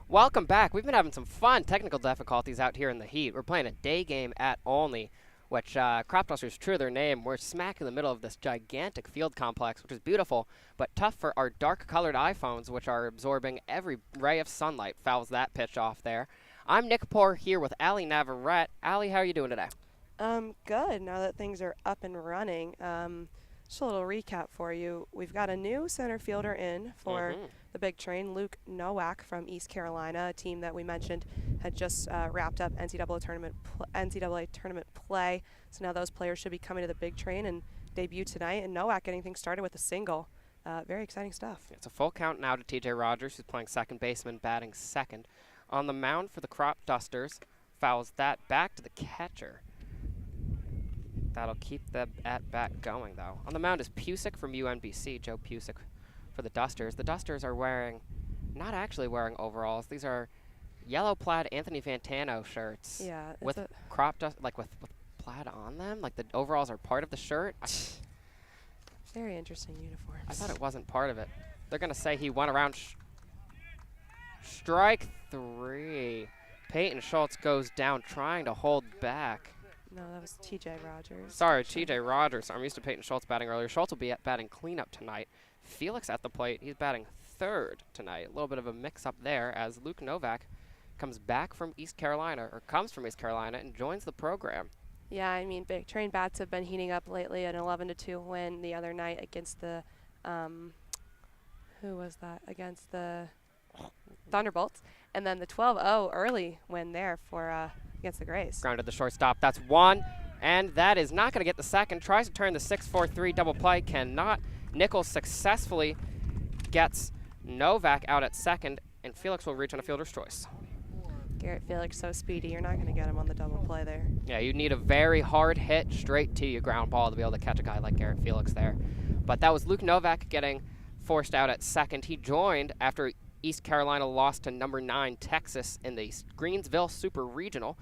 Welcome back. We've been having some fun technical difficulties out here in the heat. We're playing a day game at Olney, which Crop Dusters, true to their name, we're smack in the middle of this gigantic field complex, which is beautiful, but tough for our dark-colored iPhones, which are absorbing every ray of sunlight. Fouls that pitch off there. I'm Nick Poor here with Allie Navarrete. Allie, how are you doing today? Good. Now that things are up and running, just a little recap for you. We've got a new center fielder in for the big train, Luke Nowak from East Carolina, a team that we mentioned had just wrapped up NCAA tournament play. So now those players should be coming to the big train and debut tonight. And Nowak getting things started with a single. Very exciting stuff. It's a full count now to TJ Rogers, who's playing second baseman, batting second. On the mound for the Crop Dusters, fouls that back to the catcher. That'll keep the at-bat going, though. On the mound is Pusick from UNBC, Joe Pusick for the Dusters. The Dusters are not actually wearing overalls. These are yellow plaid Anthony Fantano shirts. Yeah. With crop dust, like with plaid on them. Like the overalls are part of the shirt. Very interesting uniforms. I thought it wasn't part of it. They're going to say he went around strike three. Peyton Schultz goes down trying to hold back. No, that was TJ Rogers. Sorry, TJ Rogers. I'm used to Peyton Schultz batting earlier. Schultz will be batting cleanup tonight. Felix at the plate. He's batting third tonight. A little bit of a mix-up there as Luke Nowak comes from East Carolina and joins the program. Yeah, I mean, big train bats have been heating up lately. An 11-2 win the other night against the, who was that? Against the Thunderbolts. And then the 12-0 early win there for against the Grays. Grounded the shortstop. That's one. And that is not going to get the second. Tries to turn the 6-4-3 double play. Cannot. Nichols successfully gets Nowak out at second. And Felix will reach on a fielder's choice. Garrett Felix so speedy. You're not going to get him on the double play there. Yeah, you need a very hard hit straight to you ground ball to be able to catch a guy like Garrett Felix there. But that was Luke Nowak getting forced out at second. He joined after East Carolina lost to number 9 Texas in the Greensville Super Regional.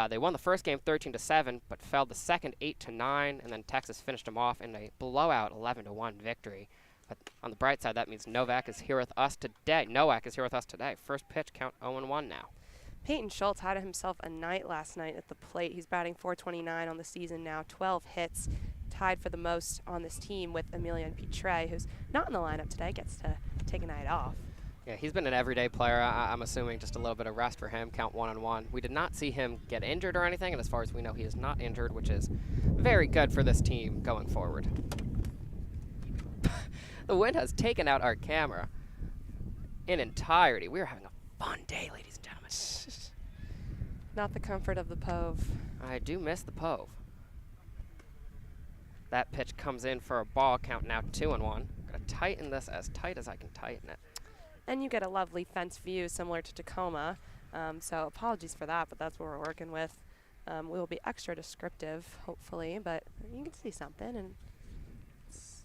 They won the first game 13-7, but fell the second 8-9, and then Texas finished them off in a blowout 11-1 victory. But on the bright side, that means Nowak is here with us today. First pitch, count 0-1 now. Peyton Schultz had himself a night last night at the plate. He's batting .429 on the season now, 12 hits, tied for the most on this team with Emilian Pitre, who's not in the lineup today, gets to take a night off. Yeah, he's been an everyday player. I'm assuming just a little bit of rest for him, count 1-1. We did not see him get injured or anything, and as far as we know, he is not injured, which is very good for this team going forward. The wind has taken out our camera in entirety. We are having a fun day, ladies and gentlemen. Not the comfort of the Pove. I do miss the Pove. That pitch comes in for a ball, count now 2-1. Gonna tighten this as tight as I can tighten it. And you get a lovely fence view similar to Tacoma. So apologies for that, but that's what we're working with. We will be extra descriptive, hopefully, but you can see something, and it's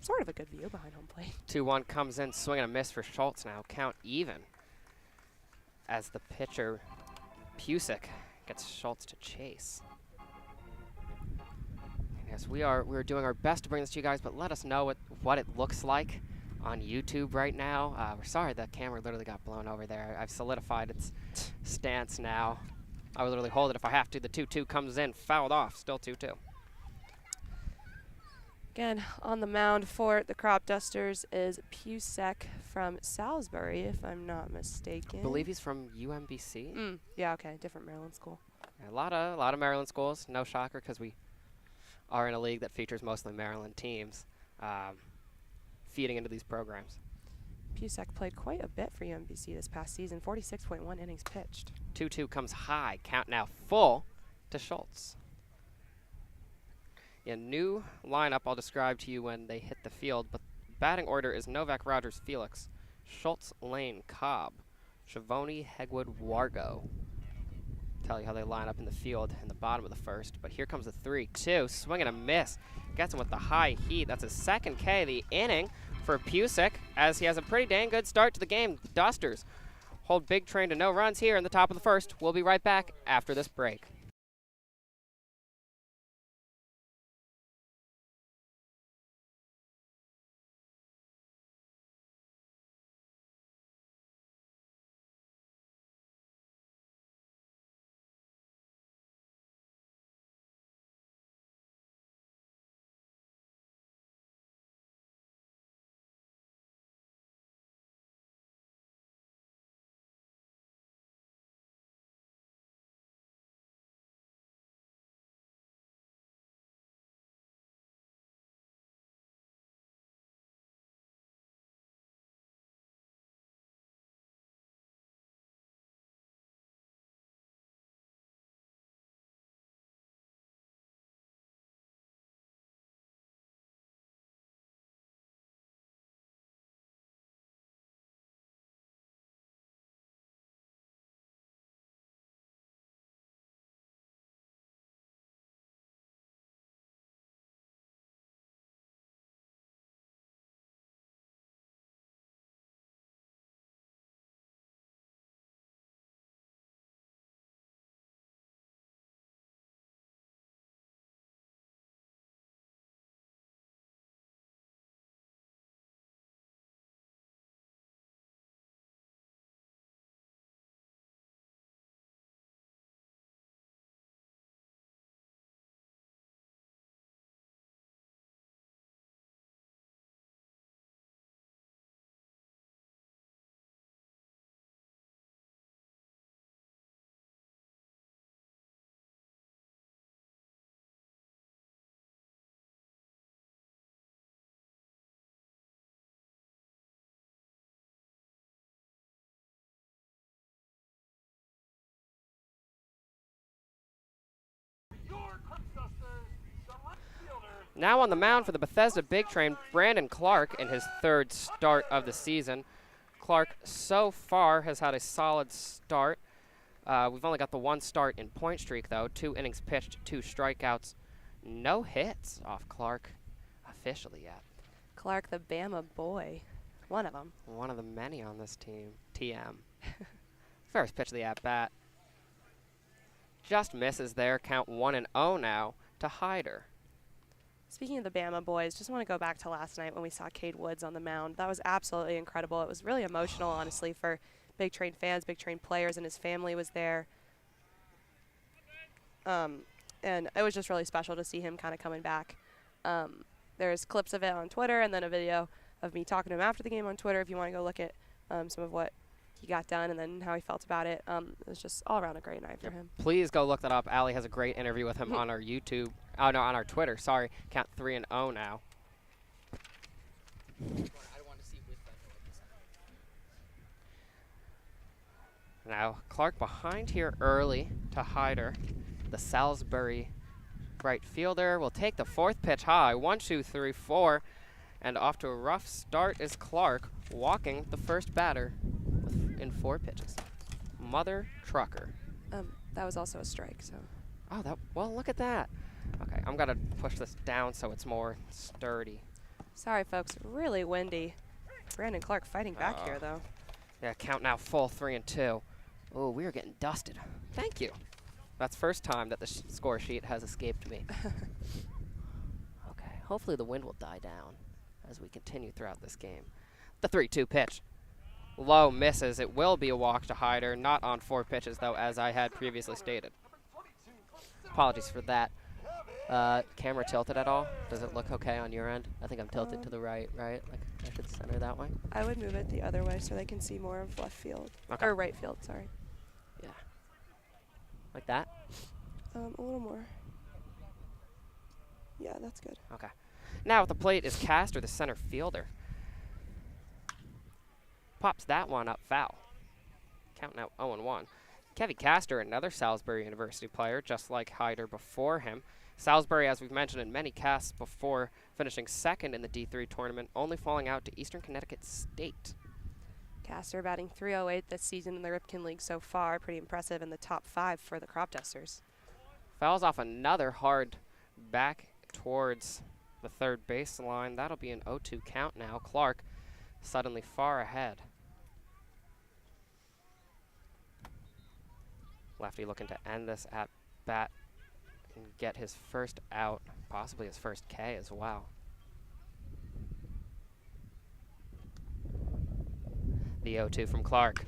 sort of a good view behind home plate. 2-1 comes in, swing and a miss for Schultz now, count even. As the pitcher, Pusick, gets Schultz to chase. Yes, we're doing our best to bring this to you guys, but let us know what it looks like on YouTube right now. We're sorry the camera literally got blown over there. I've solidified its stance now. I would literally hold it if I have to. The 2-2 comes in, fouled off, still 2-2. Again, on the mound for the Crop Dusters is Pusick from Salisbury, if I'm not mistaken. I believe he's from UMBC. Yeah, okay, different Maryland school. Yeah, a lot of Maryland schools. No shocker, because we are in a league that features mostly Maryland teams feeding into these programs. Pusick played quite a bit for UMBC this past season, 46.1 innings pitched. 2-2 comes high, count now full to Schultz. A new lineup I'll describe to you when they hit the field, but batting order is Nowak, Rogers, Felix, Schultz, Lane, Cobb, Schiavone, Hegwood, Wargo. Tell you how they line up in the field in the bottom of the first, but here comes the 3-2, swing and a miss. Gets him with the high heat. That's his second K of the inning for Pusick, as he has a pretty dang good start to the game. The Dusters hold big train to no runs here in the top of the first. We'll be right back after this break. Now on the mound for the Bethesda Big Train, Brandon Clark in his 3rd start of the season. Clark so far has had a solid start. We've only got the 1 start in point streak, though. 2 innings pitched, 2 strikeouts. No hits off Clark officially yet. Clark, the Bama boy. One of them. One of the many on this team. TM. First pitch of the at-bat. Just misses there. Count 1-0 now to Hyder. Speaking of the Bama boys, just want to go back to last night when we saw Cade Woods on the mound. That was absolutely incredible. It was really emotional, honestly, for Big Train fans, Big Train players, and his family was there. And it was just really special to see him kind of coming back. There's clips of it on Twitter and then a video of me talking to him after the game on Twitter if you want to go look at some of what he got done and then how he felt about it. It was just all around a great night for him. Please go look that up. Allie has a great interview with him on our YouTube. Oh, no, on our Twitter. Sorry. Count 3-0 now. Now, Clark behind here early to Hyder. The Salisbury right fielder will take the 4th pitch high. 1, 2, 3, 4. And off to a rough start is Clark, walking the first batter in 4 pitches. Mother trucker. That was also a strike, so. Oh, well, look at that. Okay, I'm going to push this down so it's more sturdy. Sorry, folks. Really windy. Brandon Clark fighting back here, though. Yeah, count now full 3-2. Oh, we are getting dusted. Thank you. That's first time that the score sheet has escaped me. Okay, hopefully the wind will die down as we continue throughout this game. The 3-2 pitch. Low misses. It will be a walk to Hyder. Not on 4 pitches, though, as I had previously stated. Apologies for that. Camera tilted at all? Does it look okay on your end? I think I'm tilted to the right? Like I should center that way? I would move it the other way so they can see more of left field. Okay. Or right field, sorry. Yeah. Like that? A little more. Yeah, that's good. Okay. Now at the plate is Castor, the center fielder. Pops that one up foul. Count now 0-1. Kevy Castor, another Salisbury University player, just like Hyder before him. Salisbury, as we've mentioned in many casts before, finishing 2nd in the D3 tournament, only falling out to Eastern Connecticut State. Castor batting .308 this season in the Ripken League so far. Pretty impressive in the top 5 for the Crop Dusters. Fouls off another hard back towards the 3rd baseline. That'll be an 0-2 count now. Clark suddenly far ahead. Lefty looking to end this at bat and get his first out, possibly his first K as well. The 0-2 from Clark.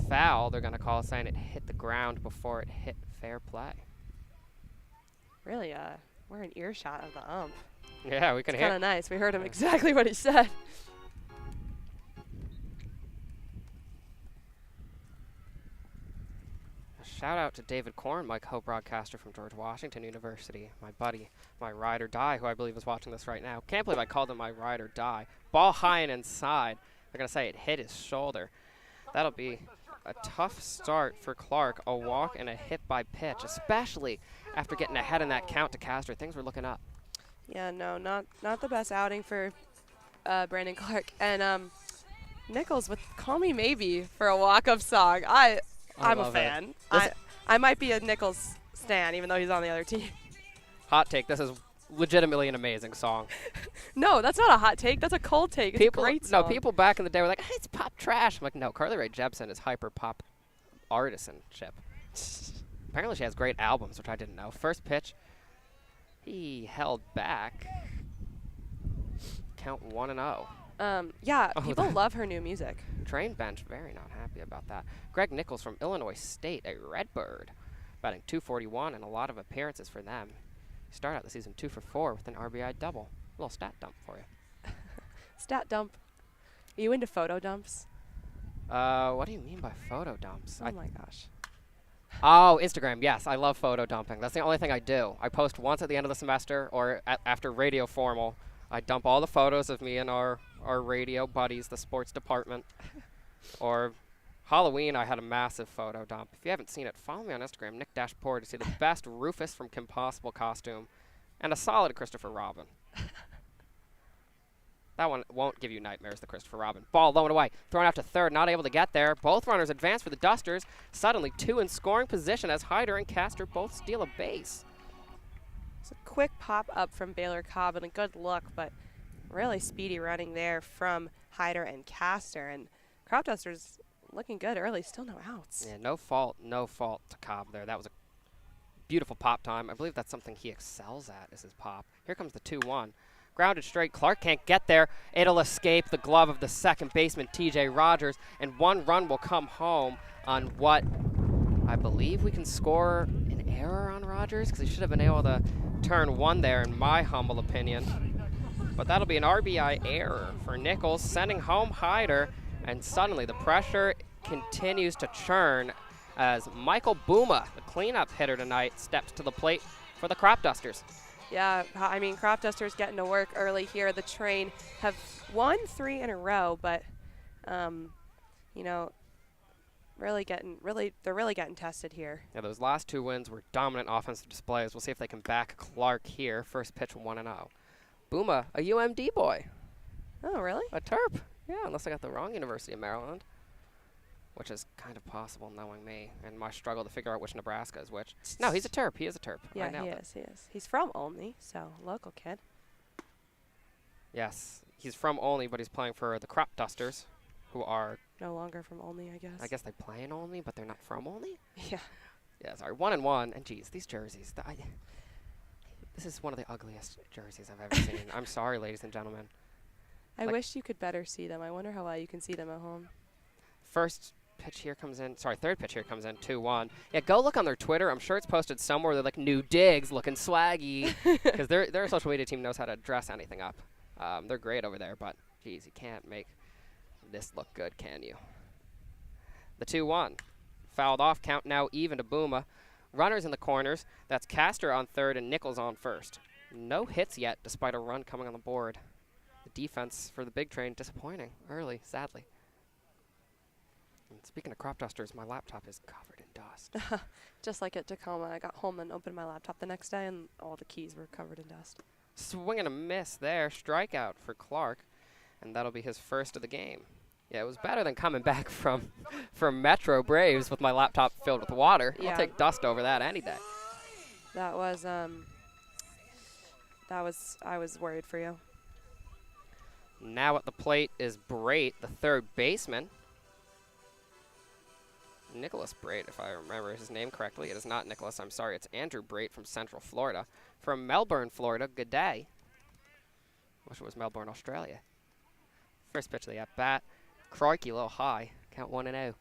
Foul, they're going to call, saying it hit the ground before it hit fair play. Really, we're in earshot of the ump. Yeah, we can it's hear. Kind of nice. We heard him exactly what he said. Shout out to David Korn, my co-broadcaster from George Washington University, my buddy, my ride or die, who I believe is watching this right now. Can't believe I called him my ride or die. Ball high and inside. They're going to say it hit his shoulder. That'll be a tough start for Clark, a walk and a hit by pitch, especially after getting ahead in that count to Castor. Things were looking up. Yeah, no, not the best outing for Brandon Clark. And Nichols with Call Me Maybe for a walk-up song. I'm a fan. I might be a Nichols stan, even though he's on the other team. Hot take, this is legitimately an amazing song. No, that's not a hot take. That's a cold take. It's a great song. No, people back in the day were like, hey, it's pop trash. I'm like, no, Carly Rae Jepsen is hyper pop artisanship. Apparently she has great albums, which I didn't know. First pitch, he held back. Count 1-0. Yeah, people love her new music. Train bench, very not happy about that. Greg Nichols from Illinois State, a Redbird, batting .241 and a lot of appearances for them. Start out the season 2 for 4 with an RBI double. A little stat dump for you. Stat dump. Are you into photo dumps? What do you mean by photo dumps? Oh my gosh. Oh, Instagram, yes. I love photo dumping. That's the only thing I do. I post once at the end of the semester or after radio formal. I dump all the photos of me and our radio buddies, the sports department, or Halloween, I had a massive photo dump. If you haven't seen it, follow me on Instagram, Nick-Poor, to see the best Rufus from Kim Possible costume and a solid Christopher Robin. That one won't give you nightmares, the Christopher Robin. Ball low and away. Thrown out to third, not able to get there. Both runners advance for the Dusters. Suddenly, two in scoring position as Hyder and Castor both steal a base. It's a quick pop up from Baylor Cobb and a good look, but really speedy running there from Hyder and Castor. And Crop Dusters looking good early, still no outs. Yeah, no fault to Cobb there. That was a beautiful pop time. I believe that's something he excels at, is his pop. Here comes the 2-1. Grounded straight. Clark can't get there. It'll escape the glove of the second baseman, TJ Rogers, and one run will come home on what I believe we can score an error on Rogers, because he should have been able to turn one there, in my humble opinion. But that'll be an RBI error for Nichols, sending home Hyder, and suddenly the pressure continues to churn as Michael Bouma, the cleanup hitter tonight, steps to the plate for the Crop Dusters. Yeah, I mean, Crop Dusters getting to work early here. The Train have won 3 in a row, but, you know, they're really getting tested here. Yeah, those last 2 wins were dominant offensive displays. We'll see if they can back Clark here. First pitch 1-0. Bouma, a UMD boy. Oh, really? A Terp. Yeah, unless I got the wrong University of Maryland, which is kind of possible knowing me and my struggle to figure out which Nebraska is which. No, he's a Terp. He is a Terp. Yeah, he is. He's from Olney, so local kid. Yes, he's from Olney, but he's playing for the Crop Dusters, who are no longer from Olney, I guess. I guess they play in Olney, but they're not from Olney? Yeah. Yeah, sorry. 1-1. And geez, these jerseys. This is one of the ugliest jerseys I've ever seen. I'm sorry, ladies and gentlemen. I wish you could better see them. I wonder how well you can see them at home. Third pitch here comes in, 2-1. Yeah, go look on their Twitter. I'm sure it's posted somewhere. They're like, new digs, looking swaggy. Because their social media team knows how to dress anything up. They're great over there, but geez, you can't make this look good, can you? The 2-1. Fouled off, count now even to Bouma. Runners in the corners. That's Castor on third and Nichols on first. No hits yet, despite a run coming on the board. The defense for the Big Train disappointing early, sadly. And speaking of Crop Dusters, my laptop is covered in dust. Just like at Tacoma, I got home and opened my laptop the next day, and all the keys were covered in dust. Swing and a miss there. Strikeout for Clark, and that'll be his first of the game. Yeah, it was better than coming back from Metro Braves with my laptop filled with water. Yeah. I'll take dust over that any day. That was I was worried for you. Now at the plate is Brait, the third baseman. Nicholas Brait, if I remember his name correctly. It is not Nicholas, I'm sorry. It's Andrew Brait from Central Florida. From Melbourne, Florida, good day. Wish it was Melbourne, Australia. First pitch of the at-bat. Crikey, a little high. Count 1-0.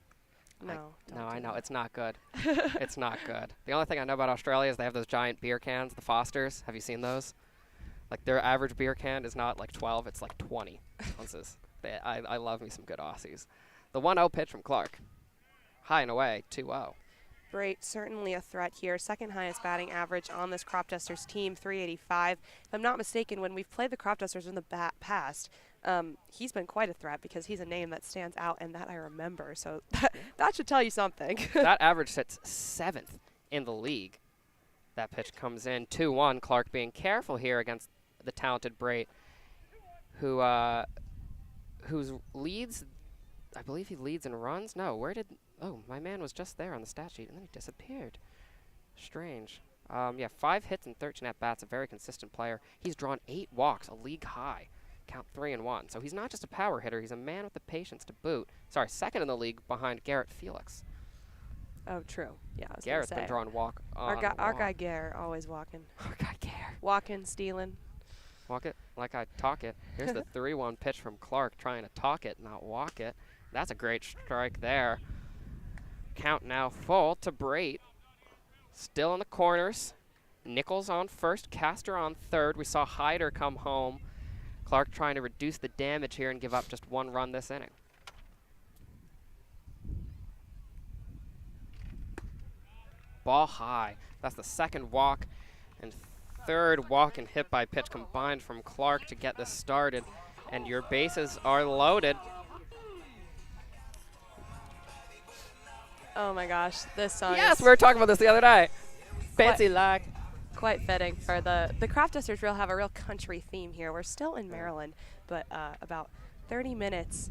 No, I know. It's not good. It's not good. The only thing I know about Australia is they have those giant beer cans, the Fosters. Have you seen those? Like, their average beer can is not like 12, it's like 20 ounces. I love me some good Aussies. The 1-0 pitch from Clark. High and away, 2-0. Brait, certainly a threat here. Second highest batting average on this Crop Dusters team, 385. If I'm not mistaken, when we've played the Crop Dusters in the past, he's been quite a threat because he's a name that stands out and that I remember. So that should tell you something. That average sits 7th in the league. That pitch comes in, 2-1. Clark being careful here against the talented Brait, whose leads, I believe he leads in runs. No, oh, my man was just there on the stat sheet, and then he disappeared. Strange. Yeah, 5 hits and 13 at-bats, a very consistent player. He's drawn 8 walks, a league high. Count 3-1. So he's not just a power hitter, he's a man with the patience to boot. Sorry, second in the league behind Garrett Felix. Oh, true. Yeah, I was Garrett's gonna say. been drawing walk on Our guy Garrett, always walking. Our guy Garrett. Walking, stealing. Walk it like I talk it. Here's the 3-1 pitch from Clark, trying to talk it, not walk it. That's a great strike there. Count now full to Brait. Still in the corners. Nichols on first, Castor on third. We saw Hyder come home. Clark trying to reduce the damage here and give up just 1 run this inning. Ball high. That's the second walk and third walk and hit by pitch combined from Clark to get this started. And your bases are loaded. Oh my gosh, this song Yes, is we were talking about this the other day. Fancy like. quite fitting for the Craft Dusters. Real have a real country theme here. We're still in Maryland, but about 30 minutes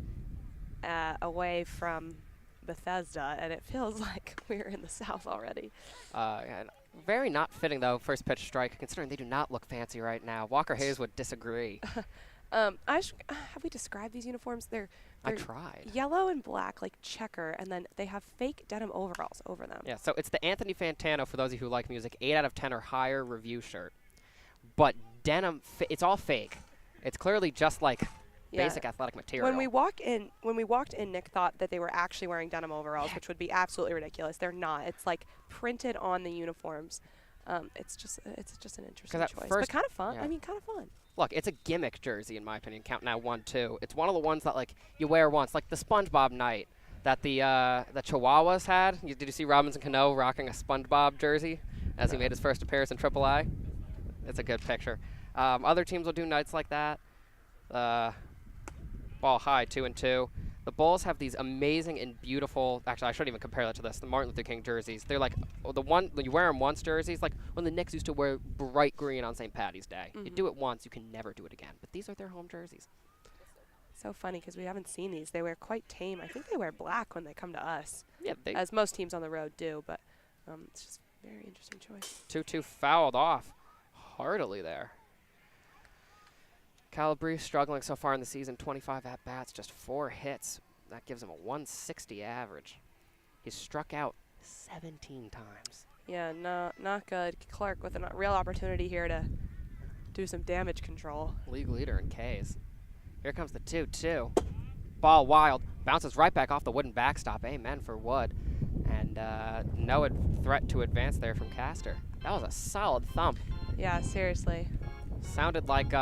away from Bethesda, and it feels like we're in the South already. And very not fitting, though, first pitch strike, considering they do not look fancy right now. Walker Hayes would disagree. Have we described these uniforms? They're I tried. yellow and black, like checker, and then they have fake denim overalls over them. Yeah, so it's the Anthony Fantano, for those of you who like music, 8 out of 10 or higher review shirt. But denim, it's all fake. It's clearly just like basic athletic material. When we walked in, Nick thought that they were actually wearing denim overalls, which would be absolutely ridiculous. They're not. It's like printed on the uniforms. It's just an interesting choice, but kind of fun. Yeah. I mean, kind of fun. Look, it's a gimmick jersey, in my opinion. Count now 1, 2. It's one of the ones that like you wear once, like the SpongeBob night that the Chihuahuas had. Did you see Robinson Cano rocking a SpongeBob jersey as he made his first appearance in AAA? It's a good picture. Other teams will do nights like that. Ball high, 2-2. The Bulls have these amazing and beautiful. Actually, I shouldn't even compare that to this. The Martin Luther King jerseys. They're like the one when you wear them once jerseys. Like when the Knicks used to wear bright green on St. Patty's Day. You do it once, you can never do it again. But these are their home jerseys. So funny because we haven't seen these. They wear quite tame. I think they wear black when they come to us. Yeah, as most teams on the road do. But it's just a very interesting choice. 2-2 fouled off heartily there. Calabrese struggling so far in the season, 25 at-bats, just 4 hits. That gives him a 160 average. He's struck out 17 times. Yeah, not good. Clark with a real opportunity here to do some damage control. League leader in Ks. Here comes the 2-2. Ball wild. Bounces right back off the wooden backstop. Amen for Wood. And no threat to advance there from Castor. That was a solid thump. Yeah, seriously. Sounded like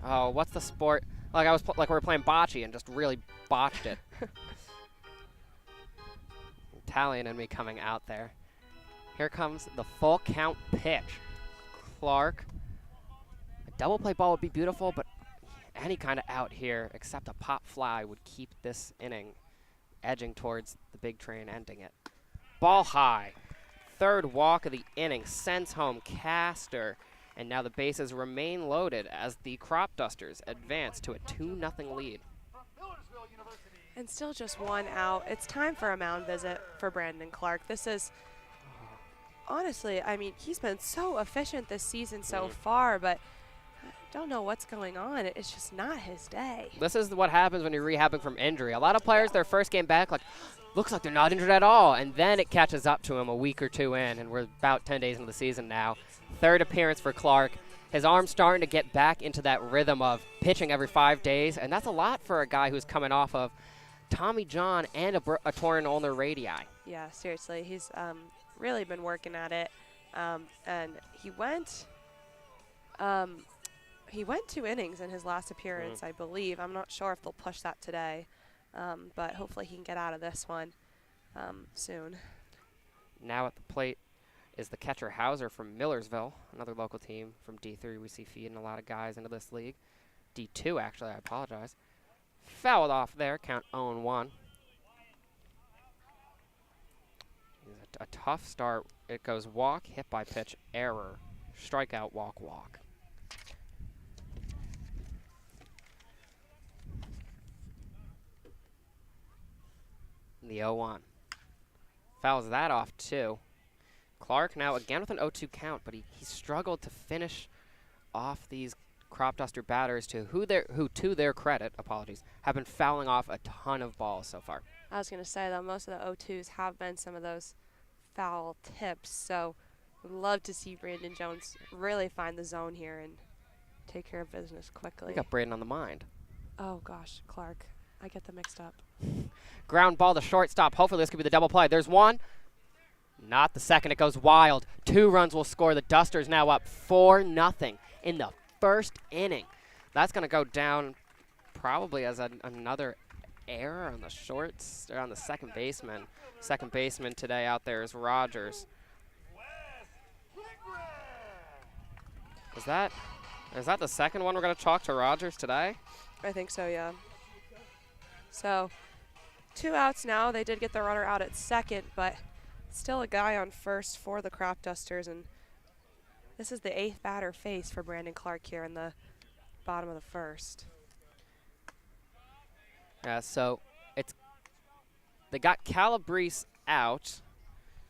oh, what's the sport? Like like we were playing bocce and just really botched it. Italian and me coming out there. Here comes the full count pitch. Clark. A double play ball would be beautiful, but any kind of out here except a pop fly would keep this inning edging towards the big train, ending it. Ball high. Third walk of the inning sends home Castor. And now the bases remain loaded as the Crop Dusters advance to a 2-0 lead. And still just 1 out. It's time for a mound visit for Brandon Clark. This is, honestly, I mean, he's been so efficient this season so far, but I don't know what's going on. It's just not his day. This is what happens when you're rehabbing from injury. A lot of players, their first game back, like, looks like they're not injured at all. And then it catches up to him a week or 2 in, and we're about 10 days into the season now. Third appearance for Clark. His arm's starting to get back into that rhythm of pitching every 5 days, and that's a lot for a guy who's coming off of Tommy John and a torn ulnar radii. Yeah, seriously. He's really been working at it. And he went 2 innings in his last appearance, I believe. I'm not sure if they'll push that today, but hopefully he can get out of this one soon. Now at the plate is the catcher Hauser from Millersville, another local team from D3. We see feeding a lot of guys into this league. D2, actually, I apologize. Fouled off there, count 0-1. A tough start. It goes walk, hit by pitch, error, strikeout, walk, walk. The 0-1. Fouls that off, too. Clark now again with an 0-2 count, but he struggled to finish off these Crop Duster batters who to their credit, have been fouling off a ton of balls so far. I was going to say, though, most of the 0-2s have been some of those foul tips, so would love to see Brandon Jones really find the zone here and take care of business quickly. We got Braden on the mind. Oh, gosh, Clark. I get them mixed up. Ground ball to shortstop. Hopefully this could be the double play. There's one. Not the second. It goes wild. 2 runs will score. The Dusters now up 4-0 in the first inning. That's going to go down probably as another error on the shorts, or on the second baseman. Second baseman today out there is Rogers. Is that the second one we're going to chalk to Rogers today? I think so, yeah. So 2 outs now. They did get the runner out at second, but still a guy on first for the Crop Dusters, and this is the 8th batter faced for Brandon Clark here in the bottom of the first. Yeah, so they got Calabrese out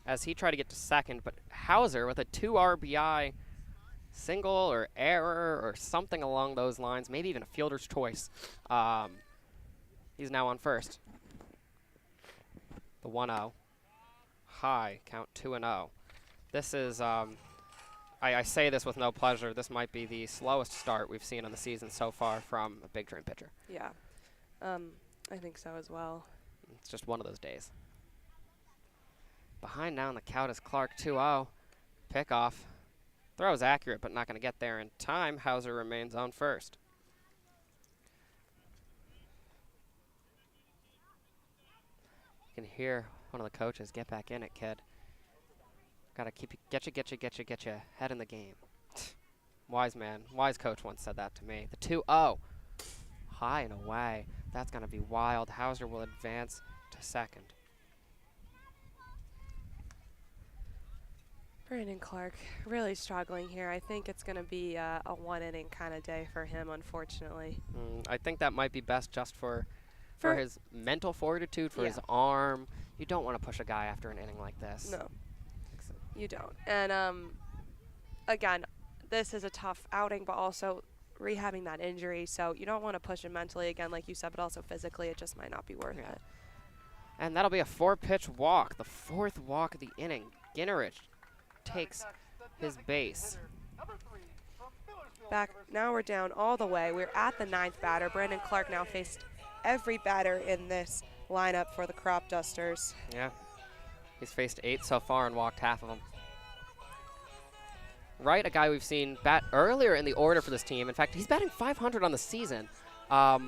as he tried to get to second, but Hauser with a 2 RBI single or error or something along those lines, maybe even a fielder's choice. He's now on first. The 1-0. High, count 2-0. This is, I say this with no pleasure, this might be the slowest start we've seen on the season so far from a Big Train pitcher. Yeah, I think so as well. It's just one of those days. Behind now in the count is Clark, 2-0. Pickoff. Throw is accurate, but not going to get there in time. Hauser remains on first. You can hear one of the coaches, "Get back in it, kid. Gotta get you head in the game." Wise man, wise coach once said that to me. The 2-0. High and away. That's going to be wild. Hauser will advance to second. Brandon Clark really struggling here. I think it's going to be a 1-inning kind of day for him, unfortunately. I think that might be best just for his mental fortitude, for Yeah. his arm. You don't want to push a guy after an inning like this. No, you don't. And again, this is a tough outing, but also rehabbing that injury, so you don't want to push him mentally again, like you said, but also physically. It just might not be worth it. And that'll be a 4-pitch walk, the 4th walk of the inning. Ginnerich takes his base. Back now, we're down all the way. We're at the 9th batter. Brandon Clark now faced every batter in this lineup for the Crop Dusters. Yeah, he's faced 8 so far and walked half of them. Wright, a guy we've seen bat earlier in the order for this team. In fact, he's batting .500 on the season. I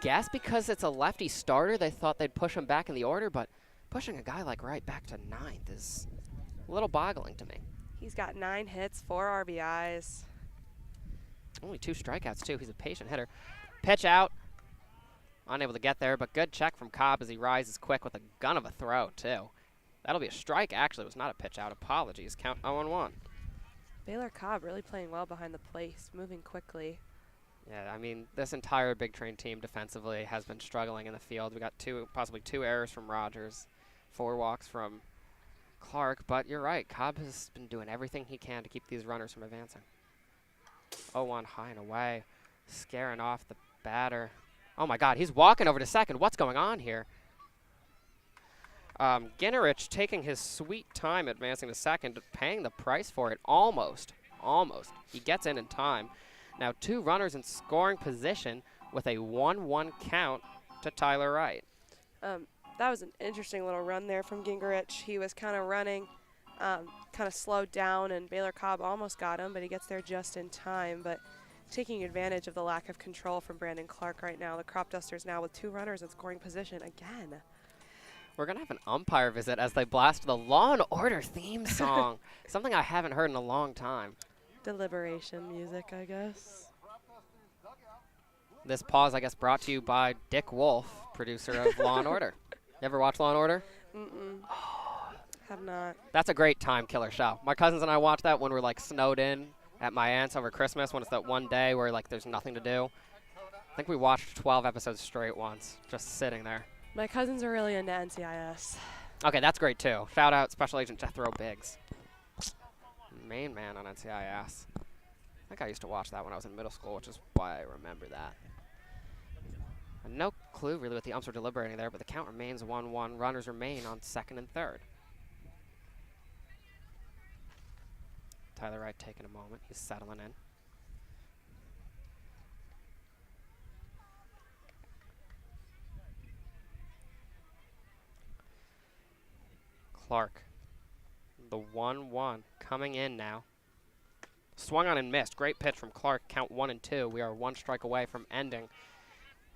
guess because it's a lefty starter, they thought they'd push him back in the order, but pushing a guy like Wright back to 9th is a little boggling to me. He's got 9 hits, 4 RBIs. Only 2 strikeouts, too. He's a patient hitter. Pitch out. Unable to get there, but good check from Cobb as he rises quick with a gun of a throw, too. That'll be a strike. Actually, it was not a pitch out. Apologies. Count 0-1. Baylor Cobb really playing well behind the plate, moving quickly. Yeah, I mean, this entire Big Train team defensively has been struggling in the field. We got possibly two errors from Rogers, 4 walks from Clark, but you're right. Cobb has been doing everything he can to keep these runners from advancing. 0-1 high and away, scaring off the batter. Oh my God, he's walking over to second. What's going on here? Ginnerich taking his sweet time advancing to second, paying the price for it. Almost. He gets in time. Now 2 runners in scoring position with a 1-1 count to Tyler Wright. That was an interesting little run there from Gingerich. He was kind of running, kind of slowed down, and Baylor Cobb almost got him, but he gets there just in time. But taking advantage of the lack of control from Brandon Clark right now. The Crop Dusters now with 2 runners in scoring position again. We're going to have an umpire visit as they blast the Law & Order theme song, something I haven't heard in a long time. Deliberation music, I guess. This pause, I guess, brought to you by Dick Wolf, producer of Law & Order. You ever watch Law & Order? Mm-mm. Have not. That's a great time killer show. My cousins and I watched that when we're like snowed in at my aunt's over Christmas, when it's that one day where like there's nothing to do. I think we watched 12 episodes straight once, just sitting there. My cousins are really into NCIS. Okay, that's great too. Shout out Special Agent Jethro Biggs. Main man on NCIS. I think I used to watch that when I was in middle school, which is why I remember that. And no clue really what the umps were deliberating there, but the count remains 1-1. Runners remain on second and third. Tyler Wright taking a moment. He's settling in. Clark. The 1-1 coming in now. Swung on and missed. Great pitch from Clark. Count 1-2. We are 1 strike away from ending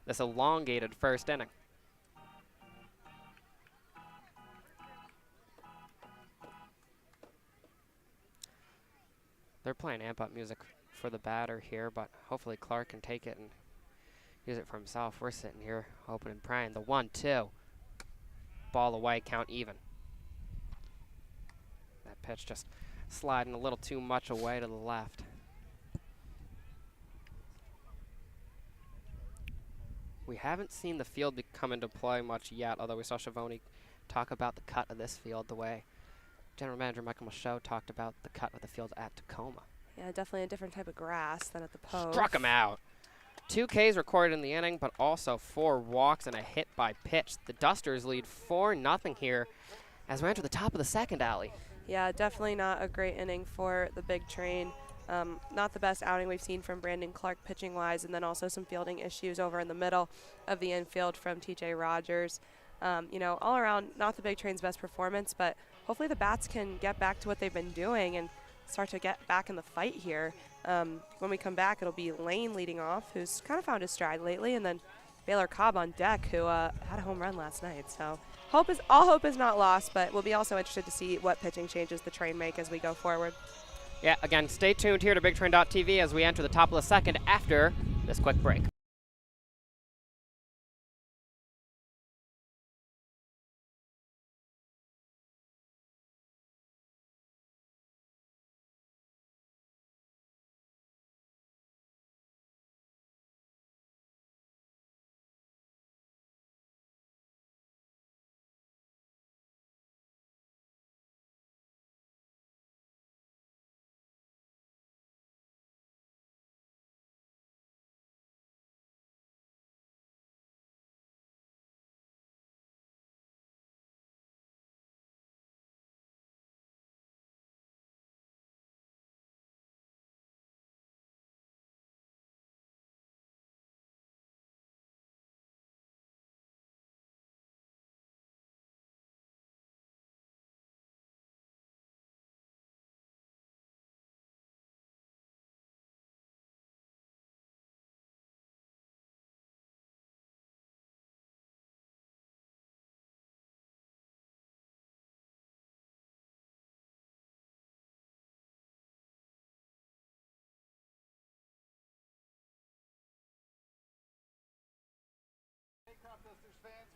this elongated first inning. They're playing amp up music for the batter here, but hopefully Clark can take it and use it for himself. We're sitting here hoping and praying. The 1-2. Ball away, count even. That pitch just sliding a little too much away to the left. We haven't seen the field come into play much yet, although we saw Schiavone talk about the cut of this field the way General Manager Michael Michaud talked about the cut of the field at Tacoma. Yeah, definitely a different type of grass than at the Pove. Struck him out. 2 Ks recorded in the inning, but also 4 walks and a hit by pitch. The Dusters lead 4-0 here as we enter the top of the second, Allie. Yeah, definitely not a great inning for the Big Train. Not the best outing we've seen from Brandon Clark pitching-wise, and then also some fielding issues over in the middle of the infield from TJ Rogers. You know, all around, not the Big Train's best performance, but hopefully the Bats can get back to what they've been doing and start to get back in the fight here. When we come back, it'll be Lane leading off, who's kind of found his stride lately, and then Baylor Cobb on deck, who had a home run last night. So all hope is not lost, but we'll be also interested to see what pitching changes the Train make as we go forward. Yeah, again, stay tuned here to BigTrain.tv as we enter the top of the second after this quick break.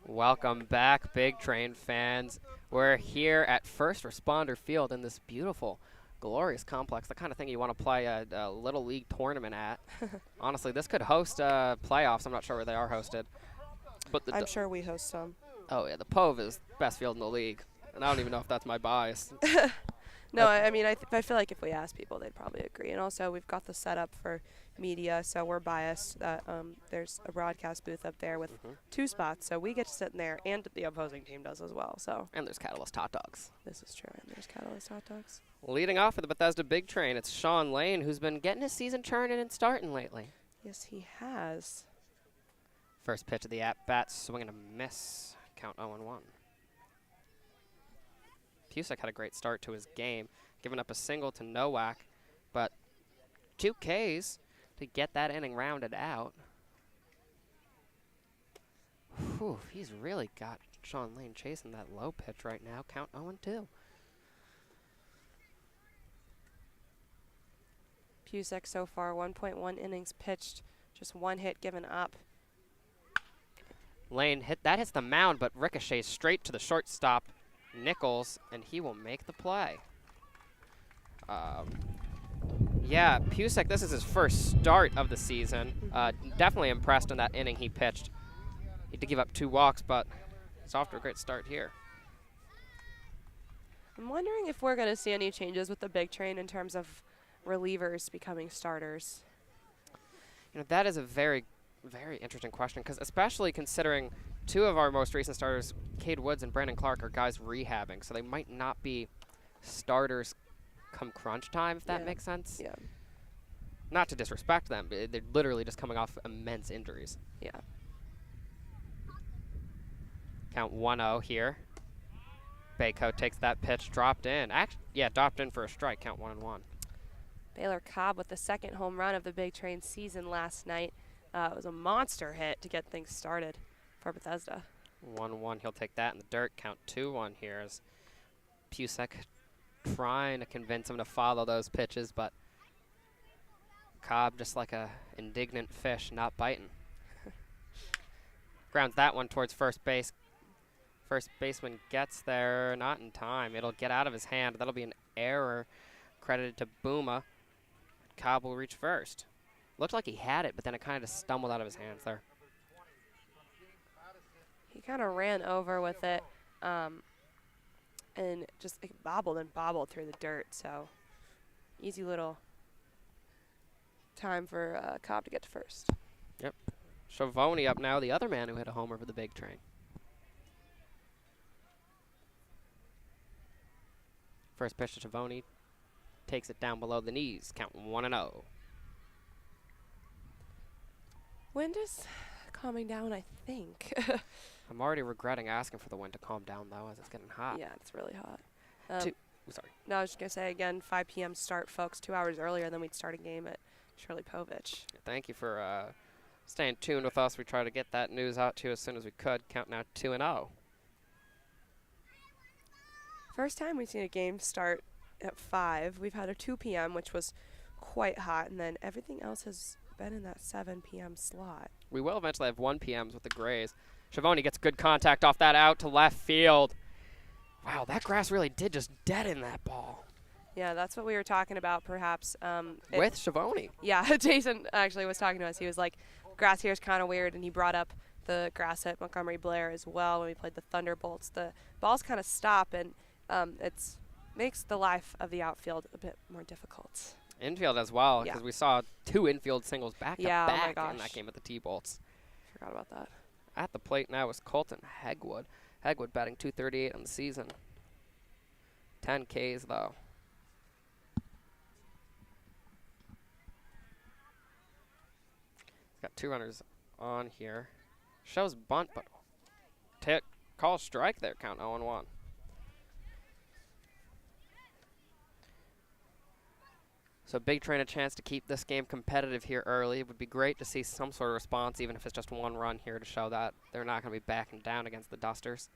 Welcome back, Big Train fans. We're here at First Responder Field in this beautiful, glorious complex, the kind of thing you want to play a Little League tournament at. Honestly, this could host playoffs. I'm not sure where they are hosted. But I'm sure we host some. Oh, yeah, the Pove is the best field in the league. And I don't even know if that's my bias. No, I mean, I feel like if we ask people, they'd probably agree. And also, we've got the setup for media, so we're biased. There's a broadcast booth up there with 2 spots, so we get to sit in there, and the opposing team does as well. So. And there's Catalyst Hot Dogs. This is true, and there's Catalyst Hot Dogs. Leading off for the Bethesda Big Train, it's Sean Lane, who's been getting his season churning and starting lately. Yes, he has. First pitch of the at-bat, swing and a miss. Count 0-1. Pusick had a great start to his game, giving up a single to Nowak, but 2 Ks to get that inning rounded out. Whew, he's really got Sean Lane chasing that low pitch right now. Count 0-2. Pusick so far, 1.1 innings pitched, just 1 hit given up. Lane hits the mound, but ricochets straight to the shortstop, Nichols, and he will make the play. Yeah, Pusick, this is his first start of the season. Definitely impressed in that inning he pitched. He did give up 2 walks, but it's off to a great start here. I'm wondering if we're going to see any changes with the Big Train in terms of relievers becoming starters. You know, that is a very, very interesting question, because especially considering 2 of our most recent starters, Cade Woods and Brandon Clark, are guys rehabbing, so they might not be starters come crunch time, if that makes sense. Yeah. Not to disrespect them, but they're literally just coming off immense injuries. Yeah. Count 1-0 here. Bayco takes that pitch, dropped in. Dropped in for a strike, count 1-1. Baylor Cobb with the 2nd home run of the Big Train season last night. It was a monster hit to get things started for Bethesda. 1-1, he'll take that in the dirt. Count 2-1 here as Pusick trying to convince him to follow those pitches, but Cobb just like a indignant fish, not biting. Grounds that one towards first base. First baseman gets there, not in time. It'll get out of his hand. That'll be an error credited to Booma. Cobb will reach first. Looked like he had it, but then it kind of just stumbled out of his hands there. He kind of ran over with it and just bobbled and bobbled through the dirt. So easy little time for Cobb to get to first. Yep. Schiavone up now, the other man who hit a homer for the big train. First pitch to Schiavone. Takes it down below the knees. Count 1-0. Wind is calming down, I think. I'm already regretting asking for the wind to calm down, though, as it's getting hot. Yeah, it's really hot. Sorry. No, I was just going to say, again, 5 p.m. start, folks. 2 hours earlier than we'd start a game at Shirley Povich. Thank you for staying tuned with us. We try to get that news out to you as soon as we could. Count now 2-0. First time we've seen a game start at 5. We've had a 2 p.m., which was quite hot, and then everything else has been in that 7 p.m. slot. We will eventually have 1 p.m.s with the Grays. Schiavone gets good contact off that out to left field. Wow, that grass really did just deaden that ball. Yeah, that's what we were talking about, perhaps. With Schiavone. Yeah, Jason actually was talking to us. He was like, grass here is kind of weird, and he brought up the grass at Montgomery Blair as well when we played the Thunderbolts. The balls kind of stop, and it makes the life of the outfield a bit more difficult. Infield as well, because we saw 2 infield singles back to back in that game at the T-Bolts. Forgot about that. At the plate now is Colton Hegwood. Hegwood batting .238 on the season. 10 Ks, though. Got 2 runners on here. Shows bunt, but call strike there, count 0-1. So Big Train a chance to keep this game competitive here early. It would be great to see some sort of response, even if it's just 1 run here, to show that they're not going to be backing down against the Dusters.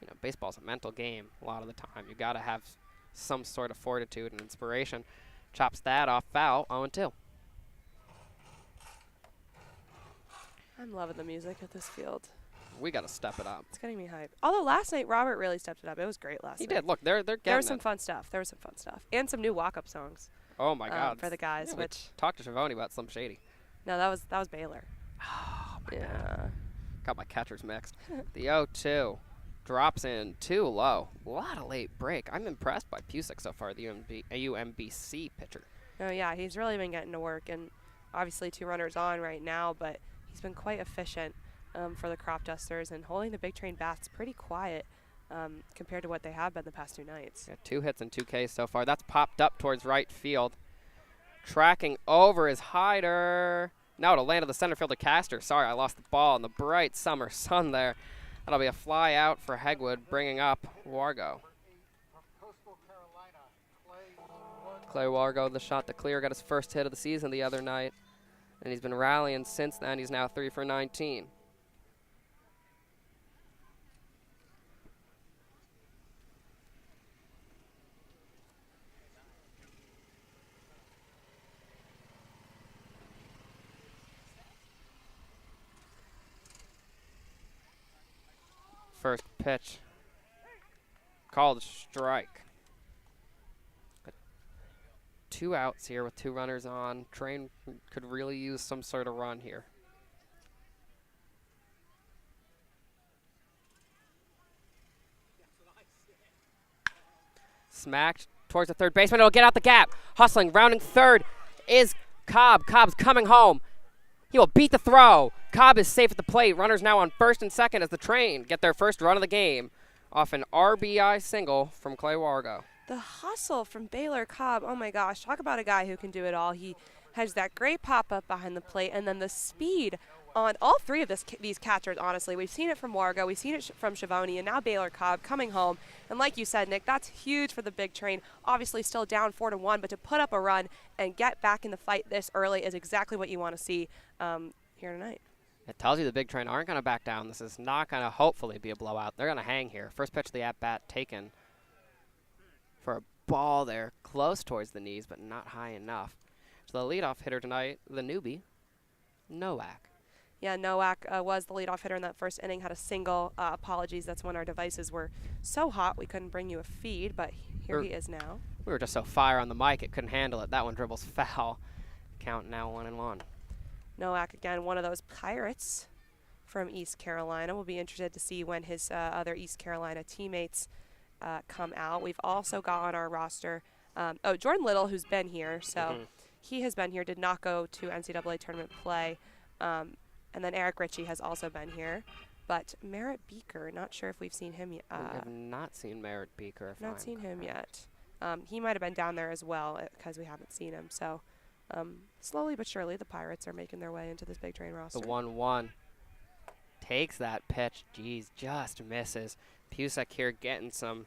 You know, baseball's a mental game a lot of the time. You got to have some sort of fortitude and inspiration. Chops that off foul, 0-2. I'm loving the music at this field. We got to step it up. It's getting me hyped. Although last night, Robert really stepped it up. It was great last night. He did. Look, they're getting There was some fun stuff. And some new walk-up songs. Oh, my God. For the guys. Yeah, which talked to Schiavone about Slim Shady. No, that was Baylor. Oh, my Yeah. God. Got my catchers mixed. The 0-2 drops in too low. A lot of late break. I'm impressed by Pusick so far, the UMBC pitcher. Oh, yeah, he's really been getting to work. And obviously 2 runners on right now, but he's been quite efficient for the Crop Dusters and holding the Big Train bats pretty quiet compared to what they have been the past 2 nights. Yeah, 2 hits and 2 Ks so far. That's popped up towards right field. Tracking over is Hyder. Now to land of the center fielder Castor. Sorry, I lost the ball in the bright summer sun there. That'll be a fly out for Hegwood, bringing up Wargo. Clay Wargo, the shot to clear, got his first hit of the season the other night. And he's been rallying since then. He's now 3 for 19. First pitch. Called a strike. Got 2 outs here with 2 runners on. Train could really use some sort of run here. Smacked towards the third baseman. It'll get out the gap. Hustling, rounding third is Cobb. Cobb's coming home. He will beat the throw. Cobb is safe at the plate. Runners now on first and second as the Train get their first run of the game off an RBI single from Clay Wargo. The hustle from Baylor Cobb, oh my gosh, talk about a guy who can do it all. He has that great pop-up behind the plate, and then the speed on all 3 of these catchers, honestly. We've seen it from Wargo, we've seen it from Schiavone, and now Baylor Cobb coming home. And like you said, Nick, that's huge for the Big Train. Obviously still down 4-1, but to put up a run and get back in the fight this early is exactly what you want to see here tonight. It tells you the Big Train aren't going to back down. This is not going to hopefully be a blowout. They're going to hang here. First pitch of the at-bat taken for a ball there close towards the knees, but not high enough. So the leadoff hitter tonight, the newbie, Nowak. Yeah, Nowak was the leadoff hitter in that first inning, had a single. Apologies, that's when our devices were so hot we couldn't bring you a feed, but here he is now. We were just so fire on the mic, it couldn't handle it. That one dribbles foul. Count now 1-1. Nowak, again, one of those Pirates from East Carolina. We'll be interested to see when his other East Carolina teammates come out. We've also got on our roster, Jordan Little, who's been here. So he has been here, did not go to NCAA tournament play. And then Eric Ritchie has also been here. But Merritt Beaker, not sure if we've seen him yet. We have not seen Merritt Beaker. Not seen him yet. He might have been down there as well because we haven't seen him. So slowly but surely, the Pirates are making their way into this Big Train roster. The 1-1 takes that pitch. Jeez, just misses. Pusak here getting some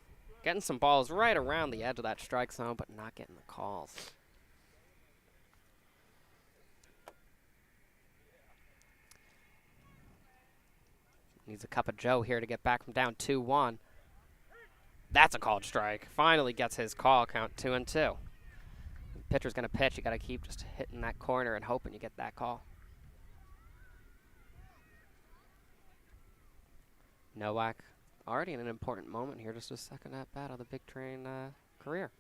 balls right around the edge of that strike zone, but not getting the calls. Needs a cup of Joe here to get back from down 2-1. That's a called strike. Finally gets his call. Count 2-2. Pitcher's going to pitch. You got to keep just hitting that corner and hoping you get that call. Nowak already in an important moment here. Just a second at bat of the Big Train career.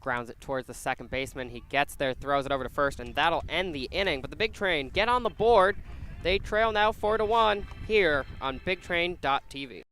Grounds it towards the second baseman. He gets there, throws it over to first, and that'll end the inning. But the Big Train get on the board. They trail now 4-1 here on BigTrain.tv.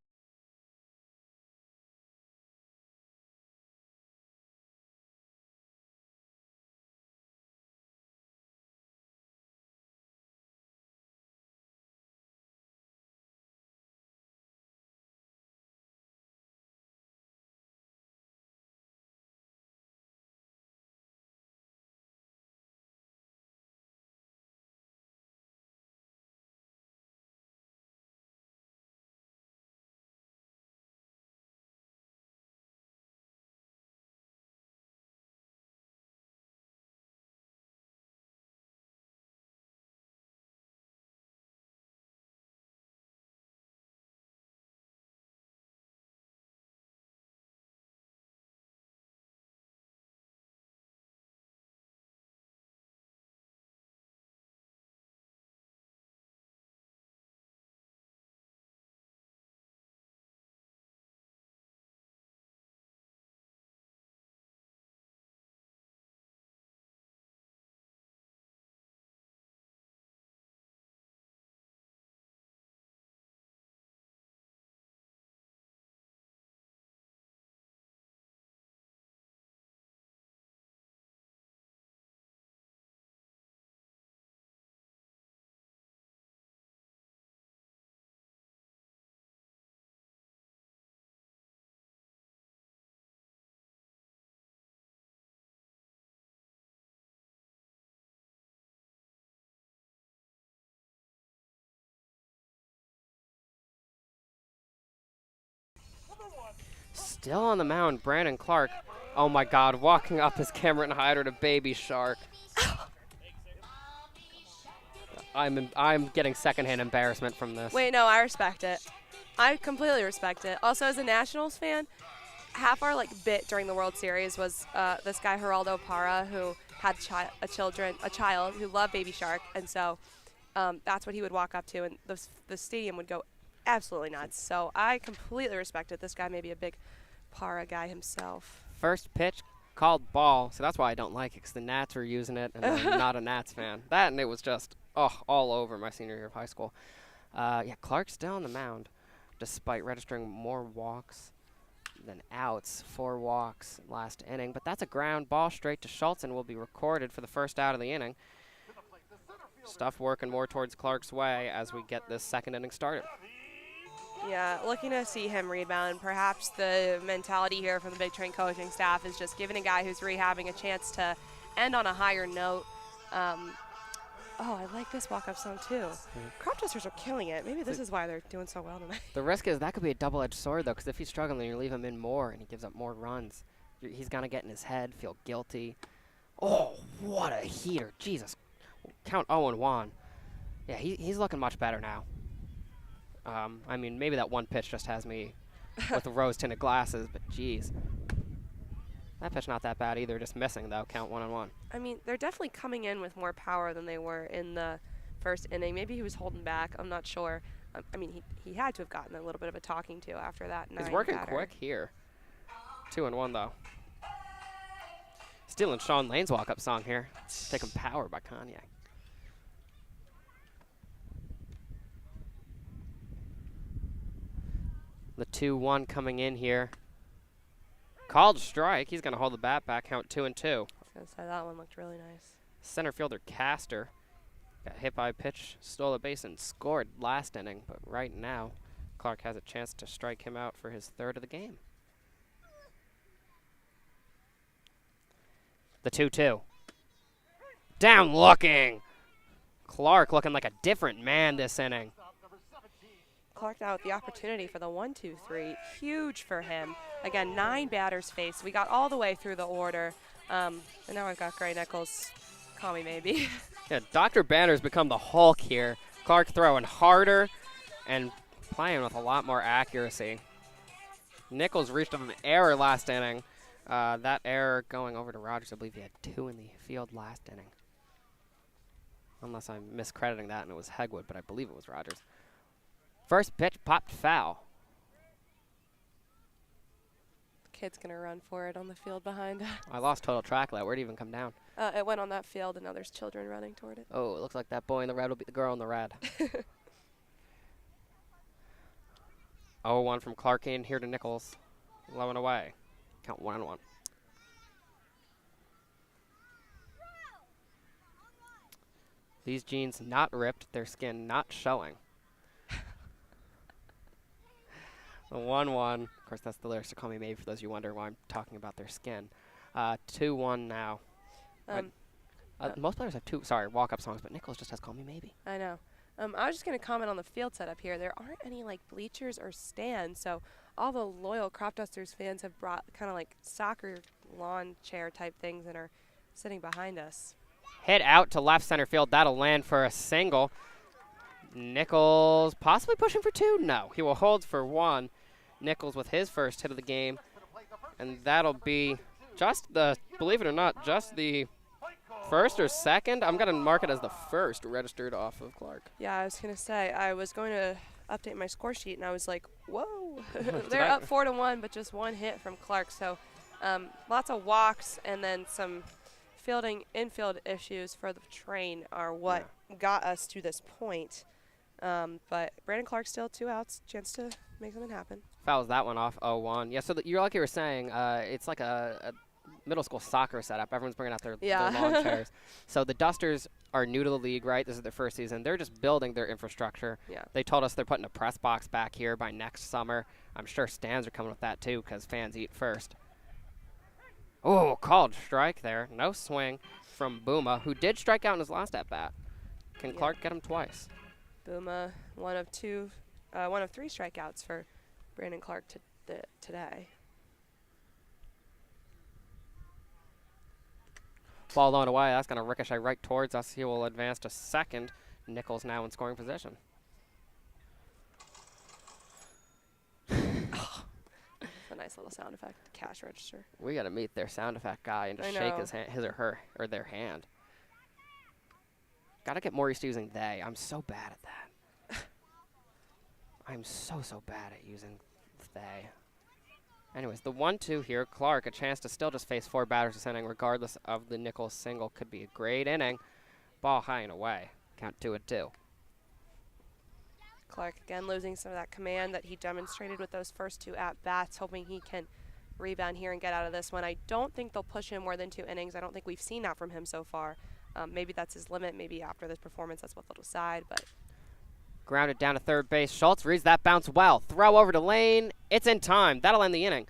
Still on the mound, Brandon Clark. Oh my God, walking up is Cameron Hyder to Baby Shark. I'm getting secondhand embarrassment from this. Wait, no, I respect it. I completely respect it. Also, as a Nationals fan, half our bit during the World Series was this guy Geraldo Parra, who had a child who loved Baby Shark, and so that's what he would walk up to, and the stadium would go absolutely nuts. So I completely respect it. This guy may be a big Parra guy himself. First pitch called ball, so that's why I don't like it, because the Nats were using it, and I'm not a Nats fan. That, and it was just all over my senior year of high school. Yeah, Clark's still on the mound, despite registering more walks than outs. 4 walks last inning, but that's a ground ball straight to Schultz and will be recorded for the first out of the inning. Stuff working more towards Clark's way as we get this second inning started. Yeah, looking to see him rebound. Perhaps the mentality here from the Big Train coaching staff is just giving a guy who's rehabbing a chance to end on a higher note. I like this walk-up song too. Crop dusters are killing it. Maybe this is why they're doing so well tonight. The risk is that could be a double-edged sword, though, because if he's struggling, you leave him in more and he gives up more runs. He's going to get in his head, feel guilty. Oh, what a heater. Jesus. Count 0-1. Yeah, he's looking much better now. I mean, maybe that one pitch just has me with the rose-tinted glasses, but geez. That pitch not that bad either, just missing though. Count 1-1. I mean, they're definitely coming in with more power than they were in the first inning. Maybe he was holding back. I'm not sure. I mean, he had to have gotten a little bit of a talking to after that. He's working batter. quick here. 2-1 though. Stealing Sean Lane's walk-up song here. Taking Power by Kanye. The 2-1 coming in here. Called strike. He's going to hold the bat back. Count 2-2. I was going to say that one looked really nice. Center fielder Castor got hit by a pitch, stole a base, and scored last inning. But right now, Clark has a chance to strike him out for his third of the game. The 2-2. Down looking. Clark looking like a different man this inning. Clark now with the opportunity for the 1-2-3. Huge for him. Again, 9 batters faced. We got all the way through the order. And now I've got Gray Nichols. Call me maybe. Yeah, Dr. Banner's become the Hulk here. Clark throwing harder and playing with a lot more accuracy. Nichols reached an error last inning. That error going over to Rogers. I believe he had 2 in the field last inning. Unless I'm miscrediting that and it was Hegwood, but I believe it was Rogers. First pitch popped foul. Kid's going to run for it on the field behind. I lost total track of that. Where'd it even come down? It went on that field, and now there's children running toward it. Oh, it looks like that boy in the red will beat the girl in the red. 0-1 from Clark in here to Nichols. 11 away. Count 1-1. These jeans not ripped, their skin not showing. The 1-1. Of course, that's the lyrics to Call Me Maybe for those of you wonder why I'm talking about their skin. 2-1 now. Most players have walk-up songs, but Nichols just has Call Me Maybe. I know. I was just going to comment on the field setup here. There aren't any like bleachers or stands, so all the loyal Crop Dusters fans have brought kind of like soccer lawn chair type things and are sitting behind us. Hit out to left center field. That'll land for a single. Nichols possibly pushing for 2? No, he will hold for 1. Nichols with his first hit of the game. And that'll be just the, believe it or not, just the first or second. I'm going to mark it as the first registered off of Clark. Yeah, I was going to say, I was going to update my score sheet, and I was like, whoa. They're up 4-1, but just 1 hit from Clark. So lots of walks and then some infield issues for the train are what got us to this point. But Brandon Clark still 2 outs, chance to make something happen. Fouls that one off, 0-1. Yeah, so you're like you were saying, it's like a middle school soccer setup. Everyone's bringing out their lawn chairs. So the Dusters are new to the league, right? This is their first season. They're just building their infrastructure. Yeah. They told us they're putting a press box back here by next summer. I'm sure stands are coming with that too because fans eat first. Oh, called strike there. No swing from Booma, who did strike out in his last at-bat. Can Clark get him twice? Booma, one of 3 strikeouts for Brandon Clark today. Ball low and away. That's going to ricochet right towards us. He will advance to second. Nichols now in scoring position. A nice little sound effect. Cash register. We got to meet their sound effect guy and just shake his or her or their hand. Got to get more used to using they. I'm so bad at that. I'm so bad at using they. Anyways, the 1-2 here. Clark, a chance to still just face 4 batters this inning, regardless of the Nichols single. Could be a great inning. Ball high and away. Count 2-2. Clark again losing some of that command that he demonstrated with those first 2 at-bats, hoping he can rebound here and get out of this one. I don't think they'll push him more than 2 innings. I don't think we've seen that from him so far. Maybe that's his limit. Maybe after this performance, that's what they'll decide. But grounded down to third base. Schultz reads that bounce well. Throw over to Lane. It's in time. That'll end the inning.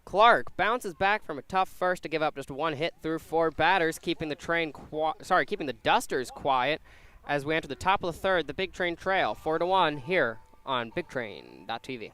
Clark bounces back from a tough first to give up just 1 hit through 4 batters, keeping the Dusters quiet as we enter the top of the third. The Big Train Trail 4-1 here on BigTrain.tv.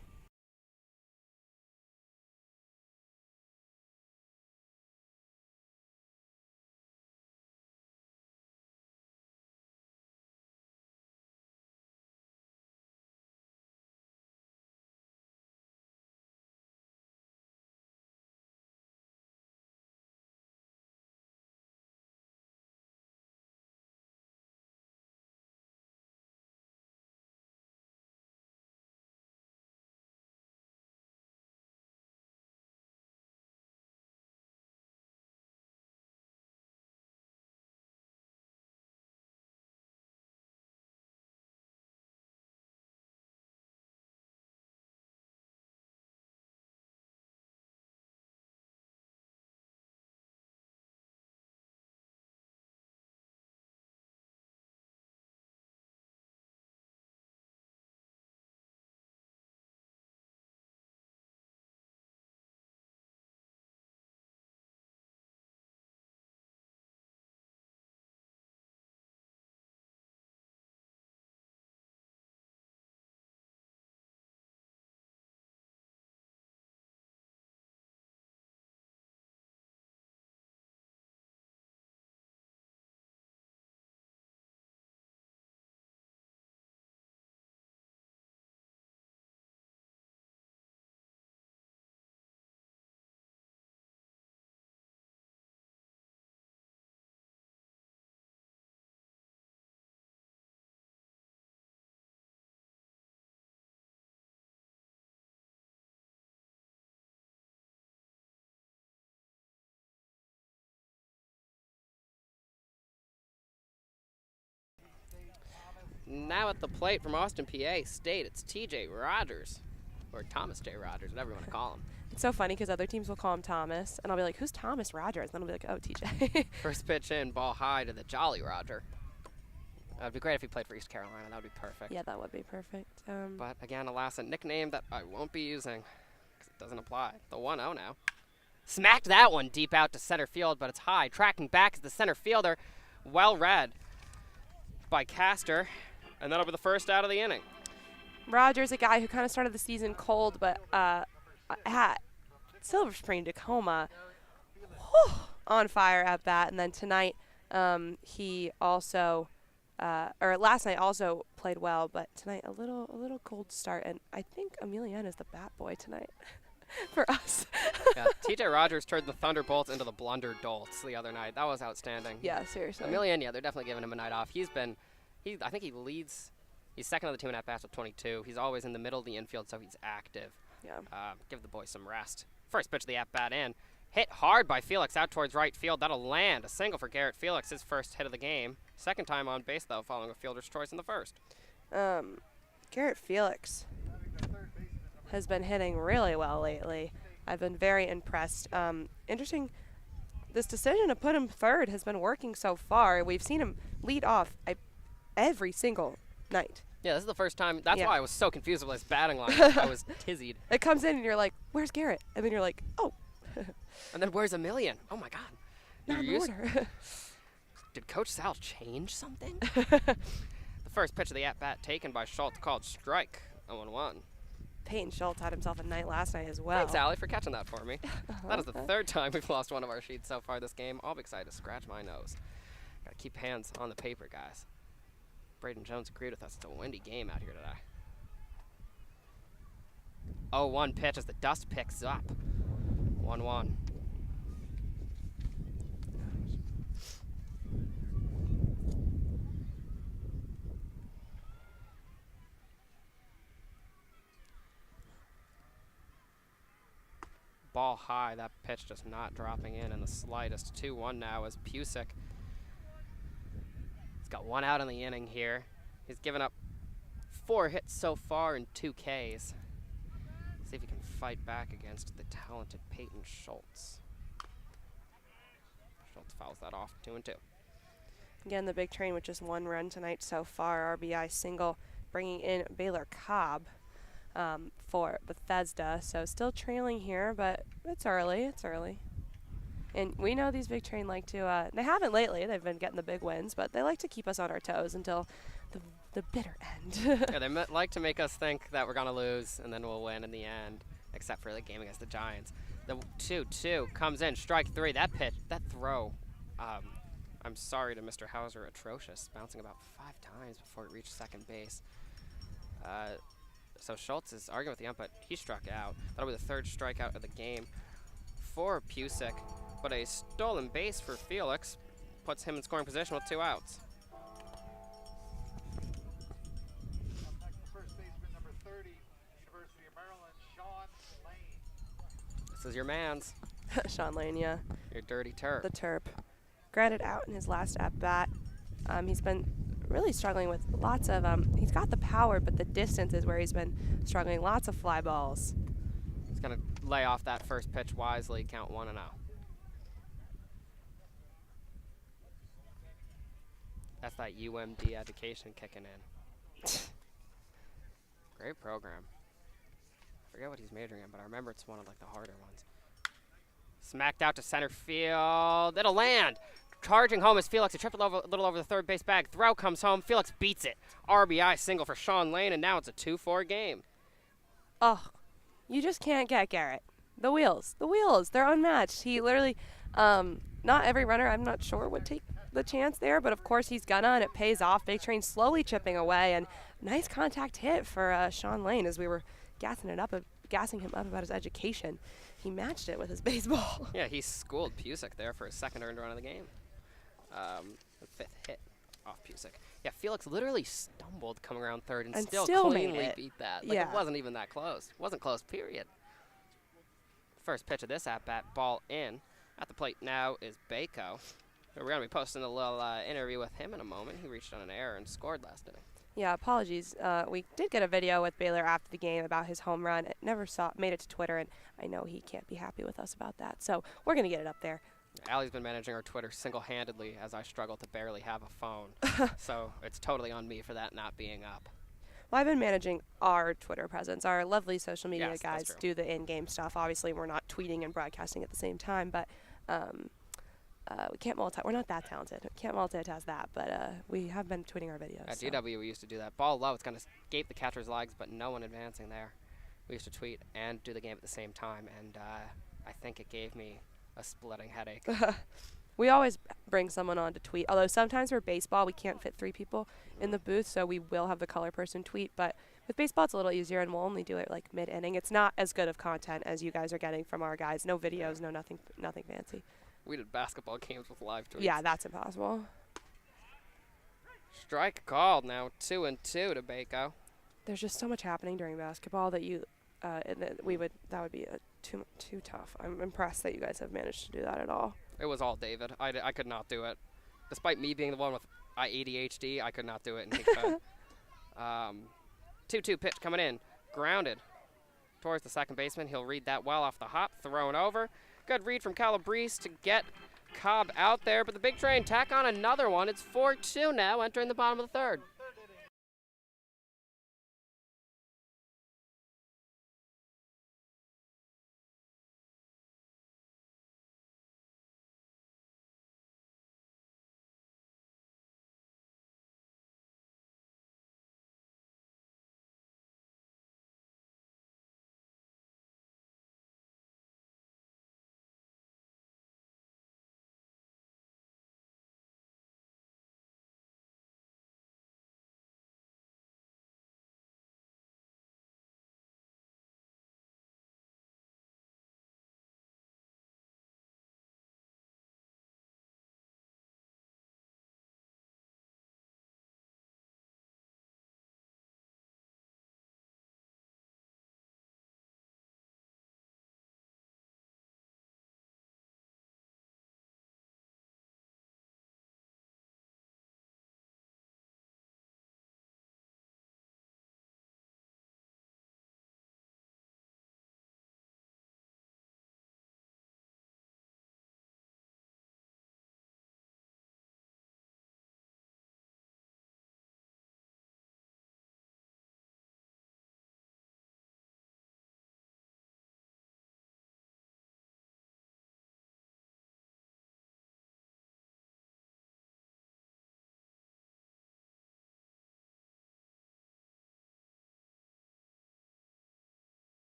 Now at the plate from Austin, PA State, it's TJ Rogers, or Thomas J. Rogers, whatever you want to call him. It's so funny because other teams will call him Thomas, and I'll be like, who's Thomas Rogers? And then I'll be like, oh, TJ. First pitch in, ball high to the Jolly Roger. It would be great if he played for East Carolina. That would be perfect. Yeah, that would be perfect. But again, alas, a nickname that I won't be using because it doesn't apply. The 1-0 now. Smacked that one deep out to center field, but it's high. Tracking back is the center fielder. Well read by Castor. And that'll be the first out of the inning. Rogers, a guy who kind of started the season cold, but at Silver Spring Tacoma, on fire at bat. And then tonight, he also, or last night also played well, but tonight a little cold start. And I think Emilian is the bat boy tonight for us. Yeah, TJ Rogers turned the Thunderbolts into the Blunder Dolts the other night. That was outstanding. Yeah, seriously. Emilian, yeah, they're definitely giving him a night off. I think he leads. He's second on the team in at-bats with 22. He's always in the middle of the infield, so he's active. Yeah. Give the boys some rest. First pitch of the at-bat in. Hit hard by Felix out towards right field. That'll land. A single for Garrett Felix, his first hit of the game. Second time on base, though, following a fielder's choice in the first. Garrett Felix has been hitting really well lately. I've been very impressed. Interesting, this decision to put him third has been working so far. We've seen him lead off every single night. Yeah, this is the first time. That's why I was so confused with his batting line. I was tizzied. It comes in and you're like, where's Garrett? And then you're like, oh. And then where's Emilian? Oh, my God. Not in order. Did Coach Sal change something? The first pitch of the at-bat taken by Schultz called strike. 0-1. Peyton Schultz had himself a night last night as well. Thanks, Allie, for catching that for me. That is the third time we've lost one of our sheets so far this game. I'll be excited to scratch my nose. Gotta keep hands on the paper, guys. Braden Jones agreed with us. It's a windy game out here today. 0-1 pitch as the dust picks up. 1-1. Ball high. That pitch just not dropping in the slightest. 2-1 now as Pusick. He's got one out in the inning here. He's given up 4 hits so far and 2 Ks. See if he can fight back against the talented Peyton Schultz. Schultz fouls that off. 2-2. Again, the big train with just 1 run tonight so far. RBI single, bringing in Baylor Cobb for Bethesda. So still trailing here, but it's early. It's early. And we know these big train like to, they haven't lately. They've been getting the big wins, but they like to keep us on our toes until the bitter end. Yeah, they like to make us think that we're going to lose, and then we'll win in the end, except for the game against the Giants. The 2-2 comes in, strike 3. That pitch, that throw, I'm sorry to Mr. Hauser, atrocious, bouncing about 5 times before it reached second base. So Schultz is arguing with the ump, but he struck out. That'll be the 3rd strikeout of the game for Pusick, but a stolen base for Felix puts him in scoring position with 2 outs. First baseman number 30, University of Maryland, Sean Lane. This is your man's. Sean Lane, yeah. Your dirty Terp. The Terp. Grounded out in his last at-bat. He's been really struggling with lots of, he's got the power, but the distance is where he's been struggling. Lots of fly balls. He's going to lay off that first pitch wisely, count 1-0. That's that UMD education kicking in. Great program. I forget what he's majoring in, but I remember it's one of like the harder ones. Smacked out to center field. It'll land. Charging home is Felix. He tripped a little over the third base bag. Throw comes home. Felix beats it. RBI single for Sean Lane, and now it's a 2-4 game. Oh, you just can't get Garrett. The wheels, they're unmatched. He literally, not every runner, I'm not sure, would take the chance there, but of course he's gonna, and it pays off. Big Train slowly chipping away, and nice contact hit for Sean Lane as we were gassing him up about his education. He matched it with his baseball. Yeah, he schooled Pusick there for his 2nd earned run of the game. The 5th hit off Pusick. Yeah, Felix literally stumbled coming around 3rd and still cleanly beat that. Like, yeah. It wasn't even that close. It wasn't close, period. First pitch of this at-bat, ball in. At the plate now is Bako. We're going to be posting a little interview with him in a moment. He reached on an error and scored last inning. Yeah, apologies. We did get a video with Baylor after the game about his home run. It never made it to Twitter, and I know he can't be happy with us about that. So we're going to get it up there. Allie's been managing our Twitter single-handedly as I struggle to barely have a phone. So it's totally on me for that not being up. Well, I've been managing our Twitter presence. Our lovely social media Yes, that's guys true. do the in-game stuff. Obviously, we're not tweeting and broadcasting at the same time, but we can't we're not that talented. We can't multitask that, but we have been tweeting our videos. At so. GW, we used to do that. Ball low, it's going to escape the catcher's legs, but no one advancing there. We used to tweet and do the game at the same time, and I think it gave me a splitting headache. We always bring someone on to tweet, although sometimes for baseball we can't fit 3 people in the booth, so we will have the color person tweet. But with baseball, it's a little easier, and we'll only do it like mid-inning. It's not as good of content as you guys are getting from our guys. No videos, no nothing fancy. We did basketball games with live tweets. Yeah, that's impossible. Strike called now, 2-2 to Bako. There's just so much happening during basketball that that would be too tough. I'm impressed that you guys have managed to do that at all. It was all David. I could not do it. Despite me being the one with ADHD, I could not do it. And he could. 2-2 pitch coming in. Grounded towards the second baseman. He'll read that well off the hop. Thrown over. Good read from Calabrese to get Cobb out there. But the big train tack on another one. It's 4-2 now entering the bottom of the third.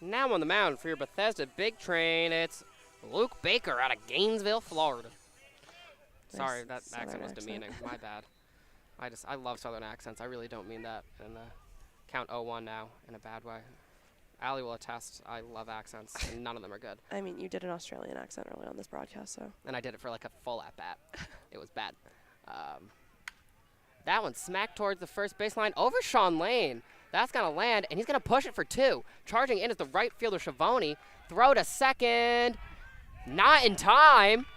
Now on the mound for your Bethesda big train, it's Luke Baker out of Gainesville, Florida. Sorry, that accent was demeaning. My bad. I love Southern accents. I really don't mean that. And count 0-1 now in a bad way. Allie will attest. I love accents, and none of them are good. I mean, you did an Australian accent early on this broadcast, so. And I did it for like a full at-bat. It was bad. That one smacked towards the first baseline over Sean Lane. That's going to land, and he's going to push it for 2. Charging in is the right fielder, Schiavone. Throw to second. Not in time.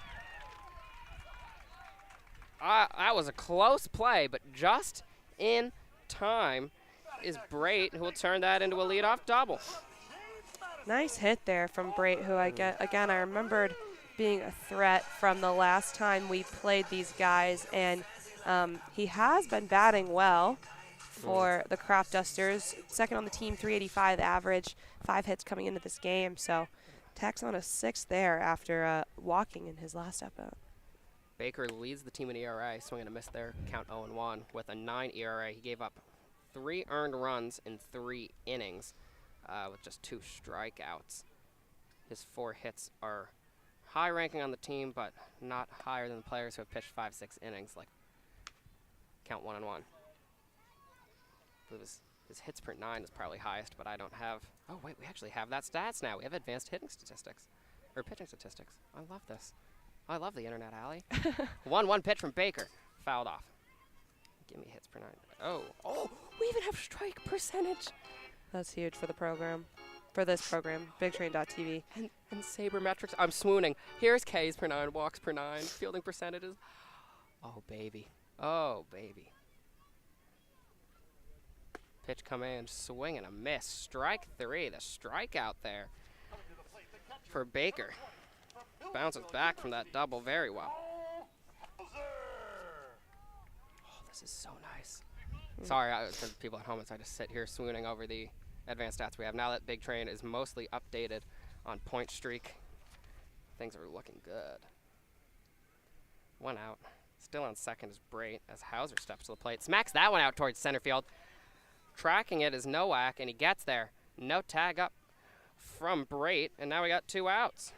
That was a close play, but just in time is Brait, who will turn that into a leadoff double. Nice hit there from Brait, who I remembered being a threat from the last time we played these guys, and he has been batting well for the Crop Dusters. Second on the team, 385 average, 5 hits coming into this game. So tacks on a 6 there after walking in his last at-bat. Baker leads the team in ERA, swing and a miss there, count 0-1 with a 9 ERA. He gave up 3 earned runs in 3 innings with just 2 strikeouts. His 4 hits are high ranking on the team, but not higher than the players who have pitched 5-6 innings, like count 1-1. I believe his hits per 9 is probably highest, but I don't have. Oh wait, we actually have that stats now. We have advanced hitting statistics, or pitching statistics. I love this. I love the internet, Allie. 1-1 pitch from Baker, fouled off. Give me hits per 9. Oh, we even have strike percentage. That's huge for the program. For this program, BigTrain.tv. And sabermetrics. I'm swooning. Here's Ks per 9, walks per 9, fielding percentages. Oh baby. Oh baby. Pitch come in, swing and a miss. Strike 3, the strikeout there for Baker. Bounces back from that double very well. Oh, this is so nice. Sorry, for the people at home, as I just sit here swooning over the advanced stats we have. Now that Big Train is mostly updated on point streak, things are looking good. 1 out. Still on second is Brait as Hauser steps to the plate. Smacks that one out towards center field. Tracking it is Nowak, and he gets there. No tag up from Brait, and now we got 2 outs.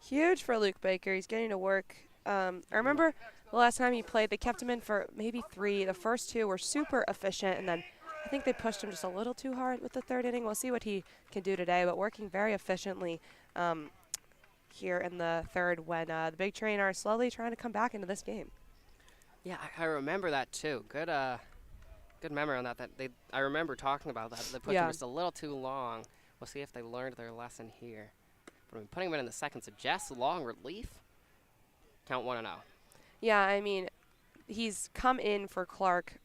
Huge for Luke Baker. He's getting to work. I remember the last time he played, they kept him in for maybe 3. The first 2 were super efficient, and then I think they pushed him just a little too hard with the 3rd inning. We'll see what he can do today, but working very efficiently here in the 3rd when the Big Train are slowly trying to come back into this game. Yeah, I remember that too. Good memory on that. I remember talking about that. They pushed him just a little too long. We'll see if they learned their lesson here. But I mean, putting him in the second suggests long relief. Count 1-0. Yeah, I mean, he's come in for Clark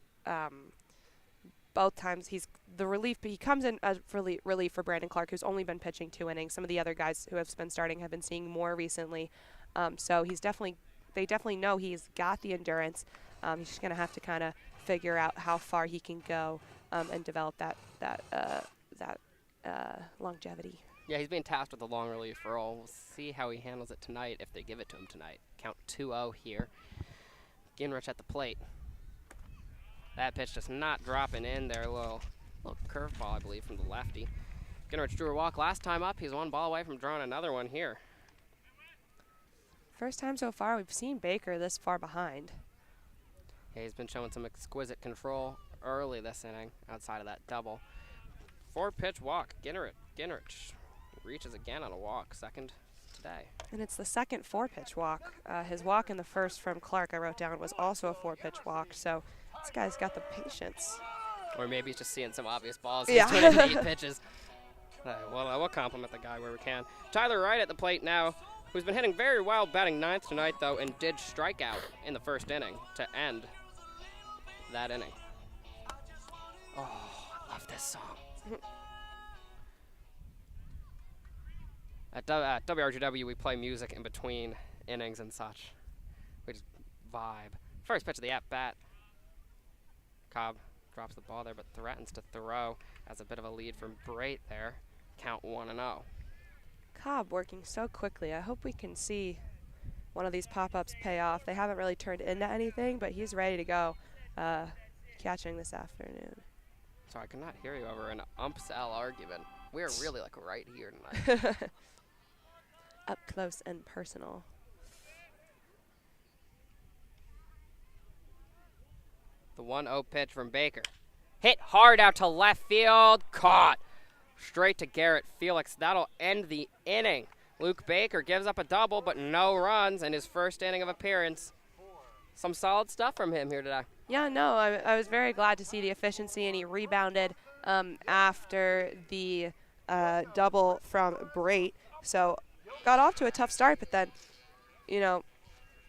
both times. He's the relief, but he comes in as relief for Brandon Clark, who's only been pitching 2 innings. Some of the other guys who have been starting have been seeing more recently. So they definitely know he's got the endurance. He's just going to have to kind of figure out how far he can go and develop that longevity. Yeah, he's being tasked with a long relief role. We'll see how he handles it tonight if they give it to him tonight. Count 2-0 here. Ginrich at the plate. That pitch just not dropping in there. A little curveball, I believe, from the lefty. Ginrich drew a walk last time up. He's 1 ball away from drawing another one here. First time so far we've seen Baker this far behind. Yeah, he's been showing some exquisite control early this inning outside of that double. 4-pitch walk. Ginrich reaches again on a walk, second today. And it's the second 4-pitch walk. His walk in the first from Clark, I wrote down, was also a 4-pitch walk. So this guy's got the patience. Or maybe he's just seeing some obvious balls. Yeah. He's doing 8 pitches. Well, we'll compliment the guy where we can. Tyler Wright at the plate now, who's been hitting very well, batting 9th tonight, though, and did strike out in the first inning to end that inning. Oh, I love this song. At WRGW, we play music in between innings and such. We just vibe. First pitch of the at-bat. Cobb drops the ball there, but threatens to throw as a bit of a lead from Brait there. Count 1-0. Cobb working so quickly. I hope we can see one of these pop-ups pay off. They haven't really turned into anything, but he's ready to go catching this afternoon. So I cannot hear you over an ump-sal argument. We are really like right here tonight. Up close and personal. The 1-0 pitch from Baker. Hit hard out to left field. Caught. Straight to Garrett Felix. That'll end the inning. Luke Baker gives up a double, but no runs in his first inning of appearance. Some solid stuff from him here today. Yeah, no, I was very glad to see the efficiency, and he rebounded after the double from Brait. So got off to a tough start, but then, you know,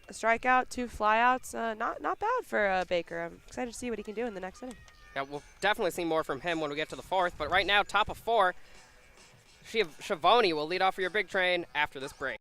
a strikeout, 2 flyouts, not bad for Baker. I'm excited to see what he can do in the next inning. Yeah, we'll definitely see more from him when we get to the 4th. But right now, top of 4, Schiavone will lead off for your Big Train after this break.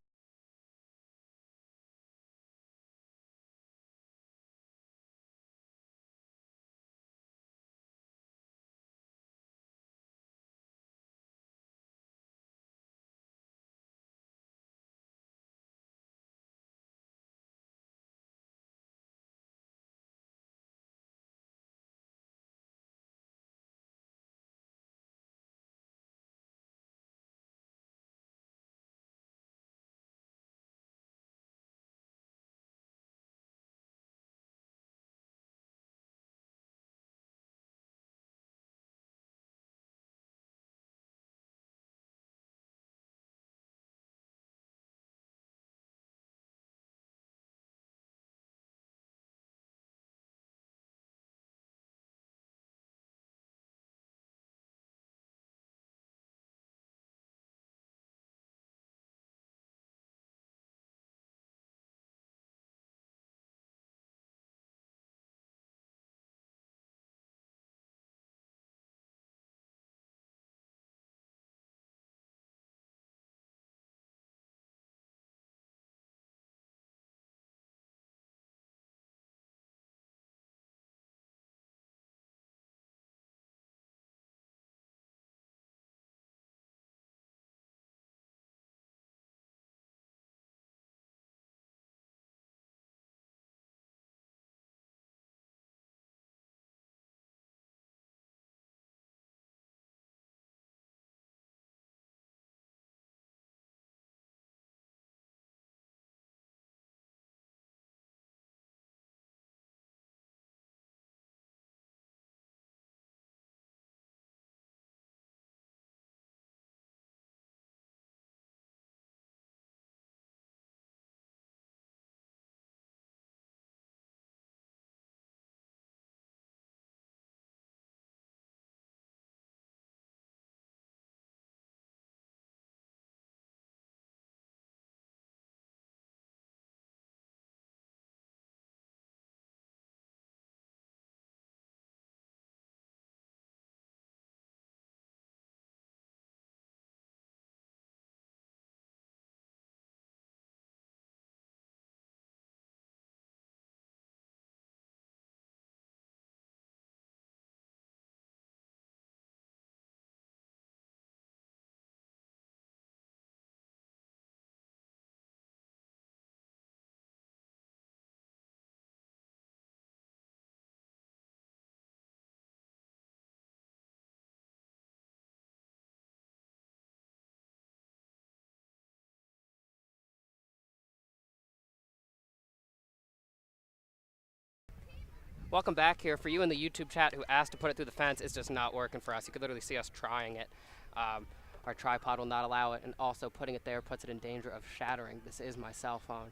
Welcome back here. For you in the YouTube chat who asked to put it through the fence, it's just not working for us. You could literally see us trying it. Our tripod will not allow it, and also putting it there puts it in danger of shattering. This is my cell phone.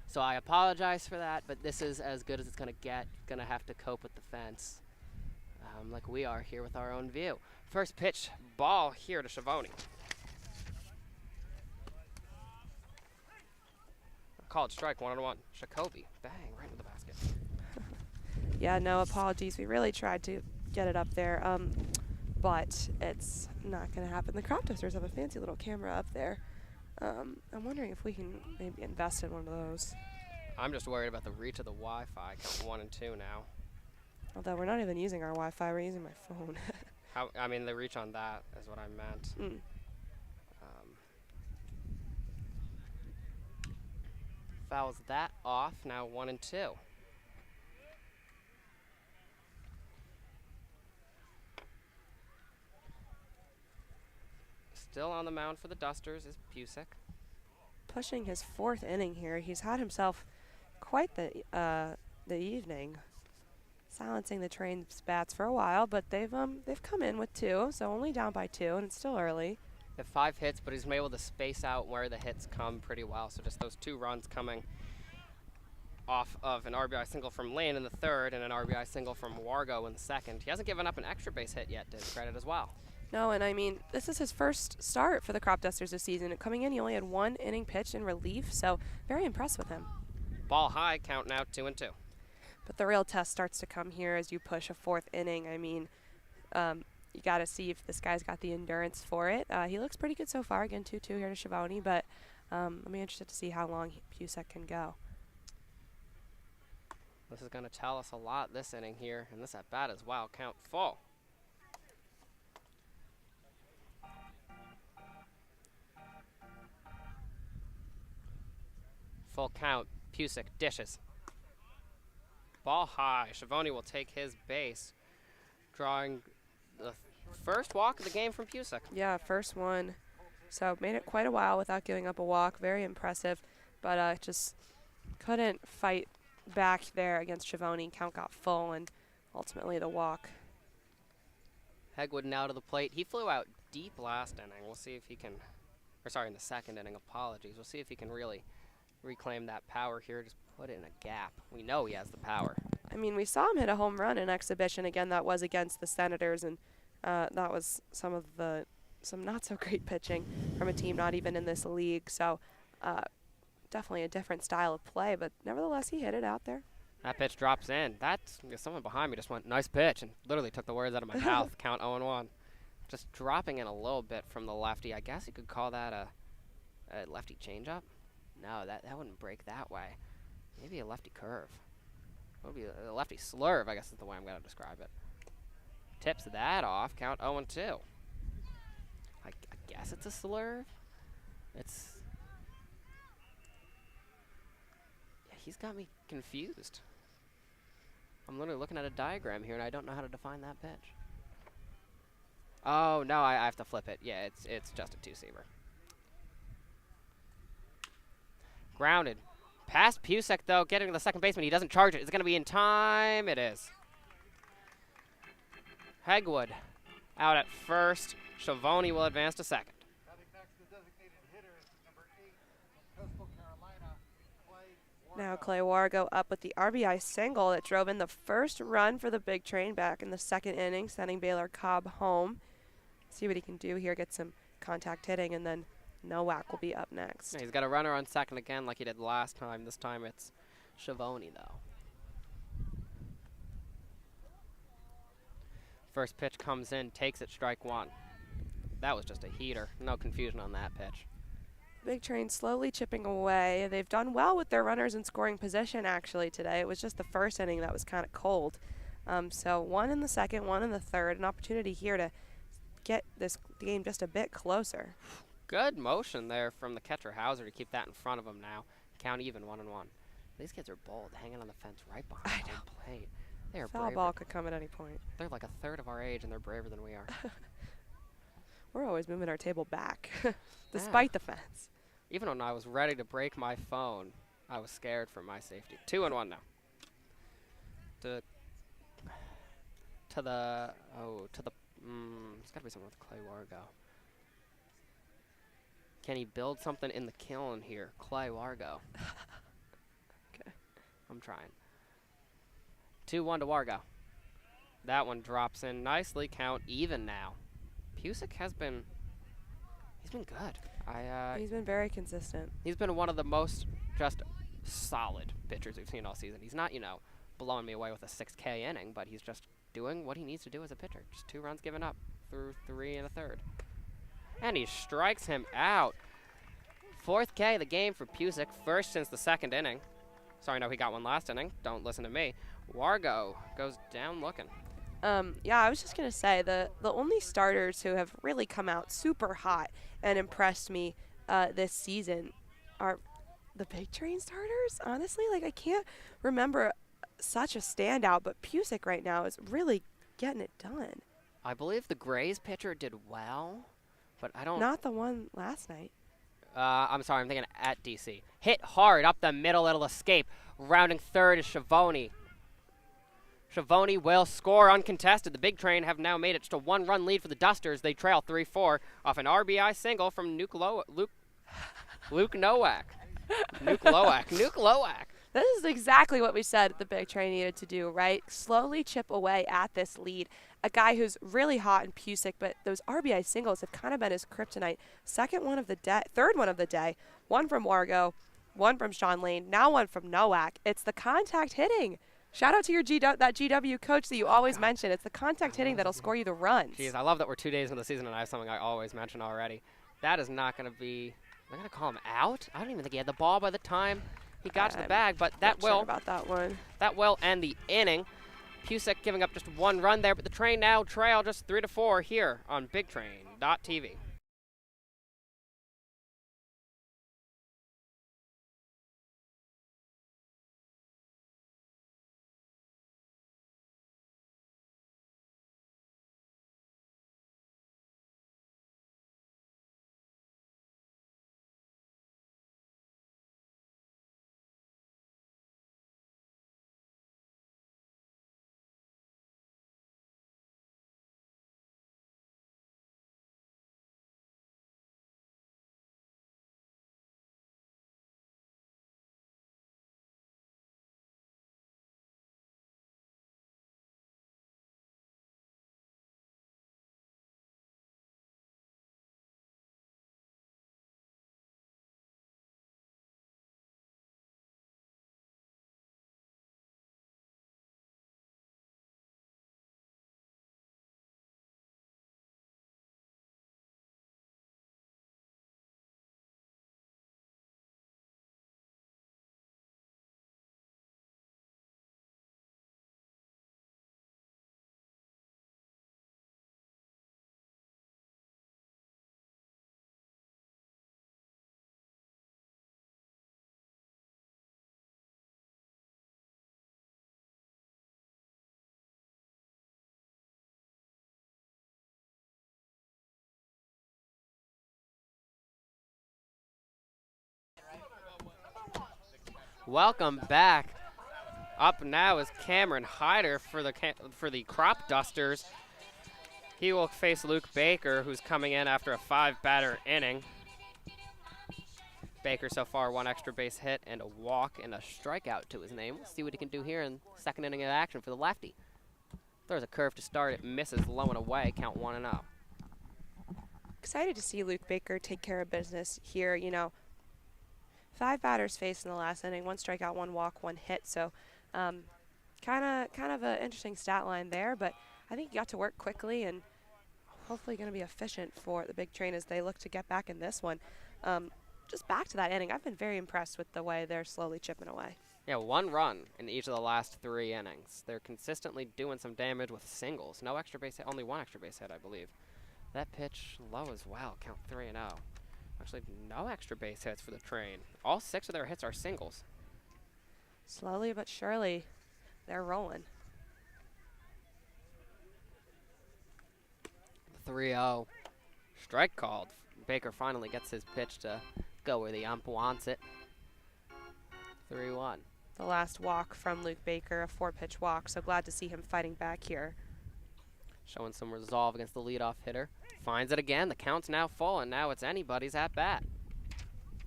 So I apologize for that, but this is as good as it's going to get. Going to have to cope with the fence like we are here with our own view. First pitch, ball here to Schiavone. Called strike, 1-1. Jacoby, bang, right into the basket. Yeah, no apologies. We really tried to get it up there, but it's not going to happen. The Crop Dusters have a fancy little camera up there. I'm wondering if we can maybe invest in one of those. I'm just worried about the reach of the Wi-Fi. Count 1 and 2 now. Although we're not even using our Wi-Fi, we're using my phone. I mean, the reach on that is what I meant. Mm. Fouls that off, now 1 and 2. Still on the mound for the Dusters is Pusick. Pushing his 4th inning here. He's had himself quite the evening, silencing the Train's bats for a while, but they've come in with 2, so only down by 2, and it's still early. They have 5 hits, but he's been able to space out where the hits come pretty well. So just those 2 runs coming off of an RBI single from Lane in the 3rd and an RBI single from Wargo in the 2nd. He hasn't given up an extra base hit yet, to his credit as well. No, and I mean, this is his first start for the Crop Dusters this season. Coming in, he only had 1 inning pitched in relief, so very impressed with him. Ball high, count now 2 and 2. But the real test starts to come here as you push a 4th inning. I mean, you got to see if this guy's got the endurance for it. He looks pretty good so far. Again, 2-2 here to Schiavone, but I'm interested to see how long Pusick can go. This is going to tell us a lot this inning here, and this at bat as well. Count full. Full count. Pusick dishes. Ball high. Schiavone will take his base, drawing the first walk of the game from Pusick. Yeah, first one. So made it quite a while without giving up a walk. Very impressive, but just couldn't fight back there against Schiavone. Count got full, and ultimately the walk. Hegwood now to the plate. He flew out deep last inning. We'll see if he can, or sorry, in the 2nd inning, apologies. We'll see if he can really reclaim that power here. Just put it in a gap. We know he has the power. I mean, we saw him hit a home run in exhibition. Again, that was against the Senators, and that was some not so great pitching from a team not even in this league. So definitely a different style of play, but nevertheless, he hit it out there. That pitch drops in. That's someone behind me just went, nice pitch, and literally took the words out of my mouth. Count 0-1. Just dropping in a little bit from the lefty. I guess you could call that a lefty changeup. No, that wouldn't break that way. Maybe a lefty curve. It would be a lefty slurve, I guess is the way I'm going to describe it. Tips that off. Count 0-2. I guess it's a slurve. He's got me confused. I'm literally looking at a diagram here, and I don't know how to define that pitch. Oh, no, I have to flip it. Yeah, it's just a 2-seamer. Grounded. Past Pusick, though, getting to the second baseman. He doesn't charge it. Is it going to be in time? It is. Hegwood out at first. Schiavone will advance to second. Coming next, the designated hitter, number 8 from Coastal Carolina, Clay Now Clay Wargo up with the RBI single that drove in the first run for the Big Train back in the 2nd inning, sending Baylor Cobb home. See what he can do here, get some contact hitting, and then Nowak will be up next. Yeah, he's got a runner on second again like he did last time. This time it's Schiavone, though. First pitch comes in, takes it, strike 1. That was just a heater. No confusion on that pitch. Big Train slowly chipping away. They've done well with their runners in scoring position, actually, today. It was just the first inning that was kind of cold. So 1 in the 2nd, 1 in the 3rd. An opportunity here to get this game just a bit closer. Good motion there from the catcher Hauser to keep that in front of him now. Count even, 1-1. These kids are bold, hanging on the fence right behind home plate. They are Foul braver. ball could come at any point. They're like a third of our age, and they're braver than we are. We're always moving our table back, despite the fence. Even when I was ready to break my phone, I was scared for my safety. 2-1 now. to the it's got to be something with Clay Wargo. Can he build something in the kiln here? Clay Wargo. Okay. I'm trying. 2-1 to Wargo. That one drops in nicely. Count even now. Pusick he's been good. He's been very consistent. He's been one of the most just solid pitchers we've seen all season. He's not, blowing me away with a 6K inning, but he's just doing what he needs to do as a pitcher. Just 2 runs given up through 3 1/3. And he strikes him out. 4th K of the game for Pusick, first since the 2nd inning. Sorry, no, he got one last inning. Don't listen to me. Wargo goes down looking. Yeah, I was just going to say, the only starters who have really come out super hot and impressed me this season are the Big Train starters, honestly. Like, I can't remember such a standout, but Pusick right now is really getting it done. I believe the Grays pitcher did well, but I don't... Not the one last night. I'm sorry, I'm thinking at DC. Hit hard up the middle, it'll escape. Rounding third is Schiavone. Schiavone will score uncontested. The Big Train have now made it just a 1-run lead for the Dusters. They trail 3-4 off an RBI single from Luke Nowak. Nuke Loak. This is exactly what we said the Big Train needed to do, right? Slowly chip away at this lead. A guy who's really hot in Pusick, but those RBI singles have kind of been his kryptonite. Third one of the day. One from Wargo, one from Sean Lane, now one from Nowak. It's the contact hitting. Shout out to your that GW coach that you always mention. It's the contact hitting that'll score you the runs. Jeez, I love that we're 2 days into the season and I have something I always mention already. That is not going to be... They're going to call him out? I don't even think he had the ball by the time he got to the bag, but that will... Sure about that one. That will end the inning. Pusick giving up just 1 run there, but the Train now trail just 3-4 here on BigTrain.tv. Welcome back. Up now is Cameron Hyder for the Crop Dusters. He will face Luke Baker, who's coming in after a 5-batter inning. Baker so far 1 extra base hit and a walk and a strikeout to his name. We'll see what he can do here in 2nd inning of action for the lefty. Throws a curve to start. It misses low and away. Count 1-0. Excited to see Luke Baker take care of business here. 5 batters faced in the last inning, 1 strikeout, 1 walk, 1 hit. So kind of an interesting stat line there, but I think he got to work quickly and hopefully going to be efficient for the Big Train as they look to get back in this one. Just back to that inning, I've been very impressed with the way they're slowly chipping away. Yeah, 1 run in each of the last 3 innings. They're consistently doing some damage with singles. No extra base hit, only 1 extra base hit, I believe. That pitch low as well, count 3-0. Actually, no extra base hits for the Train. All 6 of their hits are singles. Slowly but surely, they're rolling. 3-0. Strike called. Baker finally gets his pitch to go where the ump wants it. 3-1. the last walk from Luke Baker, a 4-pitch walk. So glad to see him fighting back here. Showing some resolve against the leadoff hitter. Finds it again. The count's now full, and now it's anybody's at bat.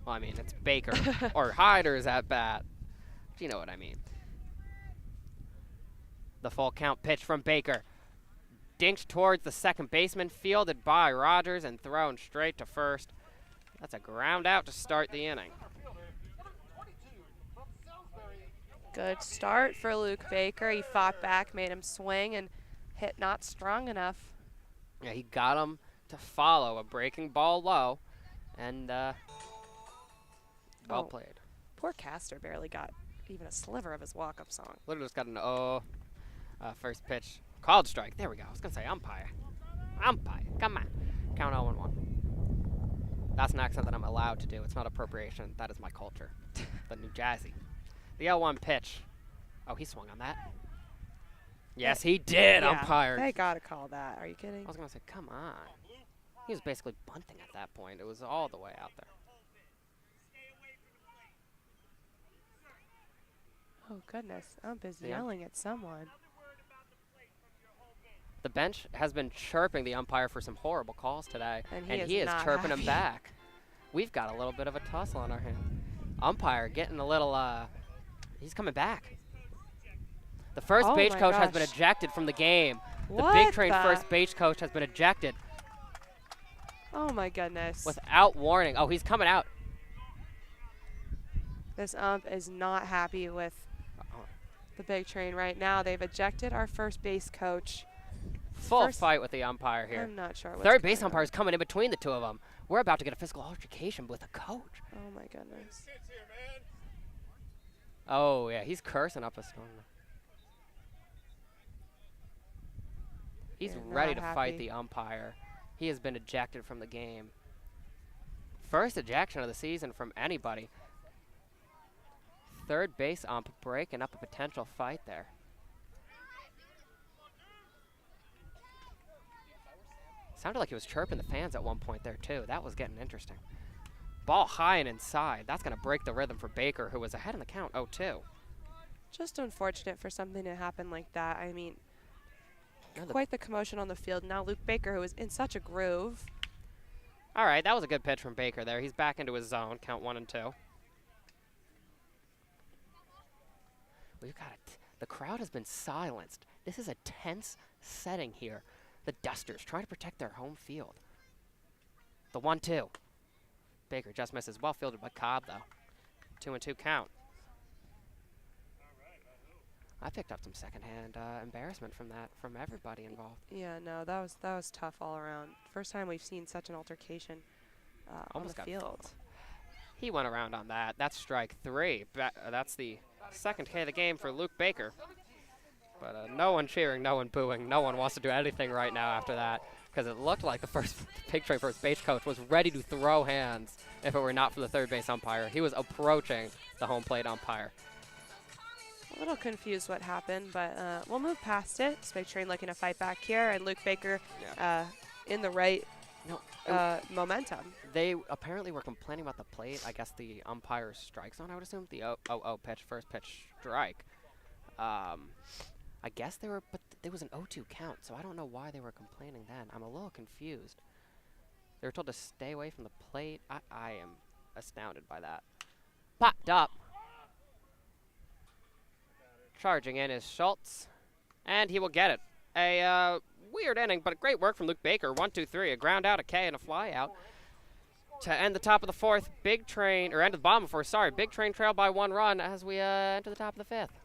Well, I mean, it's Baker or Hyder's at bat. You know what I mean. The full count pitch from Baker. Dinked towards the second baseman, fielded by Rogers, and thrown straight to first. That's a ground out to start the inning. Good start for Luke Baker. He fought back, made him swing, and hit not strong enough. Yeah, he got him to follow a breaking ball low, and well played. Poor Castor barely got even a sliver of his walk-up song. Literally just got an first pitch. Called strike. There we go. I was going to say umpire. Umpire. Come on. Count 0-1. That's an accent that I'm allowed to do. It's not appropriation. That is my culture. The New Jersey. The 0-1 pitch. Oh, he swung on that. Yes, he did, Yeah, umpire. they got to call that. Are you kidding? I was going to say, come on. He was basically bunting at that point. It was all the way out there. Oh, goodness. Ump is Yeah. yelling at someone. The bench has been chirping the umpire for some horrible calls today, And and is he is not chirping him happy. back. We've got a little bit of a tussle on our hand. Umpire getting a little, he's coming back. The first Oh base my coach has been gosh. ejected from the game. The What Big Train the- first base coach has been ejected Oh, my goodness. without warning. Oh, he's coming out. This ump is not happy with Uh-oh. the Big Train right now. They've ejected our first base coach. Full First- fight with the umpire here. I'm not sure what's Third base going umpire on. is coming in between the two of them. We're about to get a physical altercation with a coach. Oh, my goodness. Oh, yeah, he's cursing up a storm. He's They're ready to not fight happy. the umpire. He has been ejected from the game. First ejection of the season from anybody. Third base ump breaking up a potential fight there. Sounded like he was chirping the fans at one point there, too. That was getting interesting. Ball high and inside. That's going to break the rhythm for Baker, who was ahead in the count 0-2. Just unfortunate for something to happen like that. I mean, Now the- quite the commotion on the field. Now Luke Baker, who is in such a groove. All right, that was a good pitch from Baker there. He's back into his zone, count 1-2. We've got it. The crowd has been silenced. This is a tense setting here. The Dusters trying to protect their home field. The 1-2. Baker just misses. Well fielded by Cobb, though. 2-2 count. I picked up some secondhand embarrassment from that, from everybody involved. Yeah, no, that was tough all around. First time we've seen such an altercation on Almost the got field. He went around on that. That's strike 3. That's the second K of the game for Luke Baker. But no one cheering, no one booing. No one wants to do anything right now after that, because it looked like the first Big Train first base coach was ready to throw hands if it were not for the third base umpire. He was approaching the home plate umpire. A little confused what happened, but we'll move past it. Big Train looking to fight back here, and Luke Baker in the right No, momentum. they apparently were complaining about the plate. I guess the umpire's strike zone, I would assume. The 0-0 pitch, first pitch strike. I guess they were, but there was an 0-2 count, so I don't know why they were complaining then. I'm a little confused. They were told to stay away from the plate. I am astounded by that. Popped up. Charging in is Schultz, and he will get it. A weird inning, but great work from Luke Baker. 1-2-3, a ground out, a K, and a fly out. To end the top of the fourth, Big Train, or end of the bottom of the fourth, sorry, Big Train trailed by 1 run as we enter the top of the fifth.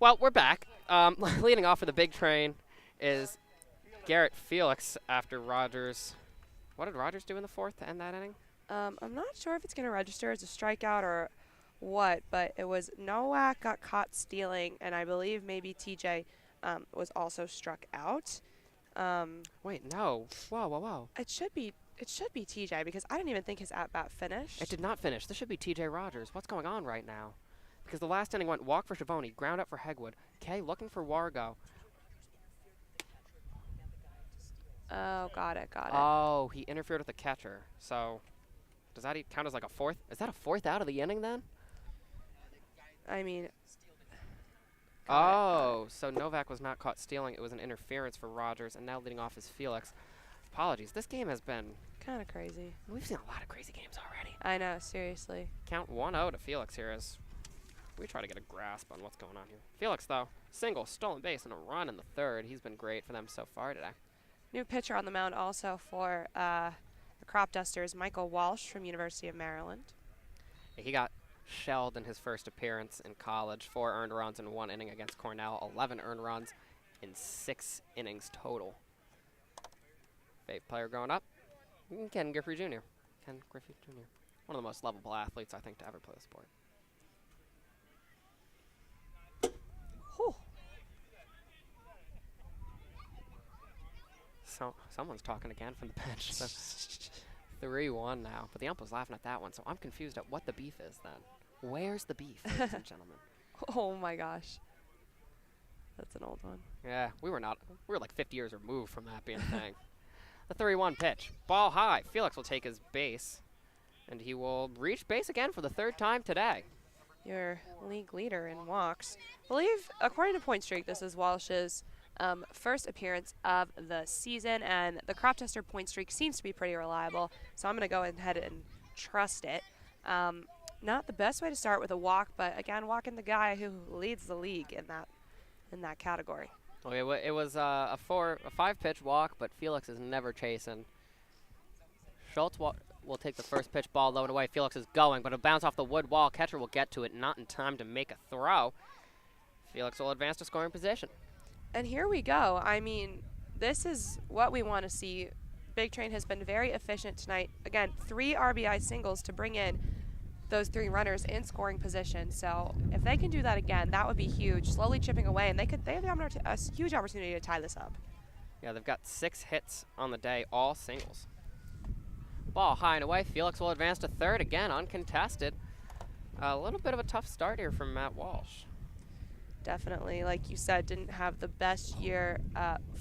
Well, we're back. Leading off for the big train is Garrett Felix after Rogers. What did Rogers do in the fourth to end that inning? I'm not sure if it's going to register as a strikeout or what, but it was Nowak got caught stealing, and I believe maybe TJ was also struck out. Wait, no. Whoa. It should be TJ because I didn't even think his at bat finished. It did not finish. This should be TJ Rogers. What's going on right now? Because the last inning went walk for Schiavone, ground up for Hegwood. Kay looking for Wargo. Oh, got it. Oh, he interfered with the catcher. So, does that count as like a fourth? Is that a fourth out of the inning then? I mean. Oh, so Novak was not caught stealing. It was an interference for Rogers, and now leading off is Felix. Apologies. This game has been Kind of crazy. We've seen a lot of crazy games already. I know, seriously. Count 1-0 to Felix here as we try to get a grasp on what's going on here. Felix, though, single, stolen base, and a run in the third. He's been great for them so far today. New pitcher on the mound also for the Crop Dusters, Michael Walsh from University of Maryland. He got shelled in his first appearance in college. 4 earned runs in 1 inning against Cornell. 11 earned runs in 6 innings total. Fave player growing up, Ken Griffey Jr. Ken Griffey Jr. One of the most lovable athletes, I think, to ever play the sport. Whew. So someone's talking again from the bench. So 3-1 now. But the ump was laughing at that one, so I'm confused at what the beef is then. Where's the beef, ladies and gentlemen? Oh my gosh. That's an old one. Yeah, we were like 50 years removed from that being a thing. The 3-1 pitch. Ball high. Felix will take his base, and he will reach base again for the 3rd time today. Your league leader in walks. I believe, according to Point Streak, this is Walsh's first appearance of the season, and the Crop Duster Point Streak seems to be pretty reliable, so I'm going to go ahead and trust it. Not the best way to start with a walk, but again, walking the guy who leads the league in that category. Okay, it was a 5-pitch walk, but Felix is never chasing. Schultz will take the first pitch, ball low and away. Felix is going, but it'll bounce off the wood wall. Catcher will get to it, not in time to make a throw. Felix will advance to scoring position. And here we go. I mean, this is what we want to see. Big Train has been very efficient tonight. Again, 3 RBI singles to bring in those 3 runners in scoring position. So if they can do that again, that would be huge. Slowly chipping away, and they have a huge opportunity to tie this up. Yeah, they've got 6 hits on the day, all singles. Ball high and away. Felix will advance to third again, uncontested. A little bit of a tough start here from Matt Walsh. Definitely, like you said, didn't have the best year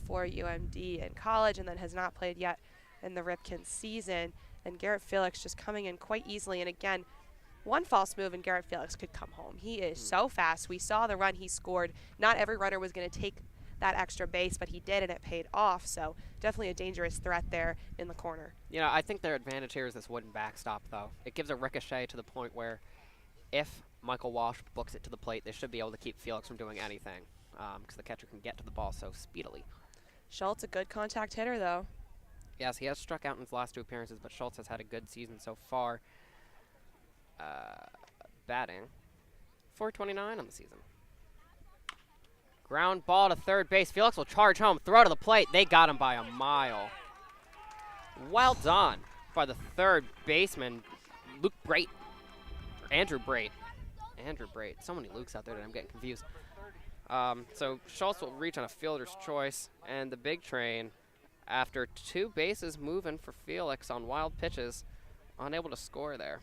for UMD in college, and then has not played yet in the Ripken season. And Garrett Felix just coming in quite easily, and again, one false move and Garrett Felix could come home. He is so fast. We saw the run he scored. Not every runner was going to take that extra base, but he did, and it paid off. So definitely a dangerous threat there in the corner. You know, I think their advantage here is this wooden backstop, though. It gives a ricochet to the point where if Michael Walsh books it to the plate, they should be able to keep Felix from doing anything because the catcher can get to the ball so speedily. Schultz, a good contact hitter, though. Yes, he has struck out in his last 2 appearances, but Schultz has had a good season so far. Batting .429 on the season. Ground ball to third base. Felix will charge home. Throw to the plate. They got him by a mile. Well done by the third baseman, Luke Brait. Or Andrew Brait. Andrew Brait. So many Lukes out there that I'm getting confused. So Schultz will reach on a fielder's choice, and the Big Train, after 2 bases moving for Felix on wild pitches, unable to score there.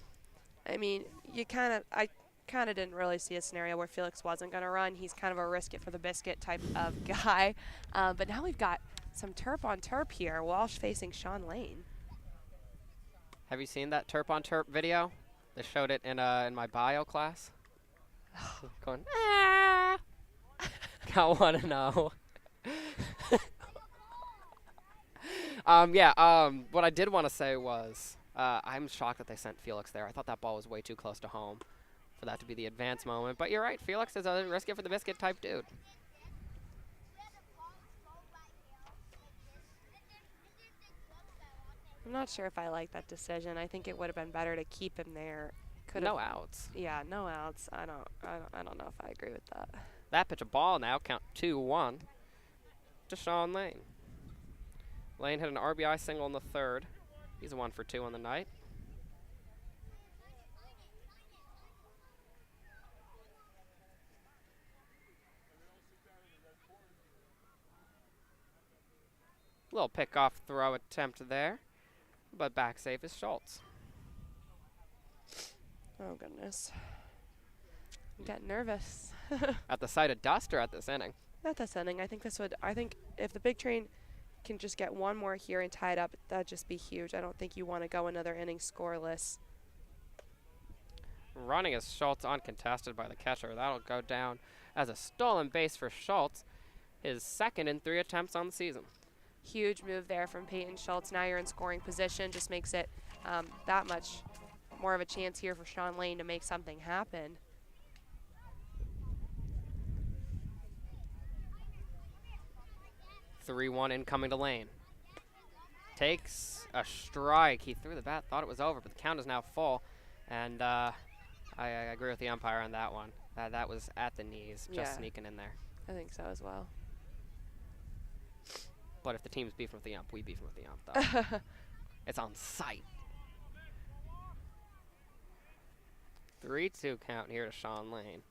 I mean, I kind of didn't really see a scenario where Felix wasn't going to run. He's kind of a risk it for the biscuit type of guy. But now we've got some terp on terp here. Walsh facing Sean Lane. Have you seen that terp on terp video? They showed it in my bio class. Going, ah! Got 1-0. What I did want to say was I'm shocked that they sent Felix there. I thought that ball was way too close to home for that to be the advance moment. But you're right, Felix is a risk it for the biscuit type dude. I'm not sure if I like that decision. I think it would have been better to keep him there No outs. Yeah, no outs. I don't know if I agree with that. That pitch a ball now. Count 2-1 to Sean Lane. Lane hit an RBI single in the third. He's a 1 for 2 on the night. Little pickoff throw attempt there, but back safe is Schultz. Oh goodness. I'm getting nervous. At the sight of Duster at this inning. Not this inning. I think if the big train can just get one more here and tie it up, that'd just be huge. I don't think you want to go another inning scoreless. Running is Schultz uncontested by the catcher. That'll go down as a stolen base for Schultz, his second in 3 attempts on the season. Huge move there from Peyton Schultz. Now you're in scoring position. Just makes it that much more of a chance here for Sean Lane to make something happen. (3-1) incoming to Lane. Takes a strike. He threw the bat, thought it was over, but the count is now full. And I agree with the umpire on that one. That was at the knees, just sneaking in there. I think so as well. But if the team's beefing with the ump, we beefing with the ump, though. It's on sight. 3-2 count here to Sean Lane.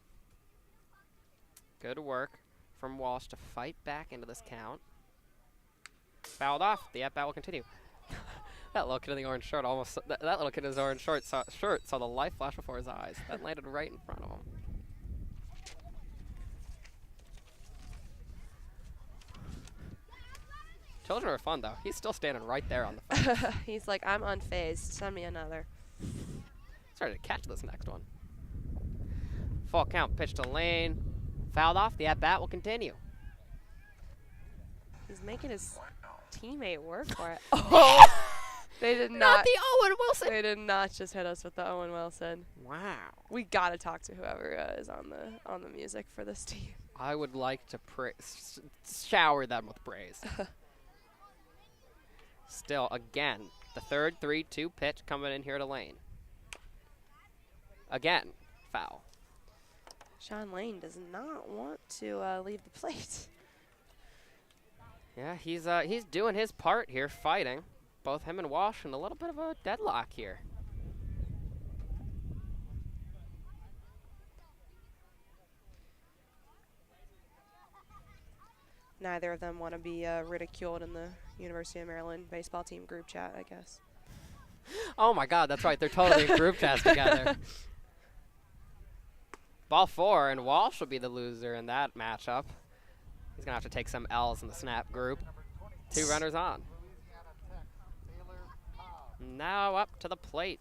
Good work from Walsh to fight back into this count. Fouled off. The at-bat will continue. That little kid in the orange shirt almost. That little kid in his orange shirt saw the light flash before his eyes. That landed right in front of him. Children are fun, though. He's still standing right there on the fence. He's like, I'm unfazed. Send me another. Started to catch this next one. Full count, pitch to Lane. Fouled off. The at-bat will continue. He's making his teammate work for it. Oh! They did not. The Owen Wilson. They did not just hit us with the Owen Wilson. Wow. We gotta talk to whoever is on the music for this team. I would like to shower them with praise. Still, again, the third 3-2 pitch coming in here to Lane. Again, foul. Sean Lane does not want to leave the plate. Yeah, he's doing his part here, fighting. Both him and Walsh in a little bit of a deadlock here. Neither of them want to be ridiculed in the University of Maryland baseball team group chat, I guess. Oh my God, that's right. They're totally in group chats together. Ball 4, and Walsh will be the loser in that matchup. He's going to have to take some L's in the snap group. 2 runners on. Now up to the plate.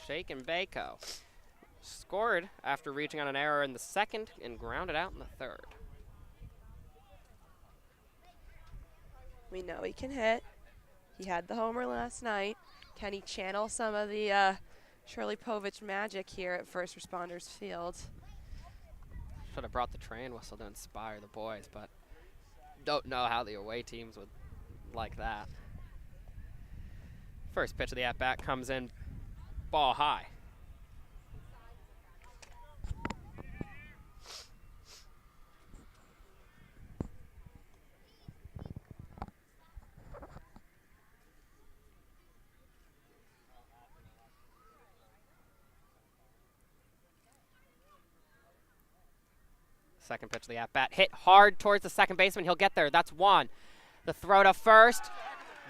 Shake and Bako. Scored after reaching on an error in the second and grounded out in the third. We know he can hit. He had the homer last night. Can he channel some of the Shirley Povich magic here at First Responders Field? Should have brought the train whistle to inspire the boys, but don't know how the away teams would like that. First pitch of the at-bat comes in ball high. Second pitch of the at-bat. Hit hard towards the second baseman. He'll get there. That's 1. The throw to first.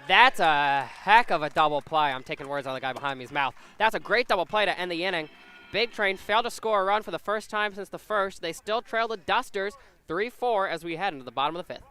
That's a heck of a double play. I'm taking words out of the guy behind me's mouth. That's a great double play to end the inning. Big Train failed to score a run for the first time since the first. They still trail the Dusters 3-4 as we head into the bottom of the 5th.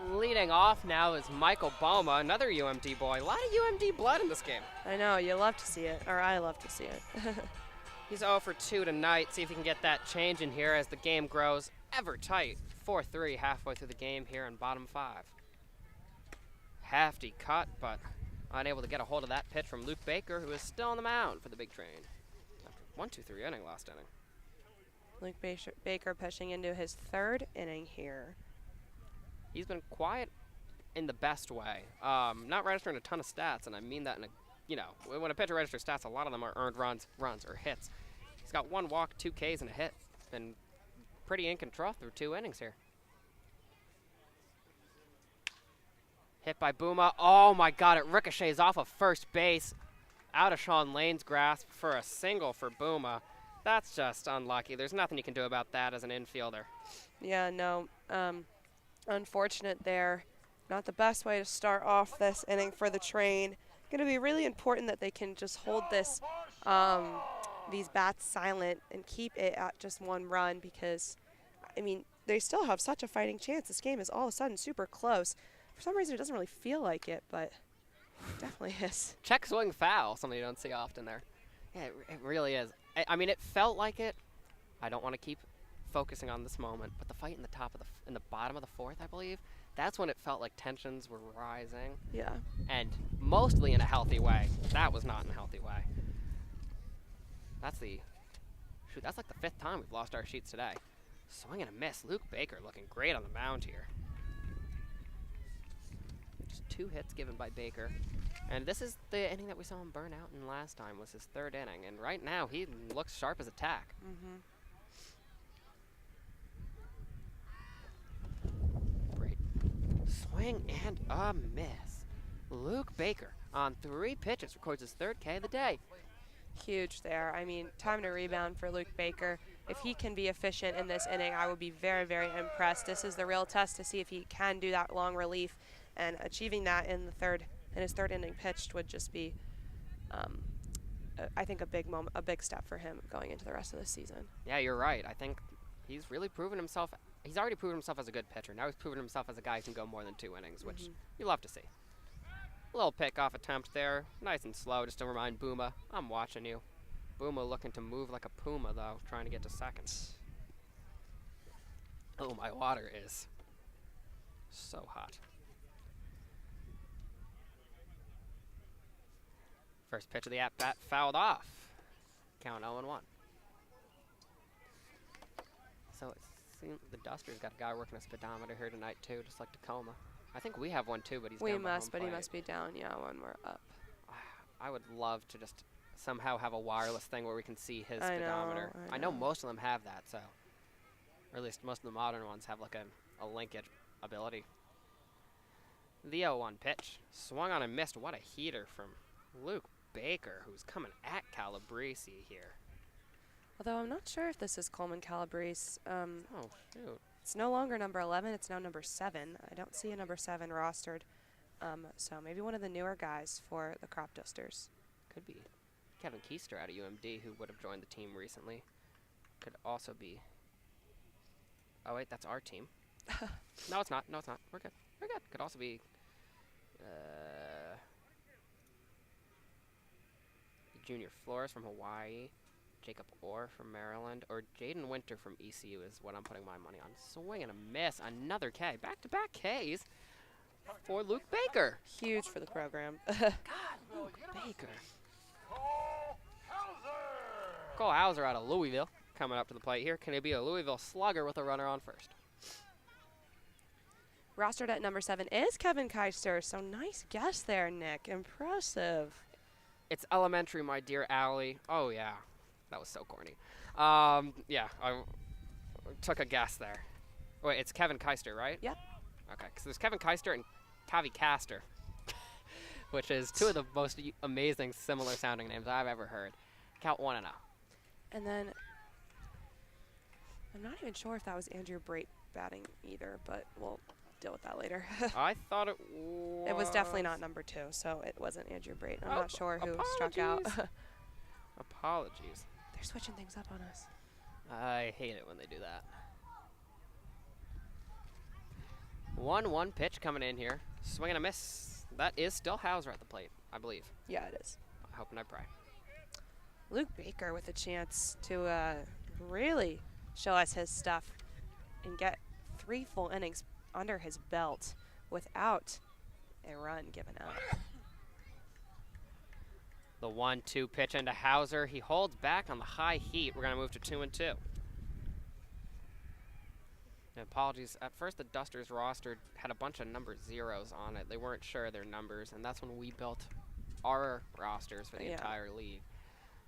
Leading off now is Michael Boma, another UMD boy. A lot of UMD blood in this game. I know, you love to see it, or I love to see it. He's 0 for 2 tonight. See if he can get that change in here as the game grows ever tight. 4-3 halfway through the game here in bottom 5. Hefty cut, but unable to get a hold of that pitch from Luke Baker, who is still on the mound for the big train. After 1-2-3 inning last inning. Luke Baker pitching into his 3rd inning here. He's been quiet in the best way. Not registering a ton of stats, and I mean that in a, you know, when a pitcher registers stats, a lot of them are earned runs, or hits. He's got 1 walk, 2 Ks, and a hit. Been pretty in control through 2 innings here. Hit by Buma. Oh my God, it ricochets off of first base, out of Sean Lane's grasp for a single for Buma. That's just unlucky. There's nothing you can do about that as an infielder. Yeah, no, unfortunate there. Not the best way to start off this inning for the Train. Going to be really important that they can just hold this, these bats silent and keep it at just 1 run because, I mean, they still have such a fighting chance. This game is all of a sudden super close. For some reason, it doesn't really feel like it, but it definitely is. Check swing foul, something you don't see often there. Yeah, it really is. I mean, it felt like it. I don't want to keep focusing on this moment, but the fight in the bottom of the 4th, I believe, that's when it felt like tensions were rising. Yeah. And mostly in a healthy way. That was not in a healthy way. That's like the 5th time we've lost our sheets today. Swing and a miss. Luke Baker looking great on the mound here. Just 2 hits given by Baker. And this is the inning that we saw him burn out in last time, was his 3rd inning. And right now, he looks sharp as a tack. Great. Swing and a miss. Luke Baker on 3 pitches records his 3rd K of the day. Huge there. I mean, time to rebound for Luke Baker. If he can be efficient in this inning, I would be very, very impressed. This is the real test to see if he can do that long relief, and achieving that in his 3rd inning pitched would just be, I think, a big step for him going into the rest of the season. Yeah, you're right. I think he's really proven himself. He's already proven himself as a good pitcher. Now he's proven himself as a guy who can go more than 2 innings, which you love to see. A little pick-off attempt there. Nice and slow, just to remind Buma, I'm watching you. Buma looking to move like a puma, though, trying to get to 2nd. Oh, my water is so hot. First pitch of the at-bat fouled off. Count 0-1. So it seems the Dusters got a guy working a speedometer here tonight, too, just like Tacoma. I think we have one, too, but he's down by home But he plate. must be down, yeah, when we're up. I would love to just somehow have a wireless thing where we can see his I speedometer. know. I know most of them have that, so. Or at least most of the modern ones have like a linkage ability. The 0-1 pitch. Swung on and missed. What a heater from Luke Baker, who's coming at Calabrese here. Although I'm not sure if this is Coleman Calabrese. Oh, shoot. It's no longer number 11. It's now number 7. I don't see a number 7 rostered. So maybe one of the newer guys for the Crop Dusters. Could be Kevin Keister out of UMD, who would have joined the team recently. Could also be. Oh, wait, that's our team. No, it's not. No, it's not. We're good. We're good. Could also be. Junior Flores from Hawaii. Jacob Orr from Maryland. Or Jaden Winter from ECU is what I'm putting my money on. Swing and a miss. Another K. Back-to-back Ks for Luke Baker. Huge for the program. God, Luke Baker. Cole Hauser out of Louisville coming up to the plate here. Can it be a Louisville slugger with a runner on first? Rostered at number 7 is Kevin Keister. So nice guess there, Nick. Impressive. It's elementary, my dear Allie. Oh, yeah. That was so corny. Yeah, I took a guess there. Wait, it's Kevin Keister, right? Yep. Okay, because there's Kevin Keister and Tavi Caster, which is 2 of the most amazing similar sounding names I've ever heard. Count 1-0. And then I'm not even sure if that was Andrew Brate batting either, but we'll deal with that later. I thought it was. It was definitely not number 2, so it wasn't Andrew Brate. I'm not sure who struck out. Apologies. They're switching things up on us. I hate it when they do that. 1-1 pitch coming in here. Swing and a miss. That is still Hauser at the plate, I believe. Yeah, it is. I hope and I pray. Luke Baker with a chance to really show us his stuff and get 3 full innings under his belt without a run given up. The 1-2 pitch into Hauser. He holds back on the high heat. We're going to move to 2-2. And apologies. At first, the Dusters roster had a bunch of number 0s on it. They weren't sure of their numbers, and that's when we built our rosters for the entire league.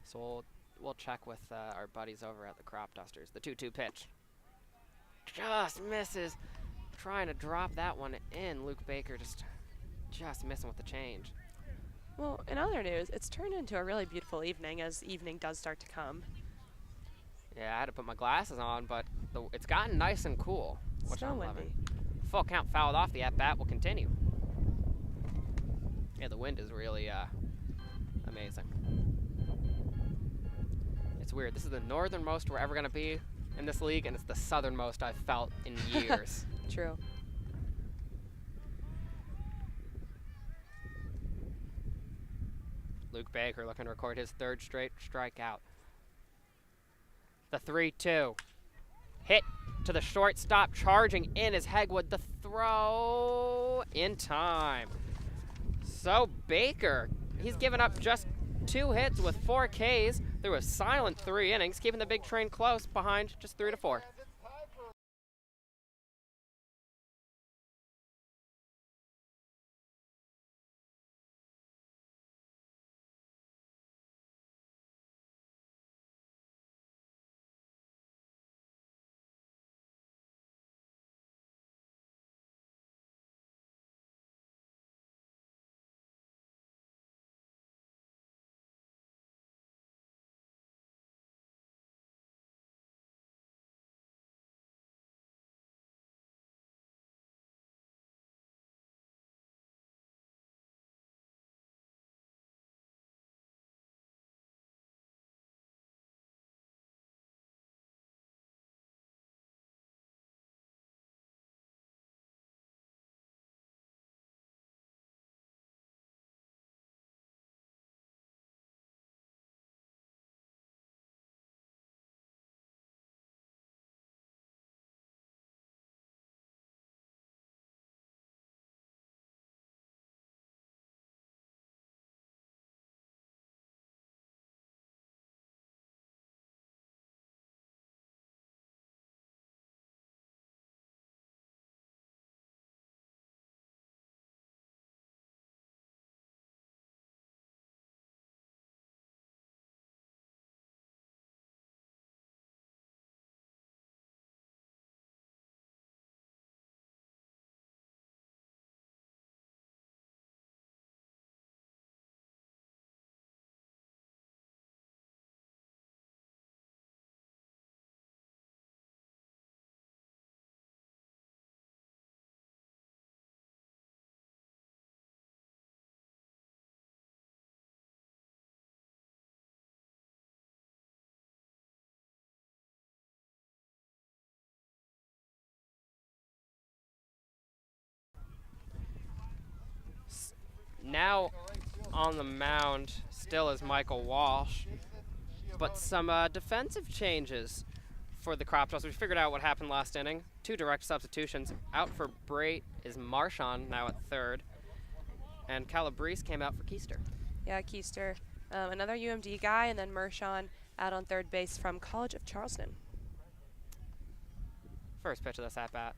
So we'll check with our buddies over at the Crop Dusters. The 2-2 pitch. Just misses. Trying to drop that one in. Luke Baker just missing with the change. Well, in other news, it's turned into a really beautiful evening as evening does start to come. Yeah, I had to put my glasses on, but it's gotten nice and cool, which So I'm windy. loving. Full count fouled off. The at-bat will continue. Yeah, the wind is really amazing. It's weird. This is the northernmost we're ever going to be in this league, and it's the southernmost I've felt in years. True. Luke Baker looking to record his 3rd straight strikeout. The 3-2. Hit to the shortstop, charging in is Hegwood. The throw in time. So Baker, he's given up just 2 hits with 4 Ks through a silent 3 innings, keeping the big train close behind just 3-4. Now on the mound still is Michael Walsh, but some defensive changes for the Crop Dusters. We figured out what happened last inning. 2 direct substitutions. Out for Brait is Marchand, now at 3rd, and Calabrese came out for Keister. Yeah, Keister, another UMD guy, and then Marchand out on 3rd base from College of Charleston. First pitch of this at-bat.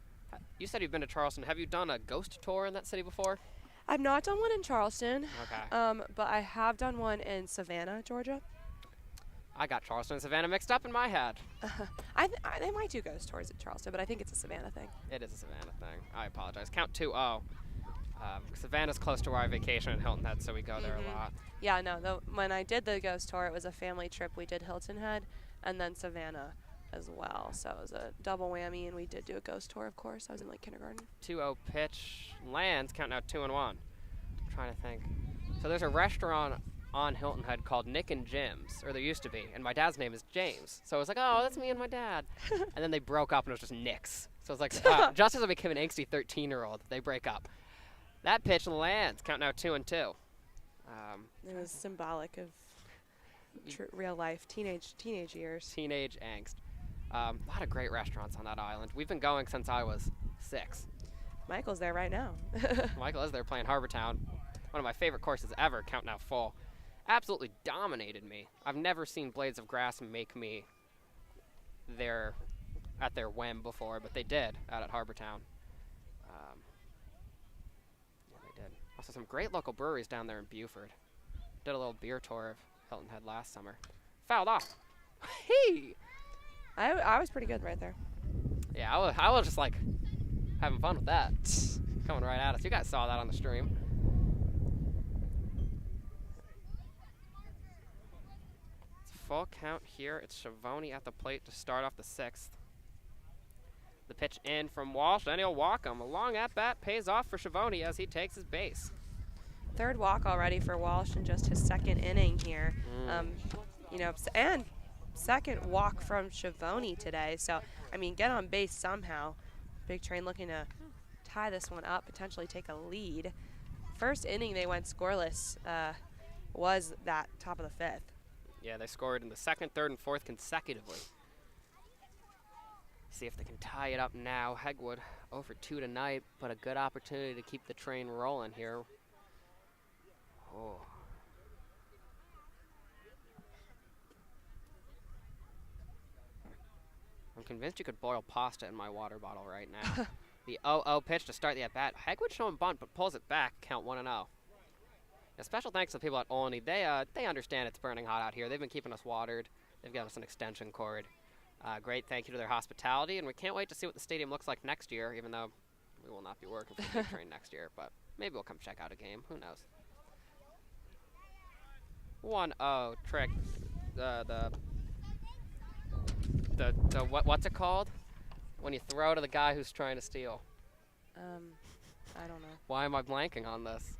You said you've been to Charleston. Have you done a ghost tour in that city before? I've not done one in Charleston, Okay. but I have done one in Savannah, Georgia. I got Charleston and Savannah mixed up in my head. They might do ghost tours at Charleston, but I think it's a Savannah thing. It is a Savannah thing. I apologize. Count 2-0. Savannah's close to our vacation in Hilton Head, so we go there a lot. Yeah, no, when I did the ghost tour, it was a family trip. We did Hilton Head and then Savannah as well. So it was a double whammy, and we did do a ghost tour, of course. I was in like kindergarten. 2-0 pitch lands, counting out 2-1. I'm trying to think. So there's a restaurant on Hilton Head called Nick and Jim's, or there used to be, and my dad's name is James. So I was like, oh, that's me and my dad. And then they broke up, and it was just Nick's. So it's like, just as I became an angsty 13-year-old, they break up. That pitch lands. Count now 2-2. It was symbolic of real life, teenage years. Teenage angst. A lot of great restaurants on that island. We've been going since I was 6. Michael's there right now. Michael is there playing Harbour Town. One of my favorite courses ever, Count Now Full. Absolutely dominated me. I've never seen Blades of Grass make me at their whim before, but they did out at Harbour Town. Yeah, they did. Also, some great local breweries down there in Buford. Did a little beer tour of Hilton Head last summer. Fouled off. Hey! I was pretty good right there. Yeah, I was just like having fun with that. Coming right at us. You guys saw that on the stream. It's a full count here. It's Schiavone at the plate to start off the 6th. The pitch in from Walsh, and he'll walk him. A long at-bat pays off for Schiavone as he takes his base. 3rd walk already for Walsh in just his 2nd inning here. You know, and 2nd walk from Schiavone today. So, I mean, get on base somehow. Big Train looking to tie this one up, potentially take a lead. 1st inning they went scoreless was that top of the 5th. Yeah, they scored in the 2nd, 3rd, and 4th consecutively. See if they can tie it up now. Hegwood 0 for 2 tonight, but a good opportunity to keep the train rolling here. Oh. I'm convinced you could boil pasta in my water bottle right now. The 0-0 pitch to start the at-bat. Hegwood showing bunt, but pulls it back. Count 1-0. A special thanks to the people at Olney. They understand it's burning hot out here. They've been keeping us watered. They've got us an extension cord. Great thank you to their hospitality, and we can't wait to see what the stadium looks like next year, even though we will not be working for the Big Train next year, but maybe we'll come check out a game. Who knows? 1-0 trick. What's it called? When you throw to the guy who's trying to steal. I don't know. Why am I blanking on this?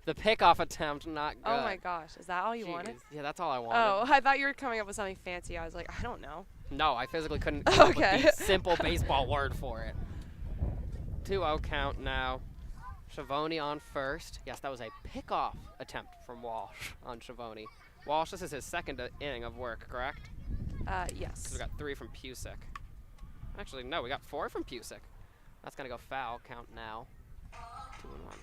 The pickoff attempt, not good. Oh my gosh, is that all you wanted? Yeah, that's all I wanted. Oh, I thought you were coming up with something fancy. I was like, I don't know. No, I physically couldn't come up with Okay. the simple baseball word for it. 2-0 count now. Schiavone on first. Yes, that was a pickoff attempt from Walsh on Schiavone. Walsh, this is his 2nd inning of work, correct? Yes. 'Cause we got 3 from Pusick. Actually, no, we got 4 from Pusick. That's going to go foul. Count now. 2-1.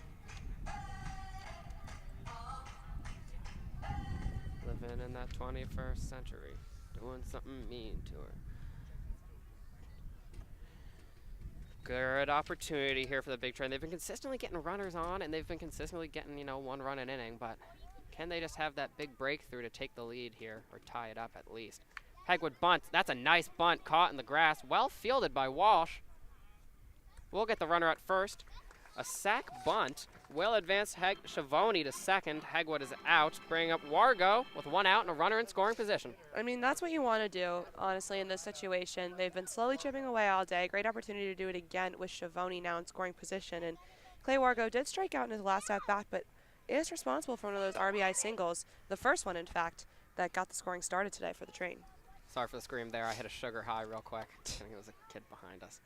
Living in that 21st century. Doing something mean to her. Good opportunity here for the Big Train. They've been consistently getting runners on, and they've been consistently getting, 1 run an inning, but can they just have that big breakthrough to take the lead here, or tie it up at least? Hegwood bunts. That's a nice bunt caught in the grass. Well fielded by Walsh. We'll get the runner at first. A sac bunt will advance Schiavone to 2nd. Hegwood is out, bringing up Wargo with 1 out and a runner in scoring position. I mean, that's what you want to do, honestly, in this situation. They've been slowly chipping away all day. Great opportunity to do it again with Schiavone now in scoring position. And Clay Wargo did strike out in his last at-bat, but is responsible for one of those RBI singles, the first one, in fact, that got the scoring started today for the Train. Sorry for the scream there. I hit a sugar high real quick. I think it was a kid behind us.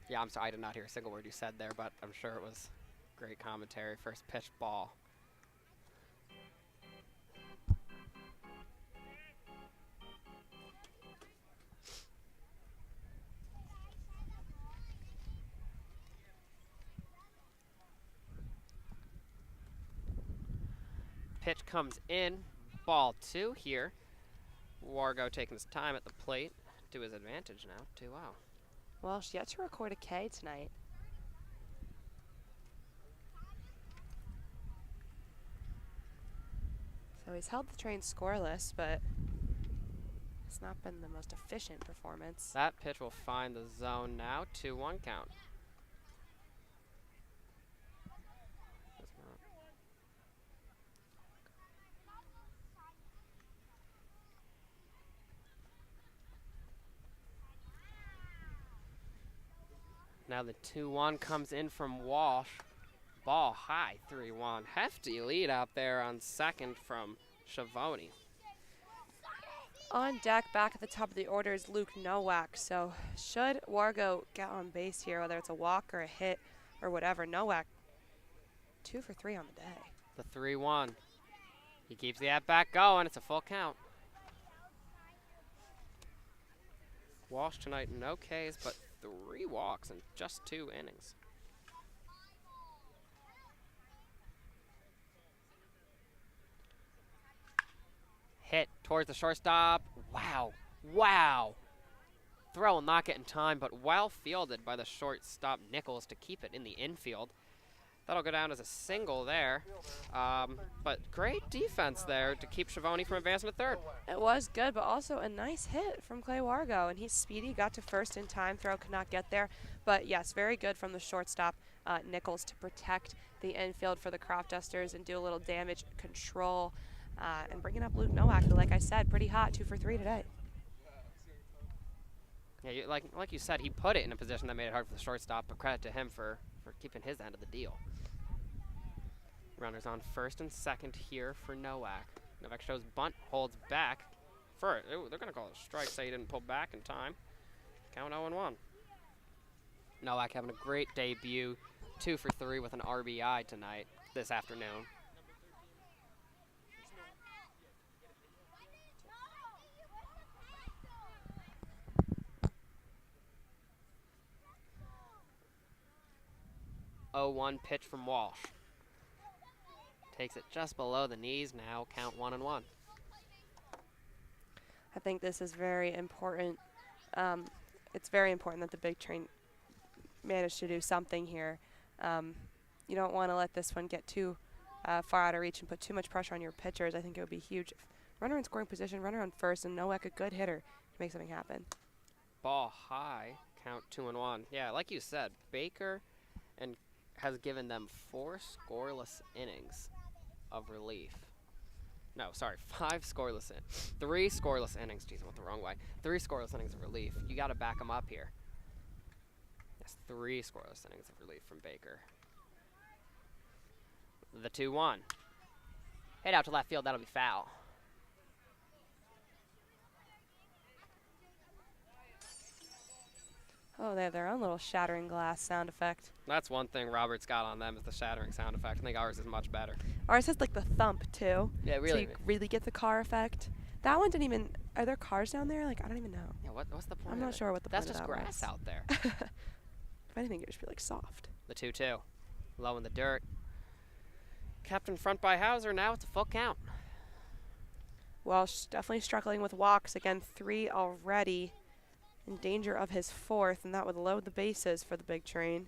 Yeah, I'm sorry. I did not hear a single word you said there, but I'm sure it was great commentary. First pitch ball. Pitch comes in. Ball 2 here. Wargo taking his time at the plate to his advantage now. 2-0. Well, she's yet to record a K tonight. So he's held the Train scoreless, but it's not been the most efficient performance. That pitch will find the zone now. 2-1 count. Now the 2-1 comes in from Walsh. Ball high, 3-1. Hefty lead out there on 2nd from Schiavone. On deck, back at the top of the order, is Luke Nowak. So should Wargo get on base here, whether it's a walk or a hit or whatever, Nowak 2 for 3 on the day. The 3-1. He keeps the at-bat going. It's a full count. Walsh tonight, no Ks, but 3 walks in just 2 innings. Hit towards the shortstop. Wow. Wow. Throw will not get in time, but well fielded by the shortstop Nichols to keep it in the infield. That'll go down as a single there. But great defense there to keep Schiavone from advancing to third. It was good, but also a nice hit from Clay Wargo. And he's speedy, got to first in time. Throw could not get there. But yes, very good from the shortstop Nichols to protect the infield for the Crop Dusters and do a little damage control. And bringing up Luke Nowak, who, like I said, pretty hot, 2 for 3 today. Yeah, like you said, he put it in a position that made it hard for the shortstop, but credit to him for keeping his end of the deal. Runners on first and second here for Nowak. Nowak shows bunt, holds back. They're going to call it a strike, say he didn't pull back in time. Count 0-1. Nowak having a great debut, 2 for 3 with an RBI tonight, this afternoon. Oh, 1 pitch from Walsh. Takes it just below the knees now, count 1-1. I think this is very important. It's very important that the Big Train managed to do something here. You don't want to let this one get too far out of reach and put too much pressure on your pitchers. I think it would be huge. Runner in scoring position, runner on first, and Nowak a good hitter to make something happen. Ball high, count 2-1. Yeah, like you said, Baker and has given them 4 scoreless innings of relief. No, sorry, 5 scoreless 3 scoreless innings. Jeez, I went the wrong way. 3 scoreless innings of relief. You got to back them up here. Yes, 3 scoreless innings of relief from Baker. The 2-1. Hit out to left field. That'll be foul. Oh, they have their own little shattering glass sound effect. That's one thing Robert's got on them is the shattering sound effect. I think ours is much better. Ours has like the thump too. Yeah, really. So you really get the car effect. That one didn't even. Are there cars down there? Like I don't even know. Yeah, what's the point? I'm not sure what the point That's of just that grass was. out there. If anything, it would just be like soft. The 2-2. Low in the dirt. Kept in front by Hauser. Now it's a full count. Walsh definitely struggling with walks. Again, 3 already. In danger of his 4th, and that would load the bases for the Big Train.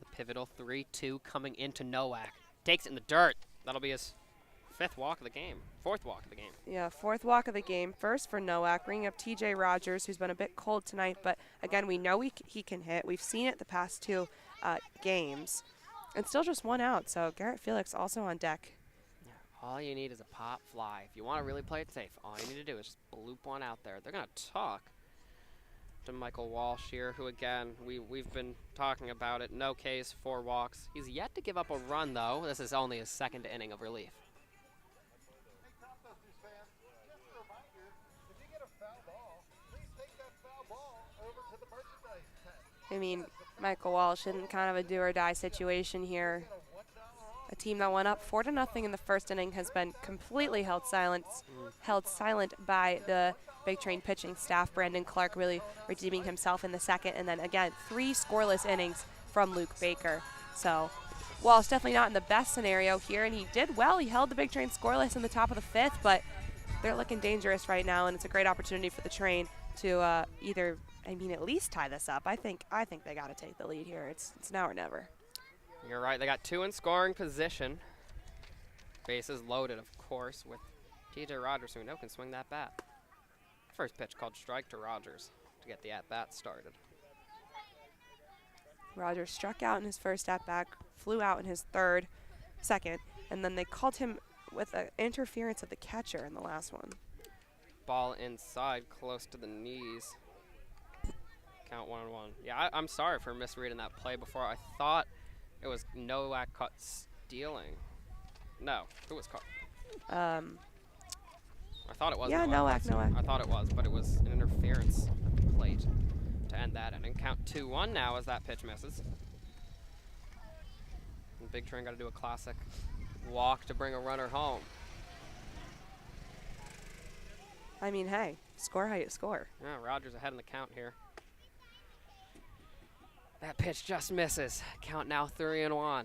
The pivotal 3-2 coming into Nowak. Takes it in the dirt. That'll be his 5th walk of the game. 4th walk of the game. Yeah, 4th walk of the game. First for Nowak, bringing up TJ Rogers, who's been a bit cold tonight, but again, we know he can hit. We've seen it the past 2 games. And still just 1 out, so Garrett Felix also on deck. All you need is a pop fly. If you want to really play it safe, all you need to do is just bloop one out there. They're going to talk to Michael Walsh here, who, again, we've been talking about it. No Ks, 4 walks. He's yet to give up a run, though. This is only his 2nd inning of relief. Hey, Crop Dusters fans, just a reminder, if you get a foul ball, please take that foul ball over to the merchandise tent. I mean, Michael Walsh in kind of a do-or-die situation here. A team that went up 4-0 in the first inning has been completely held silent by the Big Train pitching staff. Brandon Clark really redeeming himself in the 2nd, and then again 3 scoreless innings from Luke Baker. So Walsh definitely not in the best scenario here, and he did well. He held the Big Train scoreless in the top of the 5th, but they're looking dangerous right now, and it's a great opportunity for the Train to either, I mean, at least tie this up. I think they got to take the lead here. It's now or never. You're right. They got 2 in scoring position. Bases loaded, of course, with TJ Rogers, who we know can swing that bat. First pitch called strike to Rogers to get the at-bat started. Rogers struck out in his first at-bat, flew out in his 2nd, and then they called him with an interference of the catcher in the last one. Ball inside, close to the knees. Count 1-1. Yeah, I'm sorry for misreading that play before. I thought it was Nowak caught stealing. No. Who was called? Um, I thought it was Yeah, Nowak. I thought it was, but it was an interference at the plate to end that inning. Count 2-1 now as that pitch misses. And Big Train got to do a classic walk to bring a runner home. I mean, hey, score how you score. Yeah, Rogers ahead in the count here. That pitch just misses. Count now 3-1.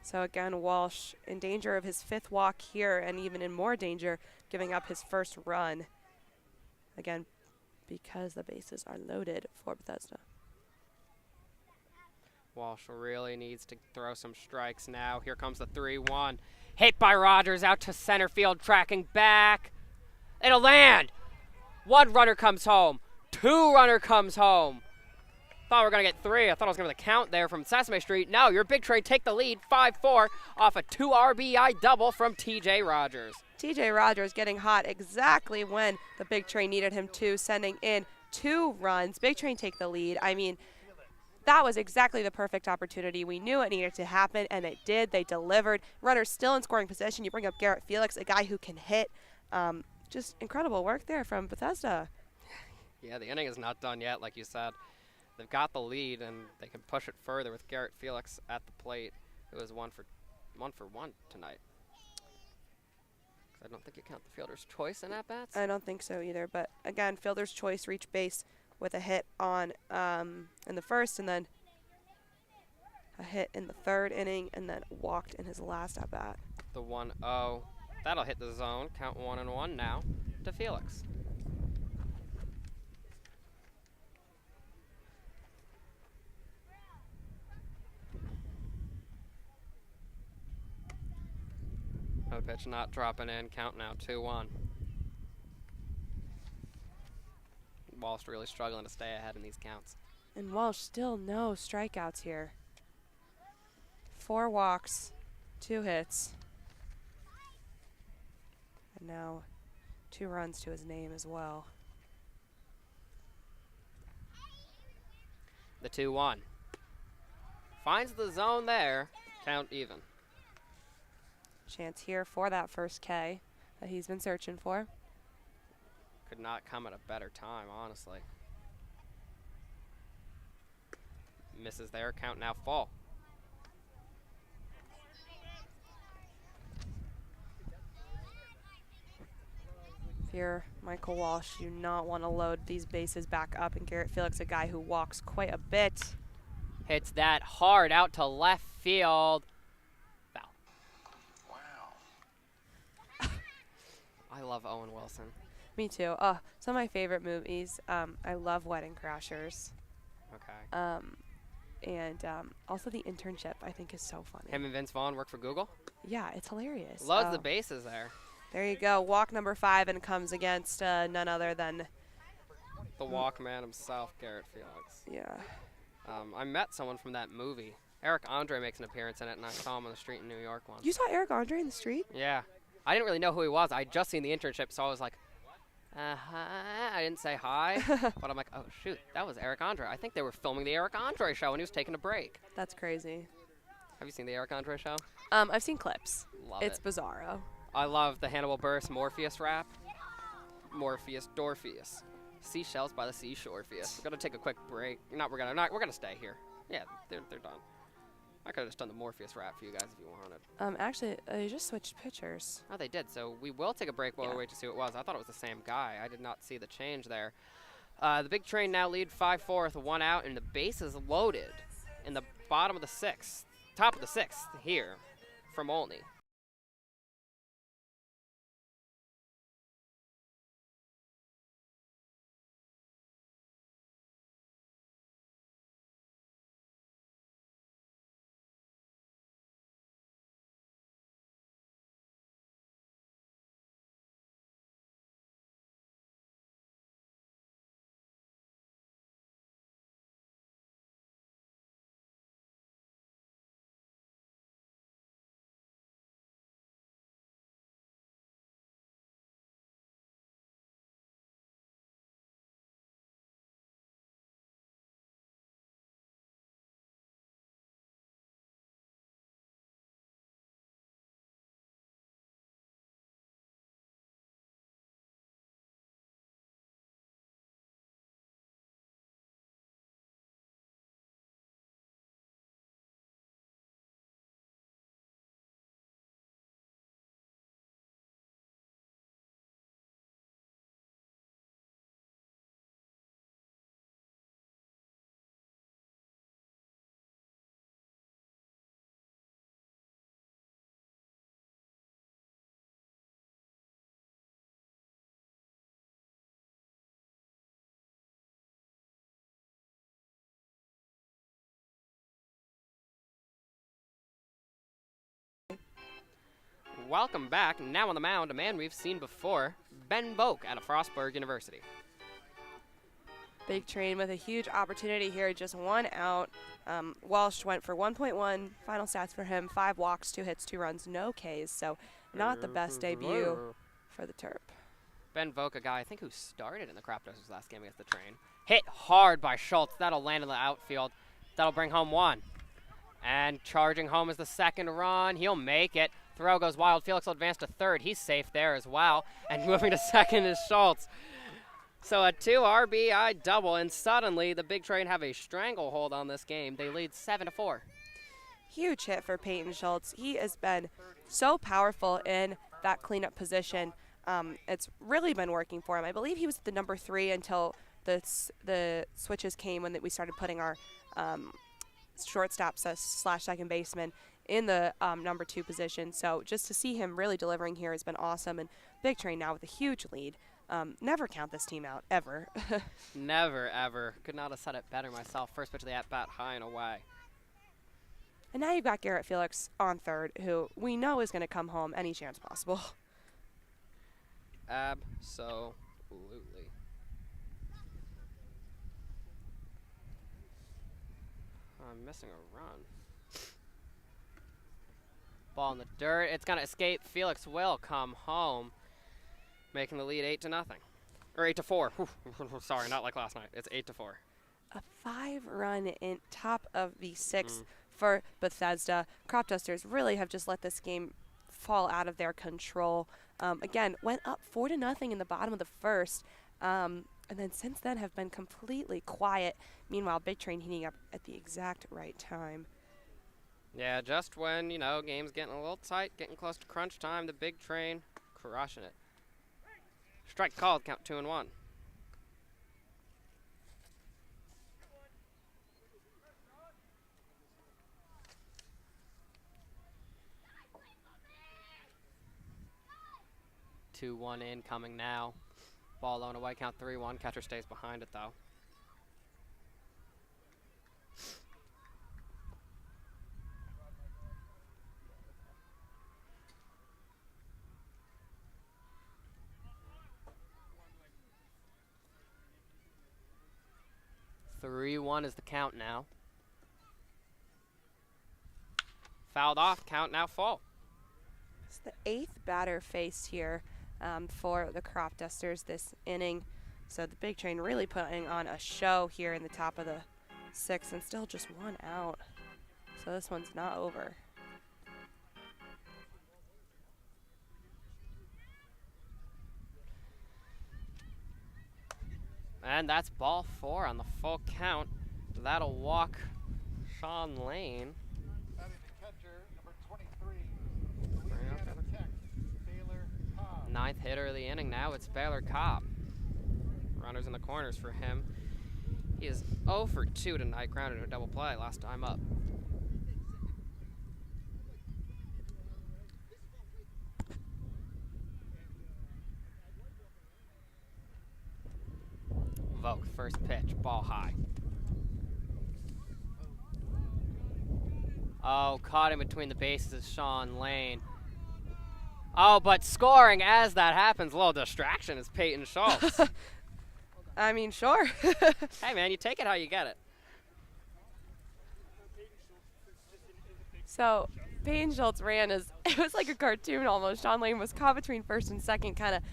So again, Walsh in danger of his 5th walk here, and even in more danger, giving up his first run. Again, because the bases are loaded for Bethesda. Walsh really needs to throw some strikes now. Here comes the 3-1. Hit by Rogers out to center field, tracking back. It'll land. 1 runner comes home. 2 runner comes home. Thought we were going to get 3. I thought I was going to get the count there from Sesame Street. No, your Big Train take the lead, 5-4, off a 2 RBI double from T.J. Rogers. T.J. Rogers getting hot exactly when the Big Train needed him to, sending in 2 runs. Big Train take the lead. I mean, that was exactly the perfect opportunity. We knew it needed to happen, and it did. They delivered. Runners still in scoring position. You bring up Garrett Felix, a guy who can hit. Just incredible work there from Bethesda. Yeah, the inning is not done yet, like you said. They've got the lead, and they can push it further with Garrett Felix at the plate, who is 1 for 1 tonight. I don't think you count the fielder's choice in at-bats. I don't think so either. But again, fielder's choice reached base with a hit on in the first, and then a hit in the 3rd inning, and then walked in his last at-bat. The 1-0. That'll hit the zone. Count 1-1 now to Felix. No pitch not dropping in. Count now 2-1. Walsh really struggling to stay ahead in these counts. And Walsh still no strikeouts here. 4 walks, 2 hits. And now 2 runs to his name as well. The 2-1. Finds the zone there. Count even. Chance here for that first K that he's been searching for. Could not come at a better time, honestly. Misses there. Count now full. If you're Michael Walsh, you do not want to load these bases back up. And Garrett Felix, a guy who walks quite a bit. Hits that hard out to left field. Foul. Wow. I love Owen Wilson. Me too. Some of my favorite movies. I love Wedding Crashers. Okay. And also The Internship, I think, is so funny. Him and Vince Vaughn work for Google. Yeah, it's hilarious. Loves the bases there. There you go. Walk number 5 and comes against none other than. The Walkman himself, Garrett Felix. Yeah. I met someone from that movie. Eric Andre makes an appearance in it, and I saw him on the street in New York once. You saw Eric Andre in the street? Yeah. I didn't really know who he was. I just seen The Internship, so I was like, I didn't say hi. But I'm like, oh, shoot, that was Eric Andre. I think they were filming the Eric Andre show, and he was taking a break. That's crazy. Have you seen the Eric Andre show? I've seen clips. Love It's it. bizarro. I love the Hannibal Buress Morpheus rap. Morpheus, Dorpheus. Seashells by the seashore, Orpheus. We're gonna take a quick break. We're gonna stay here. Yeah, they're done. I could have just done the Morpheus rap for you guys if you wanted. Actually, they just switched pitchers. Oh, they did. So we will take a break while Yeah. we wait to see what it was. I thought it was the same guy. I did not see the change there. The Big Train now lead 5-4 with 1 out, and the bases loaded in the bottom of the 6th, top of the 6th here from Olney. welcome back. Now on the mound, a man we've seen before, Ben Vogt out of Frostburg University. Big Train with a huge opportunity here, just 1 out. Walsh went for 1.1. Final stats for him: 5 walks, 2 hits, 2 runs, no Ks. So not the best debut for the Terp. Ben Vogt, a guy I think who started in the Crop Dusters last game against the Train. Hit hard by Schultz. That'll land in the outfield. That'll bring home 1. And charging home is the second run. He'll make it. Throw goes wild. Felix will advance to third. He's safe there as well. And moving to second is Schultz. So a 2 RBI double, and suddenly the Big Train have a stranglehold on this game. They lead 7-4. Huge hit for Peyton Schultz. He has been so powerful in that cleanup position. It's really been working for him. I believe he was the number 3 until the switches came when we started putting our shortstops / second baseman in the number 2 position. So just to see him really delivering here has been awesome. And Big Train now with a huge lead. Never count this team out, ever. Never, ever. Could not have said it better myself. First pitch of the at-bat, high and away. And now you've got Garrett Felix on third, who we know is going to come home any chance possible. Absolutely. I'm missing a run. Ball in the dirt. It's going to escape. Felix will come home, making the lead 8-0. Or 8-4. Sorry, not like last night. It's 8-4. A 5-run in top of the 6th for Bethesda. Crop Dusters really have just let this game fall out of their control. Again, went up 4-0 in the bottom of the first. And then since then have been completely quiet. Meanwhile, Big Train heating up at the exact right time. Yeah, just when, game's getting a little tight, getting close to crunch time, the Big Train crushing it. Strike called, count 2-1. Two, 1 in, coming now. Ball low and away, count 3-1. Catcher stays behind it, though. Three, 1 is the count now. Fouled off, count now full. It's the 8th batter faced here for the Crop Dusters this inning. So the Big Train really putting on a show here in the top of the 6th, and still just 1 out. So this one's not over. And that's ball 4 on the full count. That'll walk Sean Lane. Batting the catcher, number 23, Louisiana Tech, Baylor Cobb. 9th hitter of the inning now. It's Baylor Cobb. Runners in the corners for him. He is 0 for 2 tonight, grounded to a double play last time up. Vogt, first pitch, ball high. Oh, caught in between the bases is Sean Lane. Oh, but scoring as that happens, a little distraction is Peyton Schultz. I mean, sure. Hey, man, you take it how you get it. So Peyton Schultz ran it was like a cartoon almost. Sean Lane was caught between first and second, kind of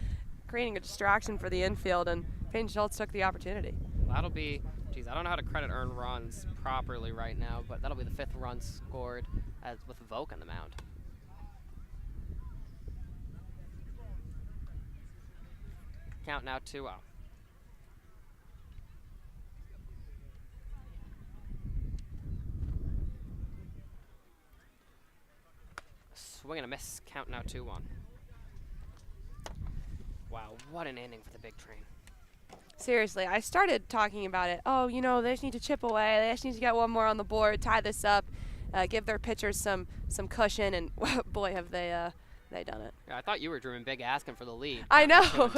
creating a distraction for the infield, and Peyton Schultz took the opportunity. That'll be, geez, I don't know how to credit earned runs properly right now, but that'll be the 5th run scored with Vogt on the mound. Count now 2-0. Swing and a miss, count now 2-1. Wow, what an inning for the Big Train. Seriously, I started talking about it. Oh, they just need to chip away. They just need to get 1 more on the board, tie this up, give their pitchers some cushion, and boy, have they done it. Yeah, I thought you were dreaming big, asking for the lead. I know.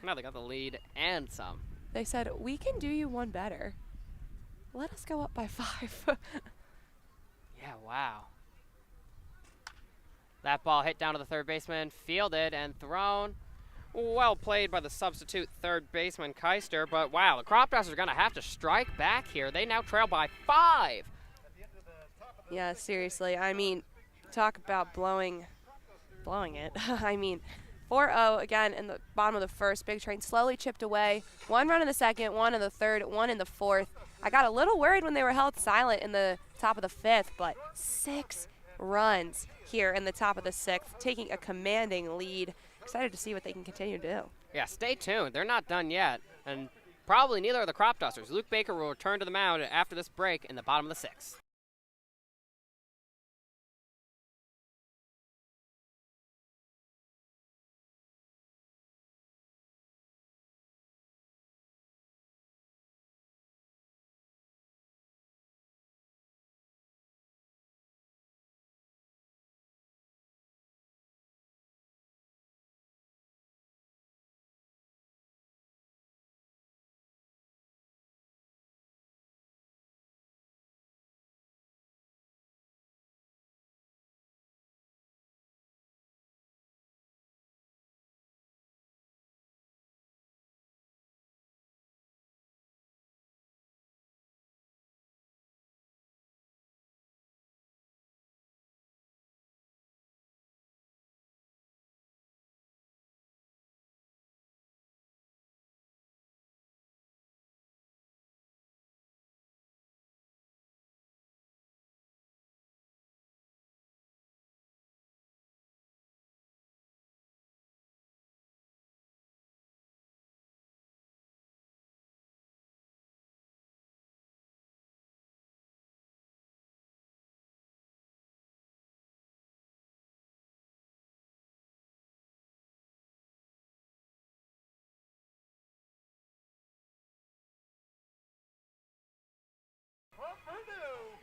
Now they got the lead and some. They said, we can do you 1 better. Let us go up by 5. Yeah, wow. That ball hit down to the third baseman, fielded and thrown. Well played by the substitute third baseman, Keister. But wow, the Crop Dusters are going to have to strike back here. They now trail by 5. Yeah, seriously. I mean, talk about blowing it. I mean, 4-0 again in the bottom of the first. Big Train slowly chipped away. 1 run in the second, 1 in the third, 1 in the fourth. I got a little worried when they were held silent in the top of the 5th, but 6 runs here in the top of the 6th, taking a commanding lead. Excited to see what they can continue to do. Yeah, stay tuned. They're not done yet. And probably neither are the Crop Dusters. Luke Baker will return to the mound after this break in the bottom of the 6th.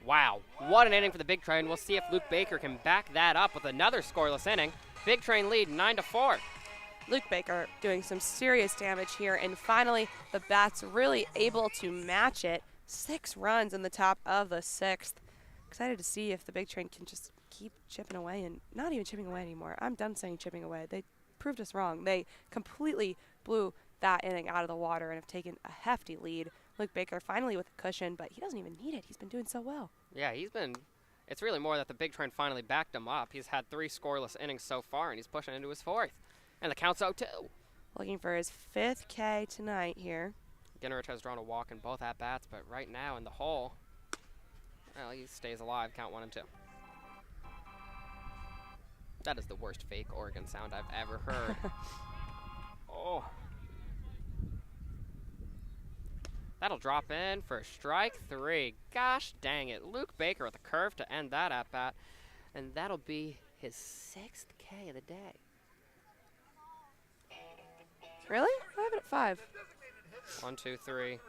Wow, what an inning for the Big Train. We'll see if Luke Baker can back that up with another scoreless inning. Big Train lead 9-4. Luke Baker doing some serious damage here, and finally the Bats really able to match it. 6 runs in the top of the 6th. Excited to see if the Big Train can just keep chipping away, and not even chipping away anymore. I'm done saying chipping away. They proved us wrong. They completely blew that inning out of the water and have taken a hefty lead. Luke Baker finally with a cushion, but he doesn't even need it. He's been doing so well. Yeah, it's really more that the Big Train finally backed him up. He's had 3 scoreless innings so far, and he's pushing into his 4th. And the count's 0-2. Looking for his 5th K tonight here. Gingerich has drawn a walk in both at-bats, but right now in the hole, well, he stays alive, count 1 and 2. That is the worst fake organ sound I've ever heard. Oh. That'll drop in for strike 3. Gosh dang it. Luke Baker with a curve to end that at-bat. And that'll be his 6th K of the day. Really? I have it at 5. 1, 2, 3.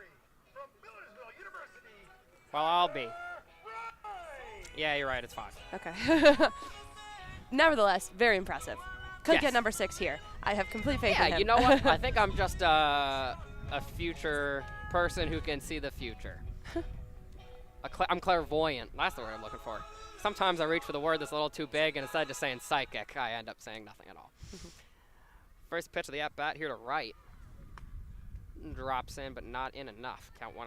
Well, I'll be. Yeah, you're right. It's 5. Okay. Nevertheless, very impressive. Could Yes. get number 6 here. I have complete faith in Yeah, him. you know what? I think I'm just a future person who can see the future. I'm clairvoyant. That's the word I'm looking for. Sometimes I reach for the word that's a little too big, and instead of just saying psychic, I end up saying nothing at all. First pitch of the at-bat here to right. Drops in, but not in enough. Count 1-0.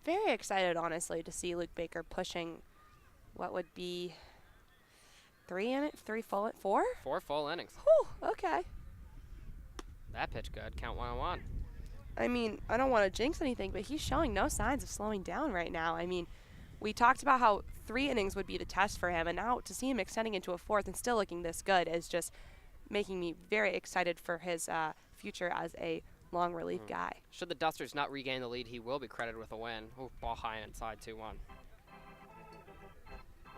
Very excited, honestly, to see Luke Baker pushing what would be 4? 4 full innings. Whew, okay. That pitch good. Count 1-1. I mean, I don't want to jinx anything, but he's showing no signs of slowing down right now. I mean, we talked about how 3 innings would be the test for him, and now to see him extending into a 4th and still looking this good is just making me very excited for his future as a long relief guy. Should the Dusters not regain the lead, he will be credited with a win. Ooh, ball high and inside 2-1.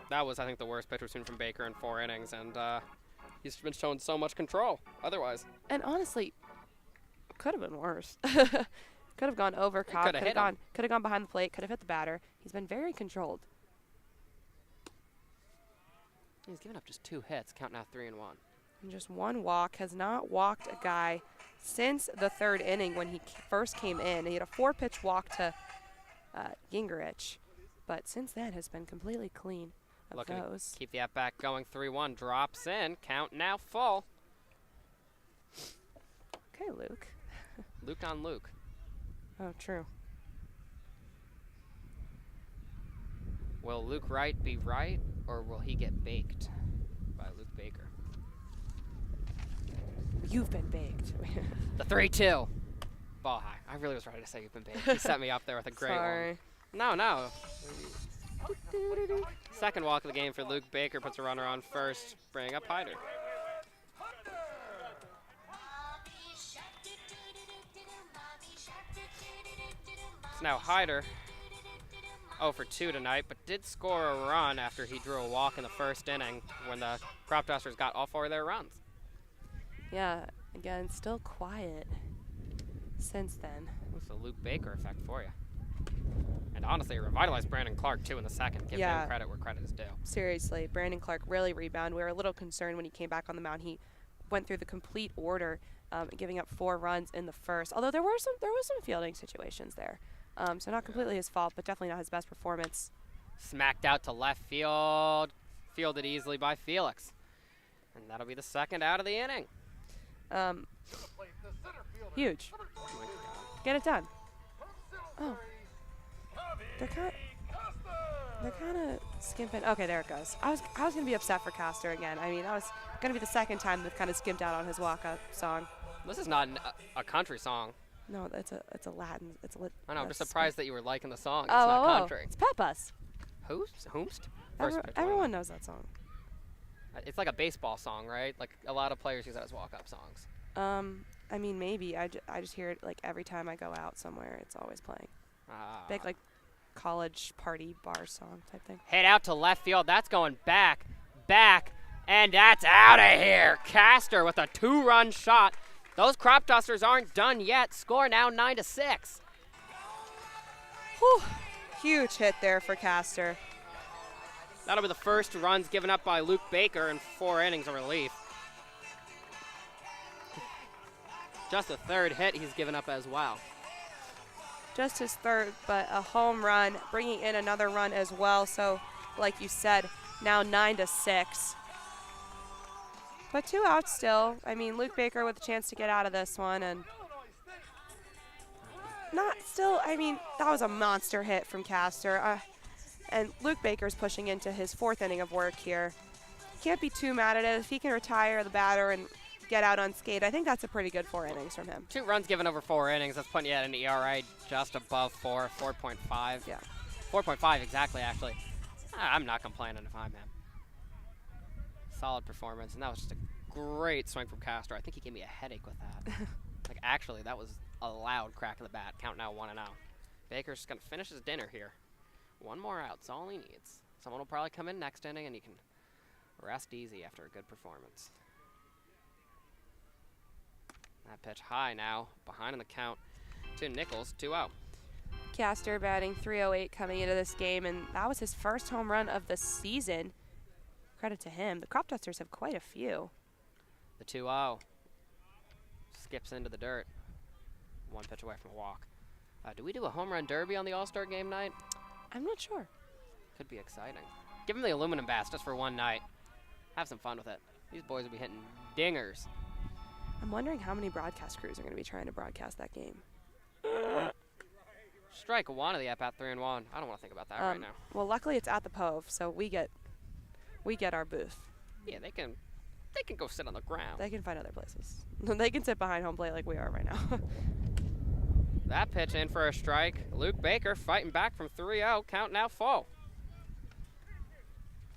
That was, I think, the worst pitch we've seen from Baker in 4 innings, and he's been showing so much control otherwise. And honestly, could have been worse. Could have gone over Cobb. Could have gone behind the plate. Could have hit the batter. He's been very controlled. He's given up just 2 hits. Count now 3-1. And just 1 walk. Has not walked a guy since the 3rd inning when he first came in. He had a 4-pitch walk to Gingerich, but since then has been completely clean. of Looking to those. keep the at-bat going. 3-1 drops in. Count now full. Okay, Luke. Luke on Luke. Oh, true. Will Luke Wright be right, or will he get baked by Luke Baker? You've been baked. The 3-2. Ball high. I really was ready to say you've been baked. He set me up there with a great Sorry. one. No. Second walk of the game for Luke Baker. Puts a runner on first. Bring up Hyder. It's now Hyder. 0 for 2 tonight, but did score a run after he drew a walk in the first inning when the Crop Dusters got all 4 of their runs. Yeah, again, still quiet since then. It's the Luke Baker effect for you. And honestly, it revitalized Brandon Clark, too, in the second. Give him credit where credit is due. Seriously, Brandon Clark really rebounded. We were a little concerned when he came back on the mound. He went through the complete order, giving up 4 runs in the first. Although there was some fielding situations there. So not completely his fault, but definitely not his best performance. Smacked out to left field. Fielded easily by Felix. And that'll be the second out of the inning. Huge. Get it done. Oh. They're kind of skimping. Okay, there it goes. I was going to be upset for Castor again. I mean, that was going to be the second time they've kind of skimped out on his walk-up song. This is not a country song. No, it's a Latin. It's a I know. I'm just surprised that you were liking the song. It's not not country. It's Peppas. Whomst? Everyone knows that song. It's like a baseball song, right? Like a lot of players use that as walk-up songs. I mean, maybe. I just hear it like every time I go out somewhere. It's always playing. Big like college party bar song type thing. Hit out to left field. That's going back, and that's out of here. Castor with a 2-run shot. Those Crop Dusters aren't done yet. Score now 9-6. Whew. Huge hit there for Castor. That'll be the first runs given up by Luke Baker in 4 innings of relief. Just the third hit he's given up as well. Just his third, but a home run, bringing in another run as well. So, like you said, now 9-6. But 2 outs still. I mean, Luke Baker with a chance to get out of this one, and not still. I mean, that was a monster hit from Castor. And Luke Baker's pushing into his 4th inning of work here. Can't be too mad at it. If he can retire the batter and get out unscathed, I think that's a pretty good 4 innings from him. 2 runs given over 4 innings. That's putting you at an ERA just above 4.5. Yeah. 4.5 exactly, actually. I'm not complaining if I'm him. Solid performance, and that was just a great swing from Castor. I think he gave me a headache with that. Like, actually, that was a loud crack of the bat. Count now 1-0. Baker's just going to finish his dinner here. 1 more out. That's all he needs. Someone will probably come in next inning, and he can rest easy after a good performance. That pitch high now, behind in the count to Nichols, 2-0. Castor batting .308 coming into this game, and that was his first home run of the season. Credit to him. The Crop Dusters have quite a few. The 2-0 skips into the dirt. 1 pitch away from a walk. Do we do a home run derby on the All-Star game night? I'm not sure. Could be exciting. Give them the aluminum bats just for 1 night. Have some fun with it. These boys will be hitting dingers. I'm wondering how many broadcast crews are going to be trying to broadcast that game. Strike 1 of the at-bat, 3-1. I don't want to think about that right now. Well, luckily it's at the Pove, so we get our booth. Yeah, they can go sit on the ground. They can find other places. They can sit behind home plate like we are right now. That pitch in for a strike. Luke Baker fighting back from 3-0. Count now full.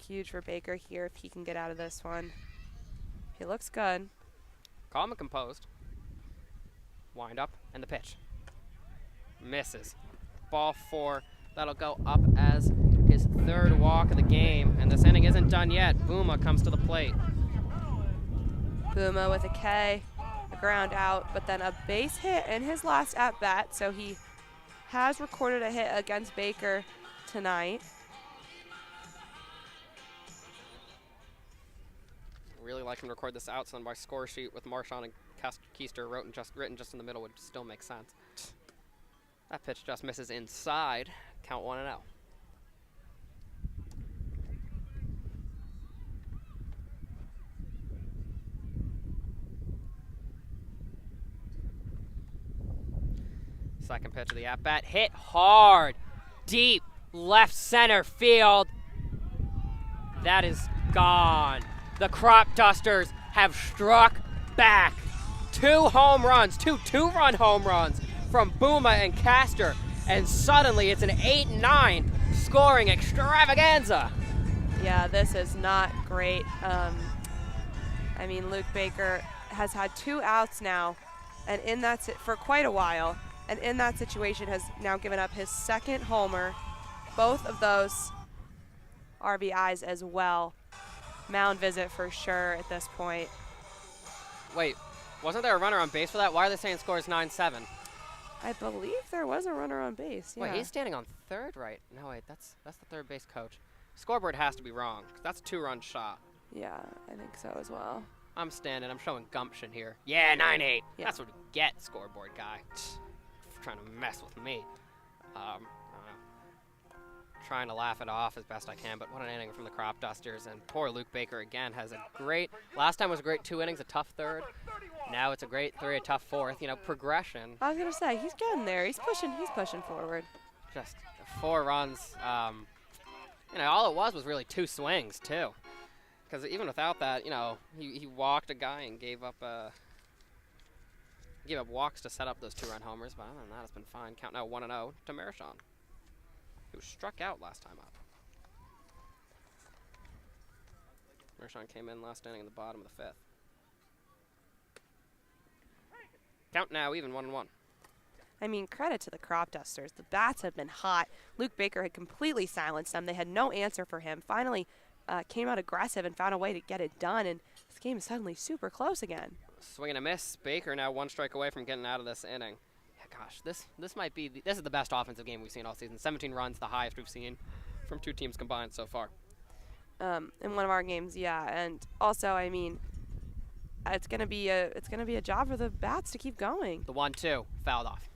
Huge for Baker here if he can get out of this one. He looks good. Calm and composed. Wind up, and the pitch. Misses. Ball 4. That'll go up as his 3rd walk of the game, and this inning isn't done yet. Booma comes to the plate. Booma with a K, a ground out, but then a base hit in his last at-bat, so he has recorded a hit against Baker tonight. Really like him to record this out, so then my score sheet with Marchand and Keister written just in the middle would still make sense. That pitch just misses inside. Count 1-0. second pitch of the at-bat. Hit hard, deep, left center field. That is gone. The Crop Dusters have struck back. 2 home runs, 2 two-run home runs from Booma and Castor. And suddenly it's an 8-9 scoring extravaganza. Yeah, this is not great. I mean, Luke Baker has had 2 outs now, and in that for quite a while, and in that situation has now given up his 2nd homer, both of those RBIs as well. Mound visit for sure at this point. Wait, wasn't there a runner on base for that? Why are they saying score is 9-7? I believe there was a runner on base. Yeah. Wait, he's standing on third, right? No, wait, that's the third base coach. Scoreboard has to be wrong, 'cause that's a 2-run shot. Yeah, I think so as well. I'm standing, I'm showing gumption here. Yeah, 9-8. Yeah. That's what you get, scoreboard guy. Trying to mess with me. I don't know. Trying to laugh it off as best I can, but what an inning from the Crop Dusters. And poor Luke Baker again has a great, last time was a great 2 innings, a tough third. Now it's a great 3, a tough 4th. You know, progression. I was gonna say he's getting there. He's pushing forward. Just 4 runs. You know, all it was really 2 swings too. Because even without that, you know, he walked a guy and gave up walks to set up those 2-run homers. But other than that, it's been fine. Count now 1-0 to Marichon, who struck out last time up. Marichon came in last inning in the bottom of the 5th. Count now even 1-1. I mean, credit to the Crop Dusters. The bats have been hot. Luke Baker had completely silenced them. They had no answer for him. Finally came out aggressive and found a way to get it done, and this game is suddenly super close again. Swing and a miss. Baker now 1 strike away from getting out of this inning. Yeah, gosh, this might be this is the best offensive game we've seen all season. 17 runs, the highest we've seen from 2 teams combined so far. In one of our games, yeah, and also, I mean, it's gonna be a job for the bats to keep going. The 1-2 fouled off.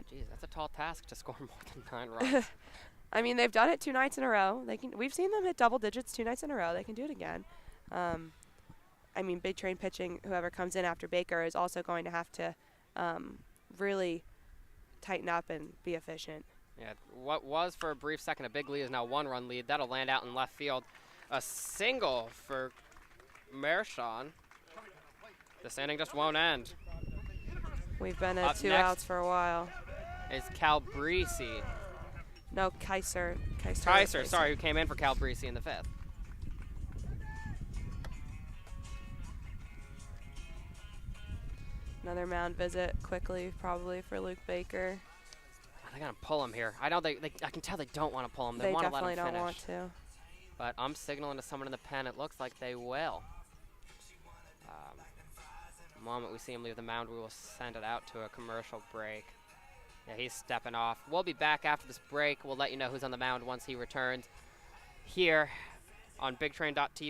Geez, that's a tall task to score more than 9 runs. I mean, they've done it 2 nights in a row. We've seen them hit double digits 2 nights in a row. They can do it again. I mean, Big Train pitching, whoever comes in after Baker is also going to have to really tighten up and be efficient. Yeah, what was for a brief second a big lead is now 1-run lead. That'll land out in left field. A single for Marichon. This inning just won't end. We've been Up at 2 next outs for a while. Is Calbrisi. No, Kaiser, Sorry, who came in for Calbrisi in the 5th. Another mound visit quickly, probably for Luke Baker. They're gonna pull him here. I can tell they don't want to pull him. They They want to let definitely him don't finish. want to. But I'm signaling to someone in the pen. It looks like they will. The moment we see him leave the mound, we will send it out to a commercial break. Yeah, he's stepping off. We'll be back after this break. We'll let you know who's on the mound once he returns here on BigTrain.tv.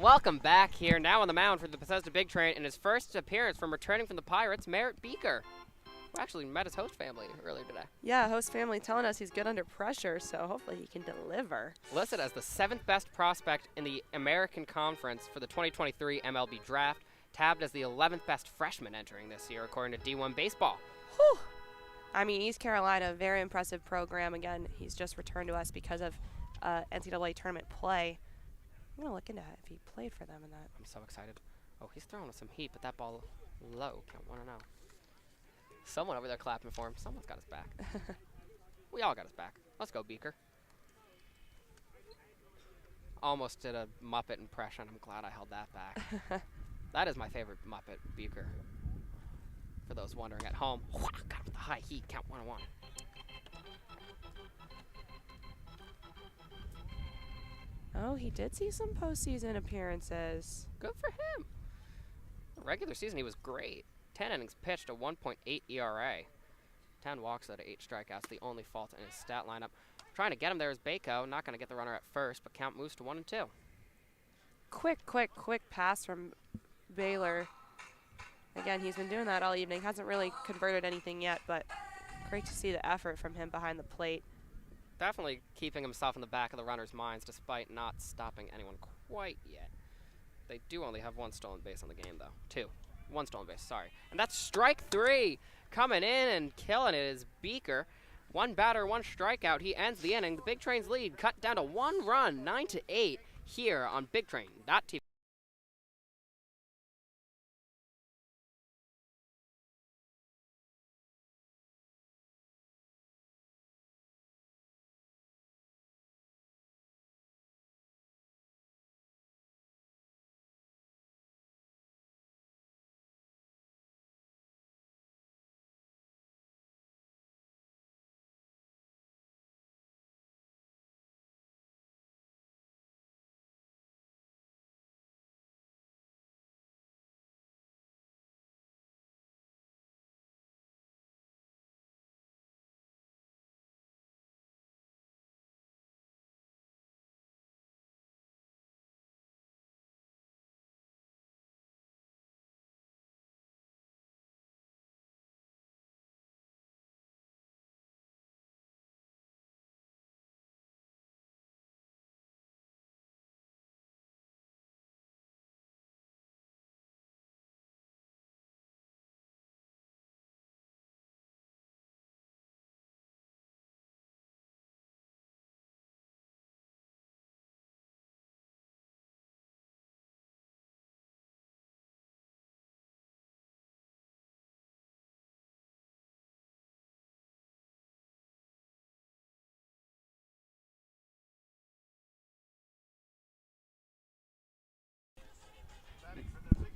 Welcome back here, now on the mound for the Bethesda Big Train, in his first appearance from returning from the Pirates, Merritt Beaker. Who actually met his host family earlier today. Yeah, host family telling us he's good under pressure, so hopefully he can deliver. Listed as the 7th best prospect in the American Conference for the 2023 MLB Draft, tabbed as the 11th best freshman entering this year, according to D1 Baseball. Whew. I mean, East Carolina, very impressive program. Again, he's just returned to us because of NCAA tournament play. I'm going to look into if he played for them in that. I'm so excited. Oh, he's throwing some heat, but that ball low. Can't want to know. Someone over there clapping for him. Someone's got his back. We all got his back. Let's go, Beaker. Almost did a Muppet impression. I'm glad I held that back. That is my favorite Muppet, Beaker. For those wondering at home. Got with the high heat. Count 1-1. Oh, he did see some postseason appearances. Good for him. Regular season, he was great. 10 innings pitched, a 1.8 ERA. 10 walks out of 8 strikeouts, the only fault in his stat lineup. Trying to get him there is Bako. Not going to get the runner at first, but count moves to 1-2. Quick pass from Baylor. Again, he's been doing that all evening. Hasn't really converted anything yet, but great to see the effort from him behind the plate. Definitely keeping himself in the back of the runners' minds despite not stopping anyone quite yet. They do only have 1 stolen base on the game, though. 2. 1 stolen base, sorry. And that's strike 3. Coming in and killing it is Beaker. 1 batter, 1 strikeout. He ends the inning. The Big Train's lead cut down to 1 run, 9-8, here on BigTrain.tv.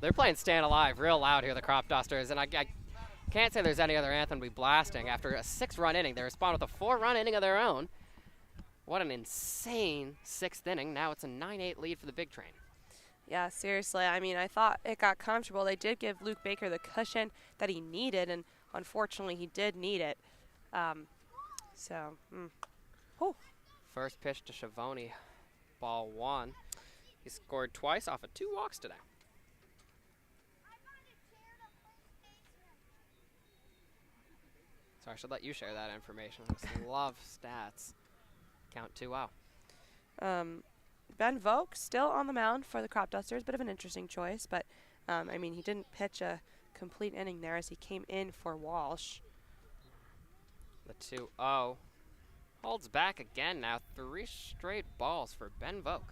They're playing Stand Alive real loud here, the Crop Dusters, and I can't say there's any other anthem to be blasting. After a 6-run inning, they respond with a 4-run inning of their own. What an insane 6th inning. Now it's a 9-8 lead for the Big Train. Yeah, seriously. I mean, I thought it got comfortable. They did give Luke Baker the cushion that he needed, and unfortunately he did need it. First pitch to Schiavone, ball 1. He scored twice off of 2 walks today. So I should let you share that information. I just love stats. Count 2-0. Ben Vogt still on the mound for the Crop Dusters. Bit of an interesting choice, but I mean, he didn't pitch a complete inning there as he came in for Walsh. The 2-0 holds back again now. 3 straight balls for Ben Vogt.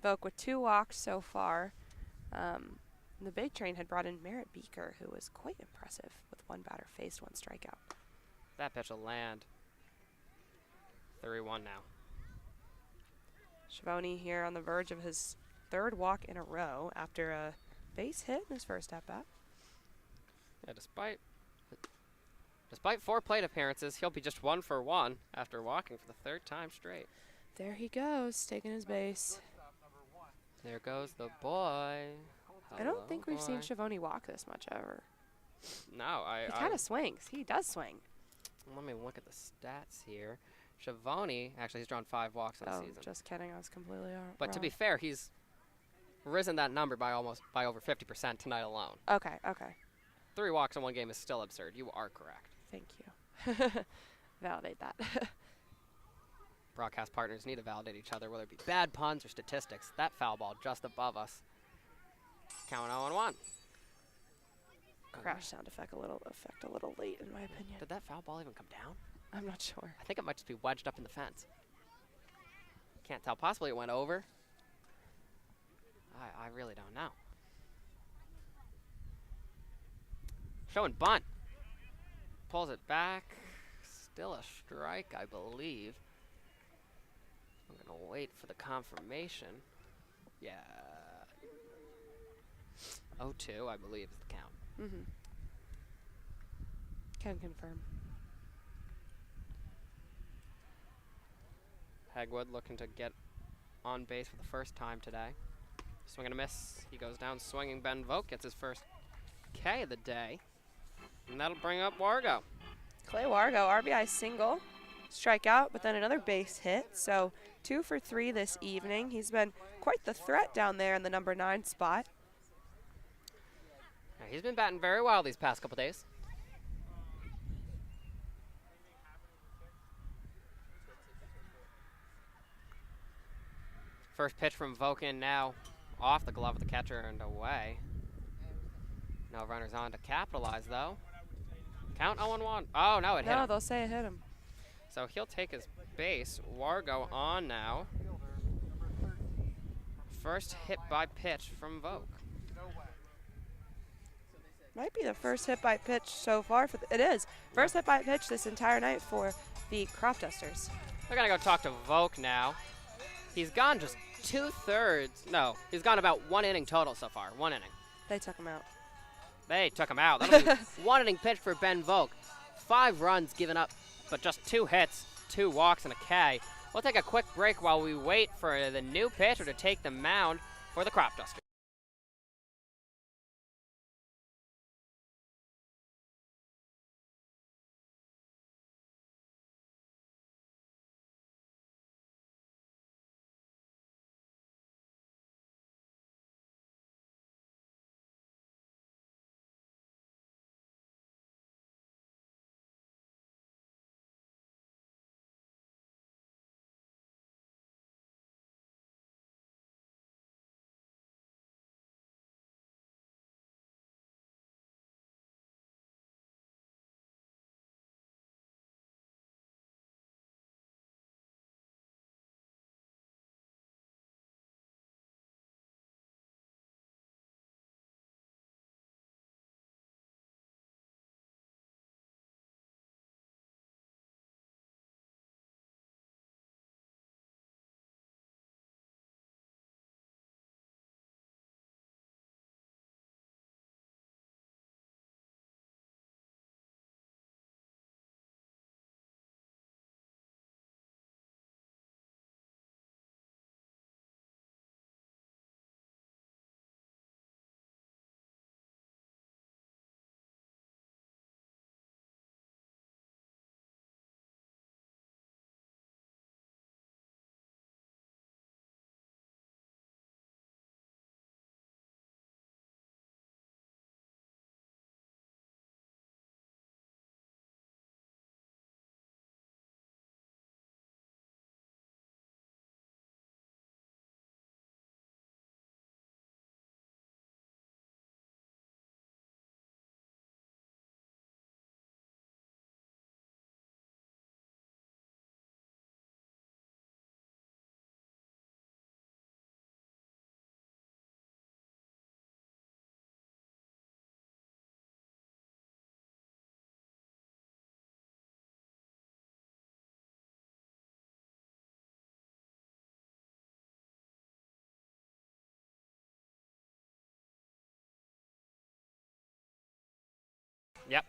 Vogt with 2 walks so far. The Big Train had brought in Merritt Beaker, who was quite impressive with 1 batter faced, 1 strikeout. That pitch will land. 3-1 now. Schiavone here on the verge of his 3rd walk in a row after a base hit in his first at-bat. Yeah, despite 4 plate appearances, he'll be just 1 for 1 after walking for the 3rd time straight. There he goes, taking his base. There goes the boy. I don't think we've seen boy. Schiavone walk this much ever. No, He kind of swings. He does swing. Let me look at the stats here. Schiavone, actually, he's drawn 5 walks on the Oh, season. just kidding. I was completely wrong. But to be fair, he's risen that number by over 50% tonight alone. Okay, okay. 3 walks in 1 game is still absurd. You are correct. Thank you. Validate that. Broadcast partners need to validate each other, whether it be bad puns or statistics. That foul ball just above us. Count 0-1. Crash sound effect a little late, in my opinion. Did that foul ball even come down? I'm not sure. I think it might just be wedged up in the fence. Can't tell. Possibly it went over. I really don't know. Showing bunt. Pulls it back. Still a strike, I believe. I'm going to wait for the confirmation. Yeah. 0-2, I believe, is the count. Mm-hmm. Can confirm. Hegwood looking to get on base for the first time today. Swing and a miss. He goes down swinging. Ben Vogt gets his first K of the day. And that'll bring up Wargo. Clay Wargo, RBI single, strikeout, but then another base hit. So 2 for 3 this evening. He's been quite the threat down there in the number 9 spot. Now, he's been batting very well these past couple days. First pitch from Vokin now off the glove of the catcher and away. No runners on to capitalize, though. Count 0-1. Oh, no, it hit No, him. they'll say it hit him. So he'll take his base. Wargo on now. First hit by pitch from Vogt. Might be the first hit by pitch so far. It is. First hit by pitch this entire night for the Crop Dusters. We're going to go talk to Vogt now. He's gone just 2/3. No, he's gone about 1 inning total so far. 1 inning. They took him out. They took him out. That'll be 1 inning pitch for Ben Vogt. 5 runs given up, but just 2 hits, 2 walks, and a K. We'll take a quick break while we wait for the new pitcher to take the mound for the Crop Dusters. Yep.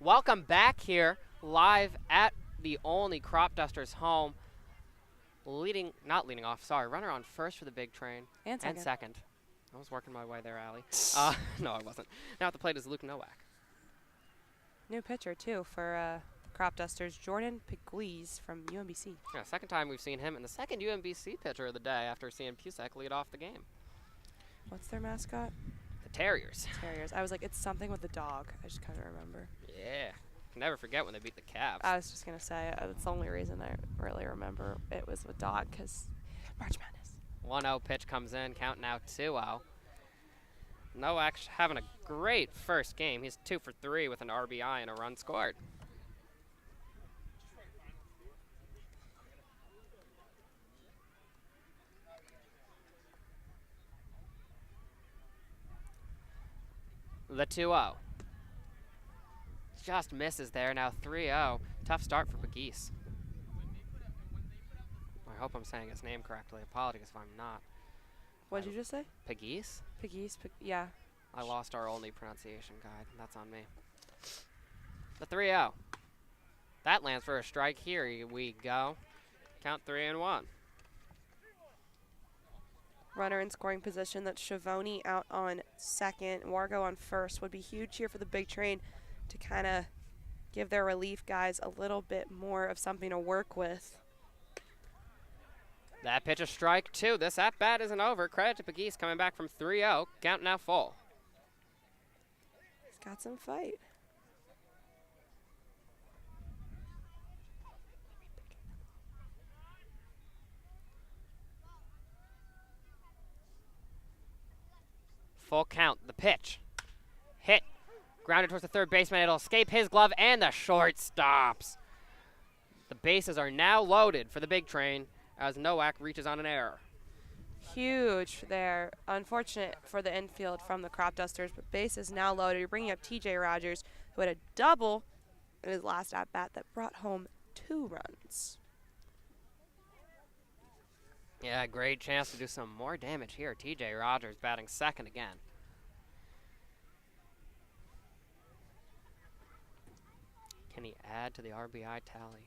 Welcome back here, live at the only Crop Dusters home. Not leading off, sorry. Runner on first for the big train. And second. I was working my way there, Allie. No, I wasn't. Now at the plate is Luke Nowak. New pitcher, too, for Crop Dusters, Jordan Pegues from UMBC. Yeah, second time we've seen him, and the second UMBC pitcher of the day after seeing Pusak lead off the game. What's their mascot? The Terriers. Terriers. I was like, it's something with the dog. I just kind of remember. Yeah. Never forget when they beat the Cavs. I was just going to say, that's the only reason I really remember it was with dog, because March Madness. 1-0 pitch comes in, count now 2-0. Nowak having a great first game. He's 2 for 3 with an RBI and a run scored. The 2-0. Just misses there, now 3-0. Tough start for Pegues. I hope I'm saying his name correctly. Apologies if I'm not. What did you just say? Pegues? Pegues? Yeah. I lost our only pronunciation guide. That's on me. The 3-0. That lands for a strike. Here we go. Count 3-1. Runner in scoring position. That's Schiavone out on second. Wargo on first. Would be huge here for the big train to kind of give their relief guys a little bit more of something to work with. That pitch a strike 2. This at-bat isn't over. Credit to Pegues coming back from 3-0. Count now full. He's got some fight. Full count. The pitch. Hit. Grounded towards the third baseman. It'll escape his glove, and the short stops. The bases are now loaded for the big train as Nowak reaches on an error. Huge there. Unfortunate for the infield from the Crop Dusters, but base is now loaded. You're bringing up TJ Rogers, who had a double in his last at-bat that brought home 2 runs. Yeah, great chance to do some more damage here. TJ Rogers batting second again. Can he add to the RBI tally?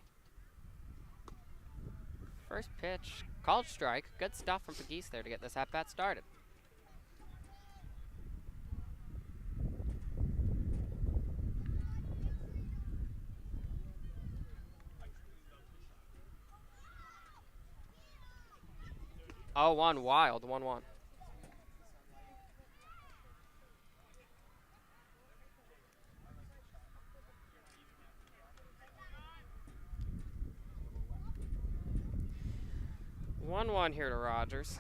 First pitch, called strike. Good stuff from Pegues there to get this at-bat started. Oh, 1 wild, 1-1. One here to Rogers.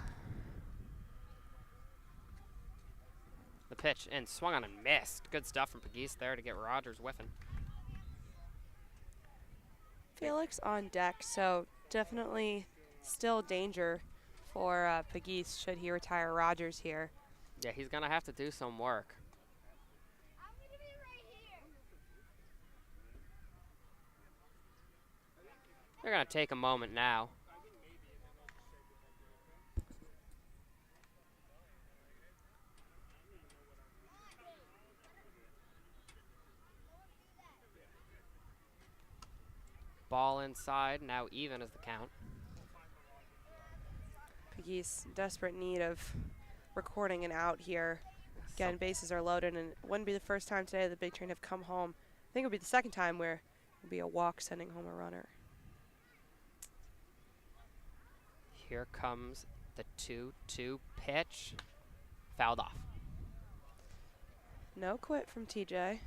The pitch and swung on and missed. Good stuff from Pegues there to get Rogers whiffing. Felix on deck, so definitely still danger for Pegues should he retire Rogers here. Yeah, he's going to have to do some work. They're going to take a moment now. Ball inside, now even is the count. Pegues desperate need of recording an out here. Again, bases are loaded, and it wouldn't be the first time today the big train have come home. I think it would be the second time where it would be a walk sending home a runner. Here comes the 2-2 pitch. Fouled off. No quit from TJ.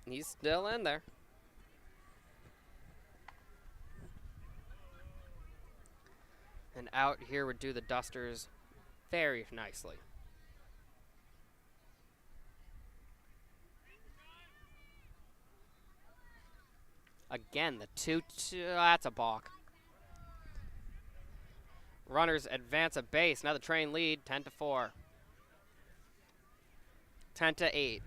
He's still in there. And out here would do the Dusters very nicely. Again, the 2-2, that's a balk. Runners advance a base. Now the train lead, 10-4. 10-8.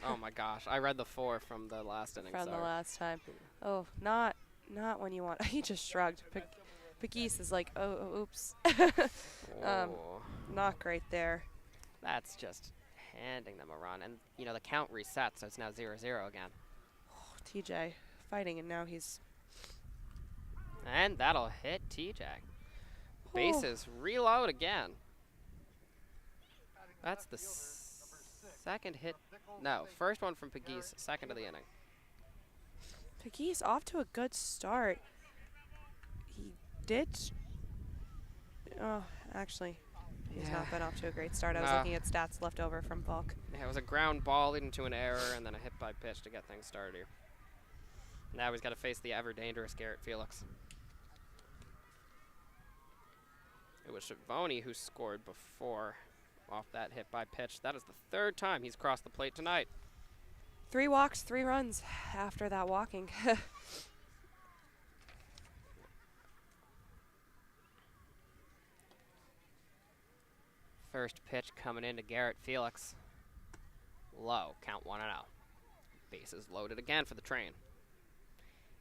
Oh my gosh, I read the 4 from the last inning. From the sorry. last time. Oh, not when you want. He just shrugged. Pegues is like, oh, oops. Oh. Not great there. That's just handing them a run. And, you know, the count resets, so it's now 0-0 again. Oh, TJ fighting, and now he's... And that'll hit TJ. Bases reload again. That's the second hit. No, first one from Pegues, second of the inning. Pegues off to a good start. He did. Oh, actually, he's not been off to a great start. I was No. looking at stats left over from Bulk. Yeah, it was a ground ball leading to an error and then a hit by pitch to get things started here. Now he's got to face the ever dangerous Garrett Felix. It was Schiavone who scored before off that hit by pitch. That is the third time he's crossed the plate tonight. 3 walks, 3 runs after that walking. First pitch coming into Garrett Felix. Low, count 1-0. Bases loaded again for the Train.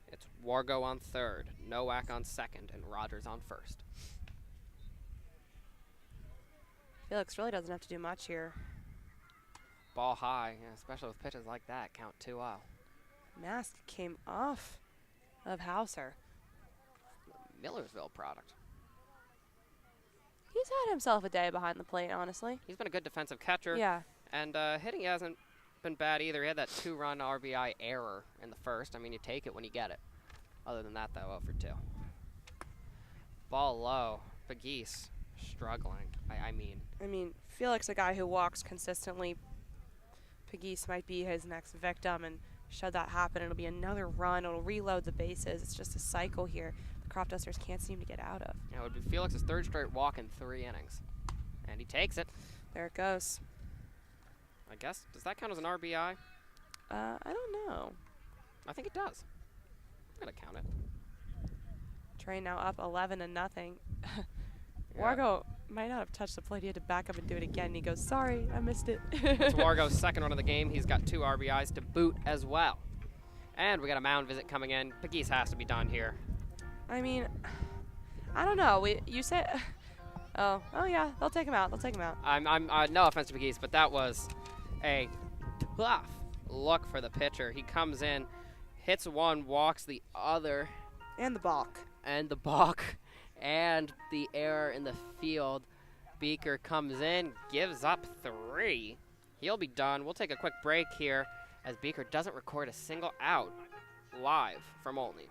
It's Wargo on third, Nowak on second, and Rogers on first. Felix really doesn't have to do much here. Ball high, yeah, especially with pitches like that, count 2-0. Mask came off of Hauser. Millersville product. He's had himself a day behind the plate, honestly. He's been a good defensive catcher. Yeah. And hitting hasn't been bad either. He had that 2-run RBI error in the first. I mean, you take it when you get it. Other than that, though, 0 for 2. Ball low. Pegues struggling. I mean, Felix, a guy who walks consistently. Pegues might be his next victim, and should that happen, it'll be another run. It'll reload the bases. It's just a cycle here the Crop Dusters can't seem to get out of. it would be Felix's third straight walk in 3 innings. And he takes it. There it goes. I guess. Does that count as an RBI? I don't know. I think it does. I'm going to count it. Train now up 11-0. Yeah. Wargo might not have touched the plate. He had to back up and do it again. He goes, sorry, I missed it. It's Wargo's second run of the game. He's got 2 RBIs to boot as well. And we got a mound visit coming in. Pegues has to be done here. I mean, I don't know. You said, oh yeah, they'll take him out. They'll take him out. I'm no offense to Pegues, but that was a tough look for the pitcher. He comes in, hits one, walks the other, And the balk. and the balk, and the error in the field. Beeker comes in, gives up 3. He'll be done. We'll take a quick break here as Beeker doesn't record a single out live from Olney.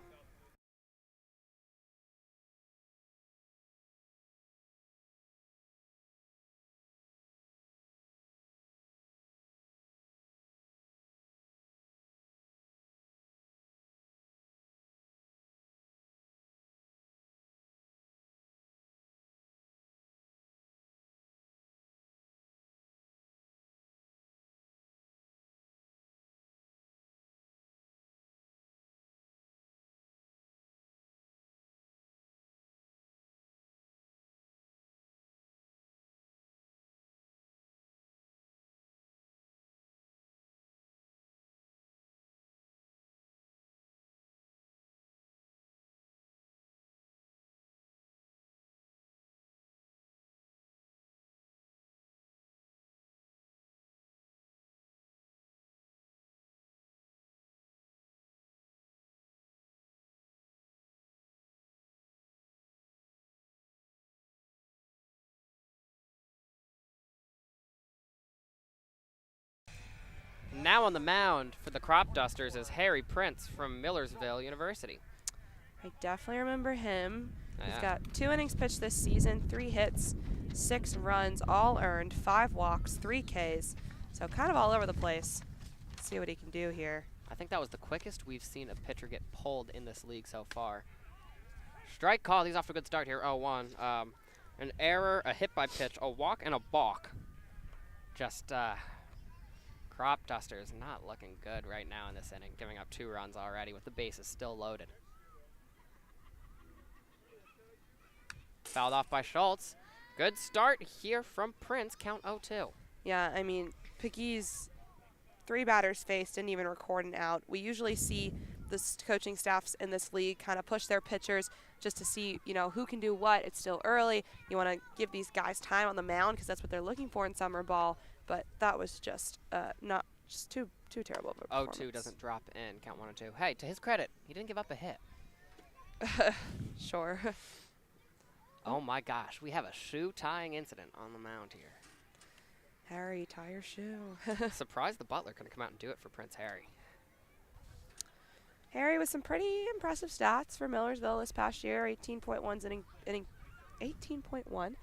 Now on the mound for the Crop Dusters is Harry Prince from Millersville University. I definitely remember him. He's Yeah. got 2 innings pitched this season, 3 hits, 6 runs, all earned, 5 walks, 3 Ks. So kind of all over the place. Let's see what he can do here. I think that was the quickest we've seen a pitcher get pulled in this league so far. Strike call. He's off to a good start here. 0-1. An error, a hit by pitch, a walk, and a balk. Just Crop Dusters not looking good right now in this inning, giving up 2 runs already with the bases still loaded. Fouled off by Schultz. Good start here from Prince. Count 0-2. Yeah, I mean, Pegues, 3 batters faced, didn't even record an out. We usually see the coaching staffs in this league kind of push their pitchers just to see, who can do what. It's still early. You want to give these guys time on the mound because that's what they're looking for in summer ball. But that was just not just too terrible of a performance. 0-2 doesn't drop in. Count 1-2. Hey, to his credit, he didn't give up a hit. Sure. Oh my gosh, we have a shoe tying incident on the mound here. Harry, tie your shoe. Surprised the Butler couldn't come out and do it for Prince Harry. Harry with some pretty impressive stats for Millersville this past year. 18.1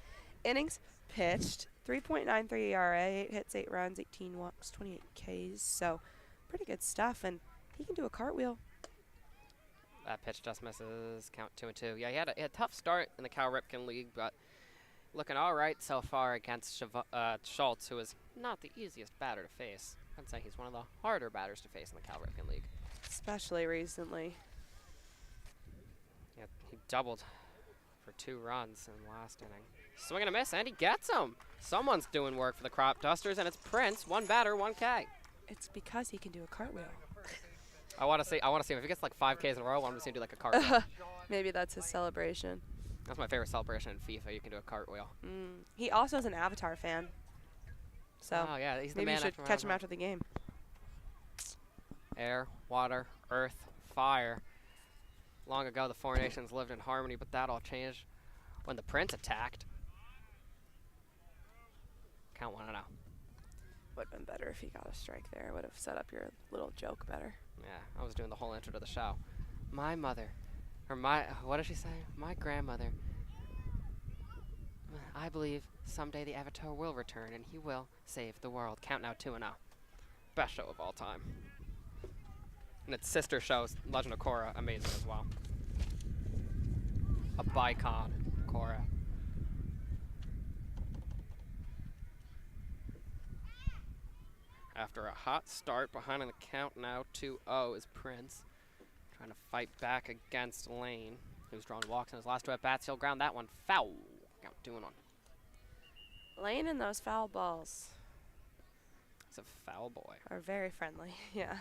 innings pitched, 3.93 ERA, 8 hits, 8 runs, 18 walks, 28 Ks. So pretty good stuff, and he can do a cartwheel. That pitch just misses. Count 2-2. Yeah, he had a tough start in the Cal Ripken League, but looking all right so far against Schultz, who is not the easiest batter to face. I'd say he's one of the harder batters to face in the Cal Ripken League. Especially recently. Yeah, he doubled for 2 runs in the last inning. Swing and a miss, and he gets him. Someone's doing work for the Crop Dusters, and it's Prince. 1 batter, 1 K. It's because he can do a cartwheel. I want to see him. If he gets like 5 Ks in a row, I want to see him do like a cartwheel. Maybe that's his celebration. That's my favorite celebration in FIFA. You can do a cartwheel. He also is an Avatar fan. So Oh yeah, he's the maybe man you should after my catch him heart. after the game. Air, water, earth, fire. Long ago, the 4 nations lived in harmony, but that all changed when the Prince attacked. Count 1-0. Would have been better if he got a strike there. Would have set up your little joke better. Yeah, I was doing the whole intro to the show. My mother, what does she say? My grandmother. I believe someday the Avatar will return and he will save the world. Count now 2-0. Best show of all time. And its sister show, Legend of Korra, amazing as well. A Bicon, Korra. After a hot start, behind on the count now 2-0 is Prince. Trying to fight back against Lane, who's drawn walks in his last 2 at-bats. He'll ground that one foul. Count 2-1. Lane and those foul balls He's a foul boy. are very friendly. Yeah.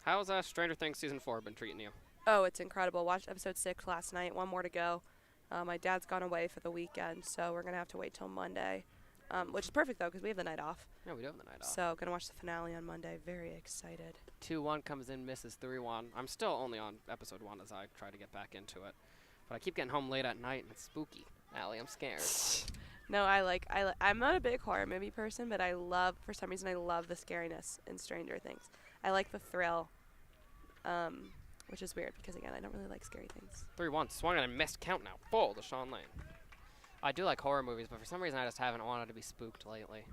How's Stranger Things Season 4 been treating you? Oh, it's incredible. Watched episode 6 last night. 1 more to go. My dad's gone away for the weekend, so we're going to have to wait till Monday, which is perfect, though, because we have the night off. Yeah, we do have the night off. So going to watch the finale on Monday. Very excited. 2-1 comes in, misses 3-1. I'm still only on episode 1 as I try to get back into it. But I keep getting home late at night, and it's spooky. Allie, I'm scared. No, I'm not a big horror movie person, but for some reason, I love the scariness in Stranger Things. I like the thrill, which is weird because, again, I don't really like scary things. 3-1, swung and a missed. Count now, full to Sean Lane. I do like horror movies, but for some reason I just haven't wanted to be spooked lately.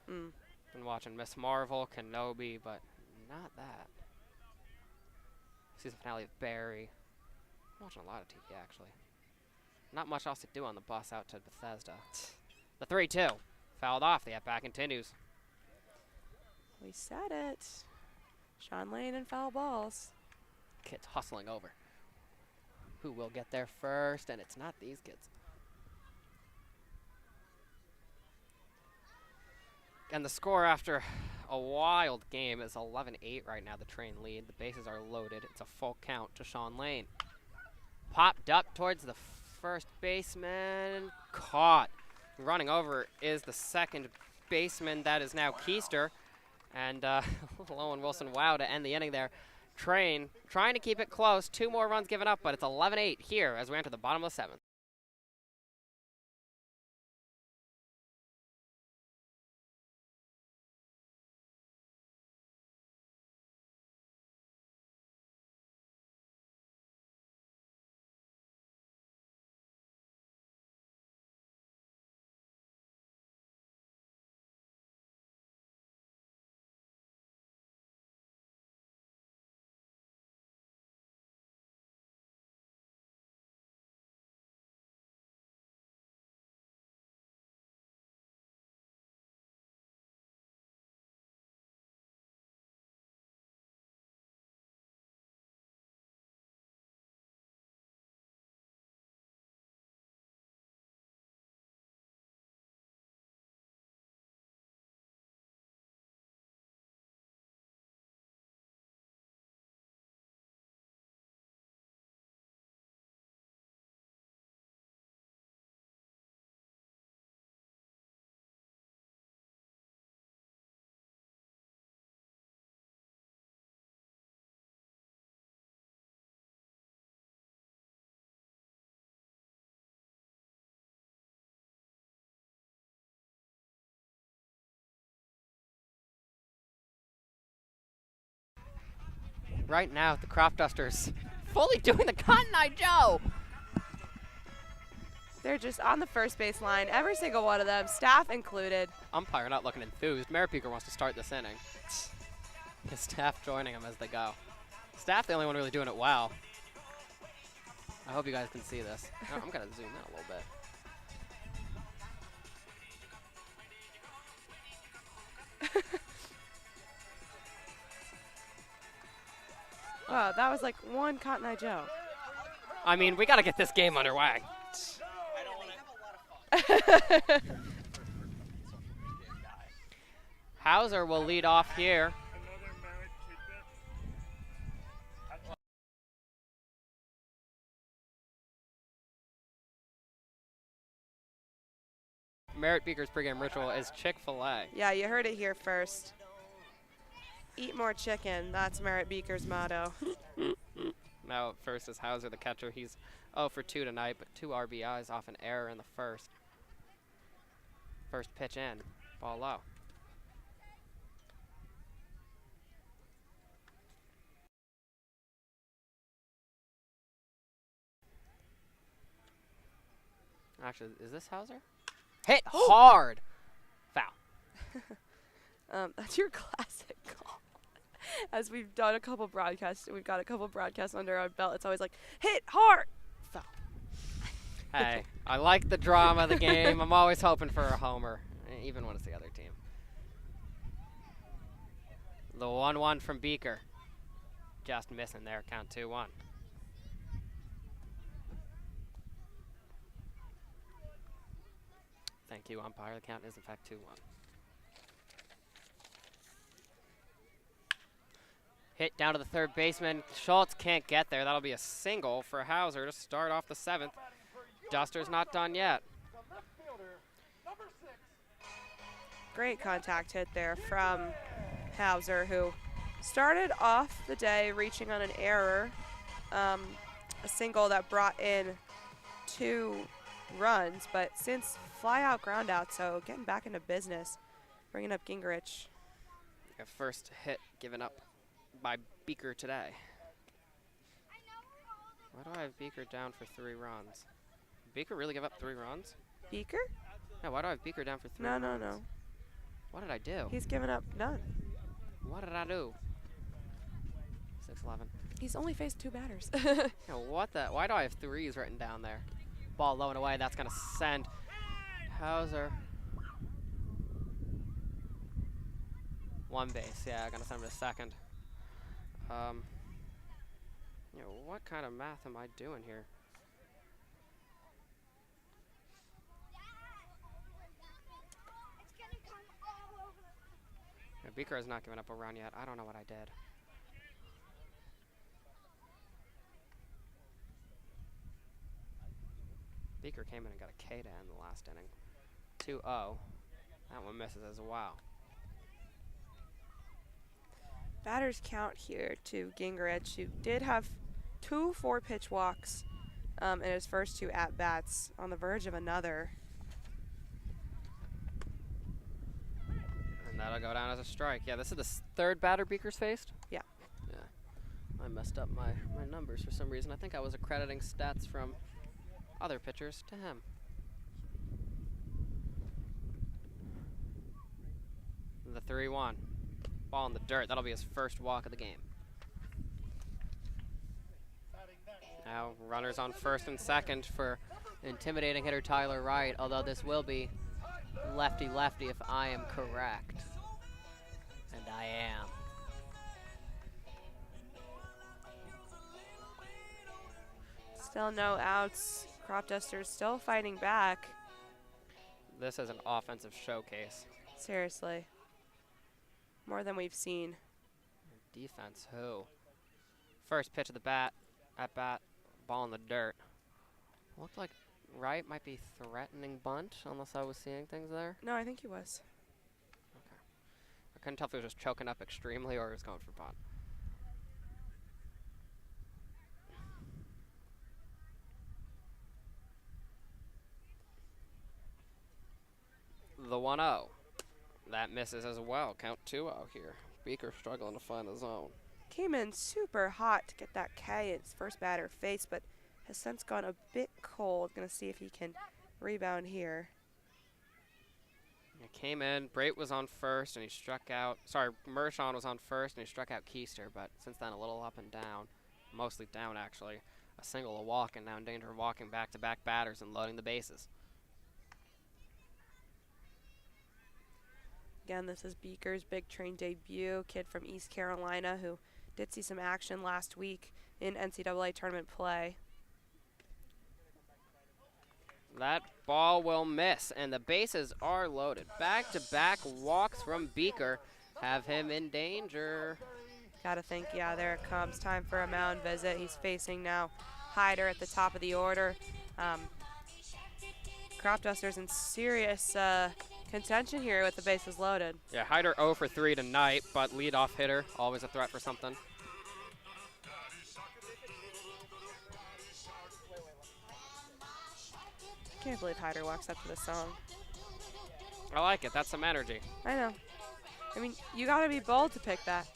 Been watching Miss Marvel, Kenobi, but not that. Season finale of Barry. I'm watching a lot of TV, actually. Not much else to do on the bus out to Bethesda. The 3-2. Fouled off. The at-bat continues. We said it. Sean Lane and foul balls. Kids hustling over. Who will get there first? And it's not these kids. And the score after a wild game is 11-8 right now, the Train lead. The bases are loaded. It's a full count to Sean Lane. Popped up towards the first baseman. Caught. Running over is the second baseman. That is now Keister. And Lowen Wilson, wow, to end the inning there. Train trying to keep it close. 2 more runs given up, but it's 11-8 here as we enter the bottom of the 7th. right now, the Crop Dusters fully doing the Cotton Eye Joe. They're just on the first base line, every single one of them, staff included. Umpire not looking enthused. Merritt Beaker wants to start this inning. His staff joining him as they go. Staff the only one really doing it well. I hope you guys can see this. Oh, I'm going to zoom in a little bit. Wow, that was like one Cotton Eye Joe. I mean, we got to get this game underway. Hauser will lead off here. Merritt Beaker's pregame ritual is Chick-fil-A. Yeah, you heard it here first. Eat more chicken. That's Merritt Beaker's motto. Now first is Hauser, the catcher. He's 0 for 2 tonight, but 2 RBIs off an error in the first. First pitch in, ball low. Actually, is this Hauser? Hit hard! Foul. That's your classic call. As we've done a couple broadcasts, we've got a couple broadcasts under our belt. It's always like, hit hard! Foul. Hey, I like the drama of the game. I'm always hoping for a homer, even when it's the other team. The 1-1 from Beaker. Just missing there, count 2-1. Thank you, umpire. The count is, in fact, 2-1. Hit down to the third baseman. Schultz can't get there. That'll be a single for Hauser to start off the 7th. Duster's not done yet. Great contact hit there from Hauser, who started off the day reaching on an error. A single that brought in 2 runs, but since fly out, ground out, so getting back into business, bringing up Gingrich. A first hit given up by Beaker today. Why do I have Beaker down for 3 runs? Beaker really give up 3 runs? Beaker? Yeah, why do I have Beaker down for 3 No, runs? no, no. What did I do? He's given up none. What did I do? 6-11. He's only faced 2 batters. Yeah, what the? Why do I have 3s written down there? Ball low and away. That's going to send Hauser. 1 base. Yeah, I'm going to send him to second. You know, what kind of math am I doing here? Yeah, Beaker has not given up a run yet. I don't know what I did. Beaker came in and got a K to end the last inning. 2-0. That one misses as well. Batters count here to Gingrich, who did have 2 4-pitch walks in his first 2 at-bats, on the verge of another. And that'll go down as a strike. Yeah, this is the 3rd batter Beaker's faced? Yeah. Yeah. I messed up my numbers for some reason. I think I was accrediting stats from other pitchers to him. The 3-1. Ball in the dirt. That'll be his first walk of the game. Now runners on first and second for intimidating hitter Tyler Wright, although this will be lefty-lefty if I am correct. And I am. Still no outs. Crop Dusters still fighting back. This is an offensive showcase. Seriously. More than we've seen. Defense, who? First pitch of the bat, at bat, ball in the dirt. Looked like Wright might be threatening bunt, unless I was seeing things there. No, I think he was. Okay. I couldn't tell if he was just choking up extremely or he was going for bunt. The 1-0. That misses as well. Count 2-0 here. Beaker struggling to find the zone. came in super hot to get that K in his first batter face, but has since gone a bit cold. Going to see if he can rebound here. It came in. Brait was on first, and he struck out. Sorry, Mershon was on first, and he struck out Keister. But since then, a little up and down, mostly down actually. A single, a walk, and now in danger of walking back-to-back batters and loading the bases. Again, this is Beaker's Big Train debut. Kid from East Carolina who did see some action last week in NCAA tournament play. That ball will miss, and the bases are loaded. Back-to-back walks from Beaker have him in danger. Gotta think, yeah, there it comes. Time for a mound visit. He's facing now Hyder at the top of the order. Crop Dusters in serious contention here with the bases loaded. Yeah, Hyder 0 for 3 tonight, but leadoff hitter, always a threat for something. Can't believe Hyder walks up to this song. I like it. That's some energy. I know. I mean, you gotta be bold to pick that.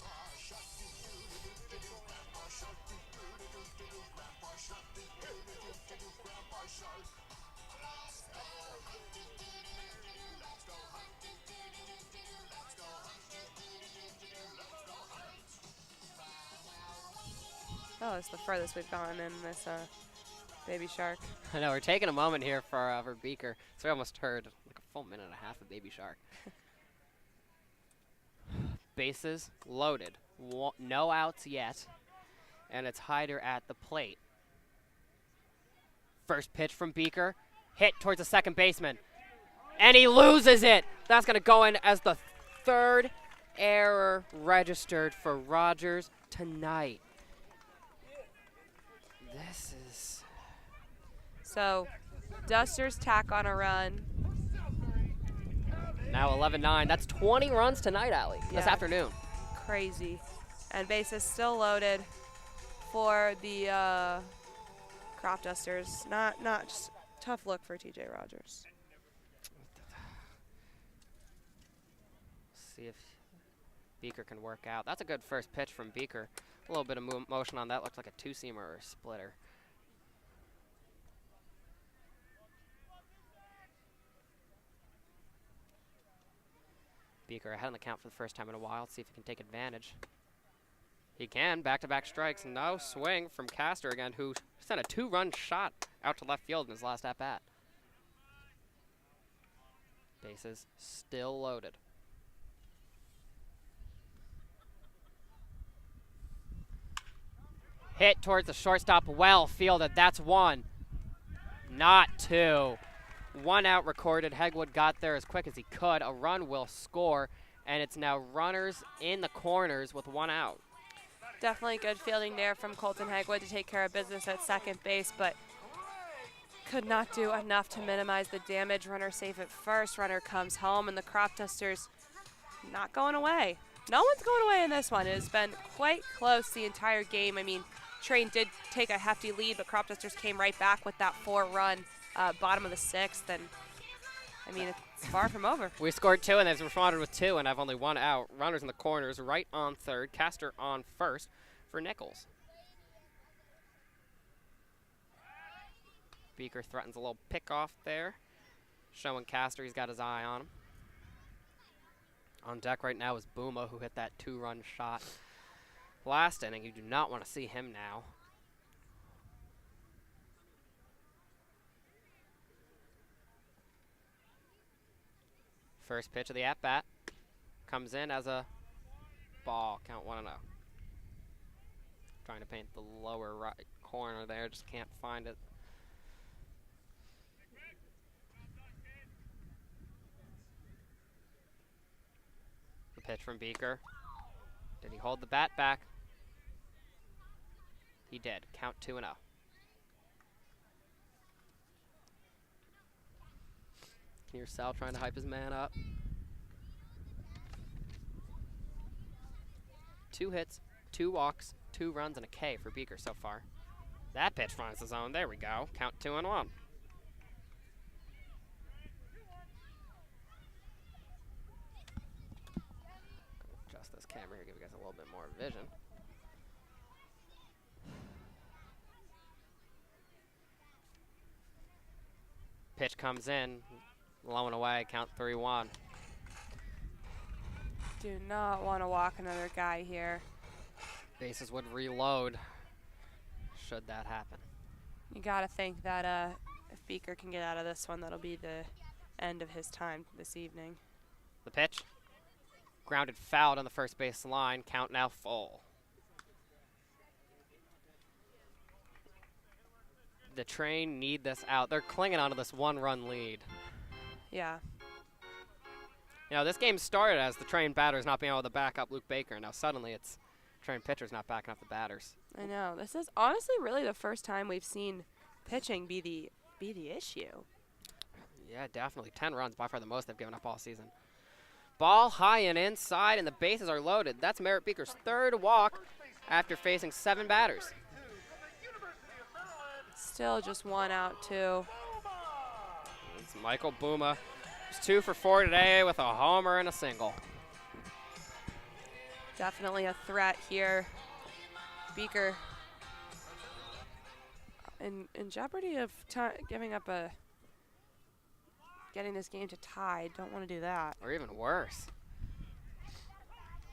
Oh, it's the furthest we've gone in this Baby Shark. I know, we're taking a moment here for Beaker. So we almost heard like a full minute and a half of Baby Shark. Bases loaded. No outs yet. And it's Hyder at the plate. First pitch from Beaker. Hit towards the second baseman. And he loses it. That's going to go in as the third error registered for Rogers tonight. This is... So, Dusters tack on a run. Now 11-9. That's 20 runs tonight, Allie, this Yeah. afternoon. Crazy. And bases still loaded for the Crop Dusters. Not just tough look for TJ Rogers. See if Beaker can work out. That's a good first pitch from Beaker. A little bit of motion on that. Looks like a two-seamer or a splitter. Beaker ahead on the count for the first time in a while. Let's see if he can take advantage. He can. Back-to-back strikes. No swing from Castor again, who sent a two-run shot out to left field in his last at-bat. Bases still loaded. Hit towards the shortstop, well fielded. That's one, not two. One out recorded. Hegwood got there as quick as he could. A run will score, and it's now runners in the corners with one out. Definitely good fielding there from Colton Hegwood to take care of business at second base, but could not do enough to minimize the damage. Runner safe at first. Runner comes home, and the Crop Dusters not going away. No one's going away in this one. It has been quite close the entire game. I mean, Train did take a hefty lead, but Crop Dusters came right back with that 4-run bottom of the sixth, and I mean, it's far from over. We scored two, and they've responded with two, and I've only one out. Runners in the corners, right on third. Castor on first for Nichols. Beaker threatens a little pickoff there, showing Castor he's got his eye on him. On deck right now is Boomo, who hit that two-run shot last inning. You do not want to see him now. First pitch of the at-bat comes in as a ball. Count 1-0. Trying to paint the lower right corner there, just can't find it. The pitch from Beaker. Did he hold the bat back? He did. Count 2-0. Here's Sal trying to hype his man up. 2 hits, 2 walks, 2 runs, and a K for Beaker so far. That pitch finds the zone. There we go. Count 2-1. Adjust this camera here, give you guys a little bit more vision. Pitch comes in, low and away, count 3-1. Do not want to walk another guy here. Bases would reload should that happen. You got to think that if Beaker can get out of this one, that'll be the end of his time this evening. The pitch. Grounded fouled on the first base line. Count now full. The Train need this out. They're clinging onto this 1-run lead. Yeah. You know, this game started as the Train batters not being able to back up Luke Baker. Now suddenly it's Train pitchers not backing up the batters. I know. This is honestly really the first time we've seen pitching be the issue. Yeah, definitely. 10 runs, by far the most they've given up all season. Ball high and inside, and the bases are loaded. That's Merritt Beaker's third walk after facing 7 batters. Still just 1 out, 2. It's Michael Buma. He's 2 for 4 today with a homer and a single. Definitely a threat here. Beaker in jeopardy of getting this game to tie. Don't want to do that. Or even worse.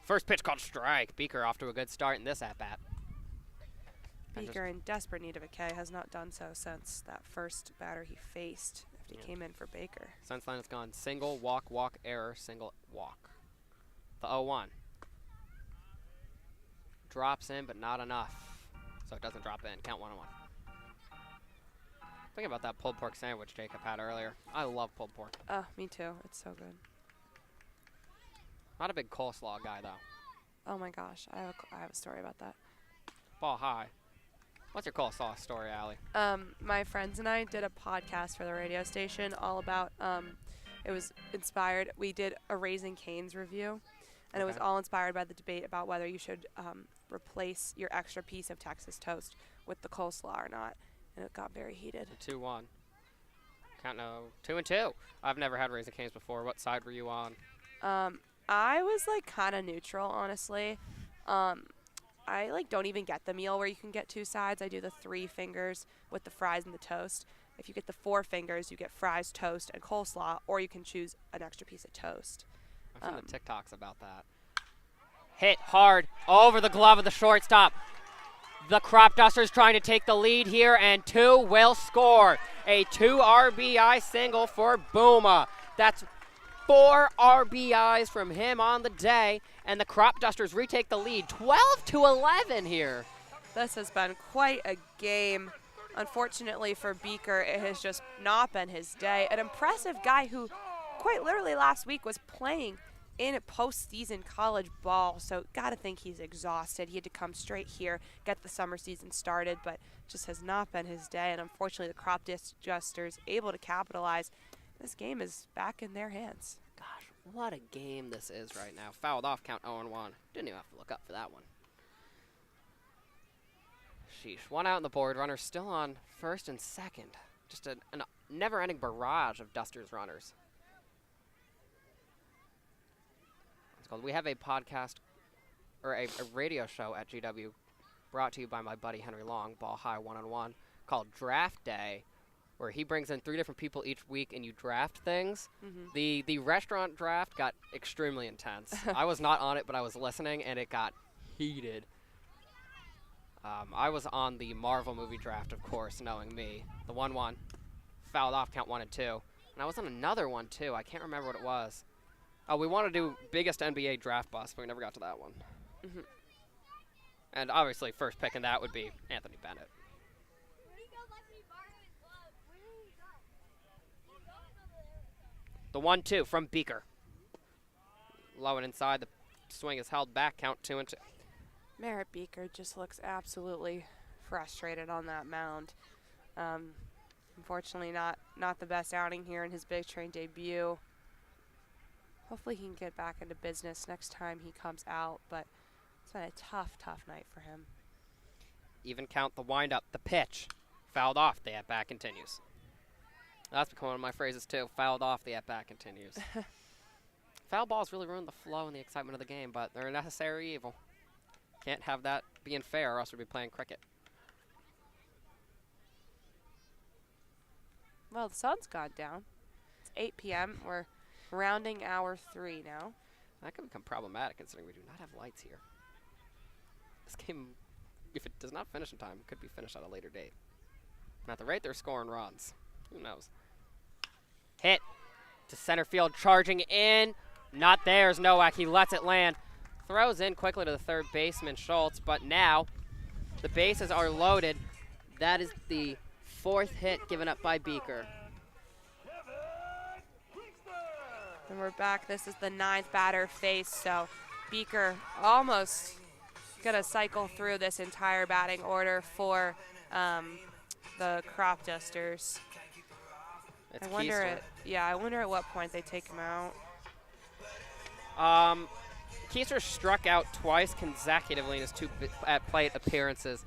First pitch called strike. Beaker off to a good start in this at-bat. Beaker in desperate need of a K, has not done so since that first batter he faced after he came in for Baker. Since then it's gone single, walk, walk, error, single, walk. The 0-1. Drops in, but not enough. So it doesn't drop in. Count 1-1. Thinking about that pulled pork sandwich Jacob had earlier. I love pulled pork. Oh, me too. It's so good. Not a big coleslaw guy, though. Oh my gosh, I have a story about that. Ball high. What's your coleslaw story, Allie? My friends and I did a podcast for the radio station all about, it was inspired. We did a Raising Cane's review, and it was all inspired by the debate about whether you should replace your extra piece of Texas toast with the coleslaw or not, and it got very heated. 2-1. Count no 2-2. I've never had Raising Cane's before. What side were you on? I was like kind of neutral, honestly. I like don't even get the meal where you can get 2 sides. I do the 3 fingers with the fries and the toast. If you get the 4 fingers, you get fries, toast, and coleslaw, or you can choose an extra piece of toast. I've seen the TikToks about that. Hit hard over the glove of the shortstop. The Crop Dusters trying to take the lead here, and 2 will score. A 2 RBI single for Buma. That's 4 RBIs from him on the day, and the Crop Dusters retake the lead 12-11 here. This has been quite a game. Unfortunately for Beaker, it has just not been his day. An impressive guy who quite literally last week was playing in a postseason college ball, so gotta think he's exhausted. He had to come straight here, get the summer season started, but just has not been his day, and unfortunately the Crop Dusters able to capitalize. This game is back in their hands. Gosh, what a game this is right now. Fouled off, count 0-1. Didn't even have to look up for that one. Sheesh. 1 out on the board. Runners still on first and second. Just a never-ending barrage of Dusters runners. It's called. We have a podcast, or a radio show at GW, brought to you by my buddy Henry Long, Ball High 1-on-1, called Draft Day, where he brings in 3 different people each week and you draft things. Mm-hmm. The restaurant draft got extremely intense. I was not on it, but I was listening, and it got heated. I was on the Marvel movie draft, of course, knowing me. The 1-1. Fouled off, count 1 and 2. And I was on another one, too. I can't remember what it was. Oh, we want to do biggest NBA draft bust, but we never got to that one. Mm-hmm. And obviously, first pick in that would be Anthony Bennett. The 1-2 from Beaker. Low and inside. The swing is held back. Count 2 and 2. Merritt Beaker just looks absolutely frustrated on that mound. Unfortunately, not the best outing here in his Big Train debut. Hopefully he can get back into business next time he comes out, but it's been a tough, tough night for him. Even count the windup. The pitch. Fouled off. The at-bat continues. That's become one of my phrases, too. Fouled off. The at-bat continues. Foul balls really ruin the flow and the excitement of the game, but they're a necessary evil. Can't have that being fair, or else we'd be playing cricket. Well, the sun's gone down. It's 8 p.m. We're rounding hour 3 now. That could become problematic considering we do not have lights here. This game, if it does not finish in time, could be finished at a later date. And at the rate they're scoring runs, who knows? Hit to center field, charging in. Not there's Nowak. He lets it land. Throws in quickly to the third baseman, Schultz. But now the bases are loaded. That is the 4th hit given up by Beaker. And we're back. This is the 9th batter faced, so Beaker almost gonna cycle through this entire batting order for the Crop Dusters. It's I wonder at what point they take him out. Keister struck out twice consecutively in his 2 at-plate appearances.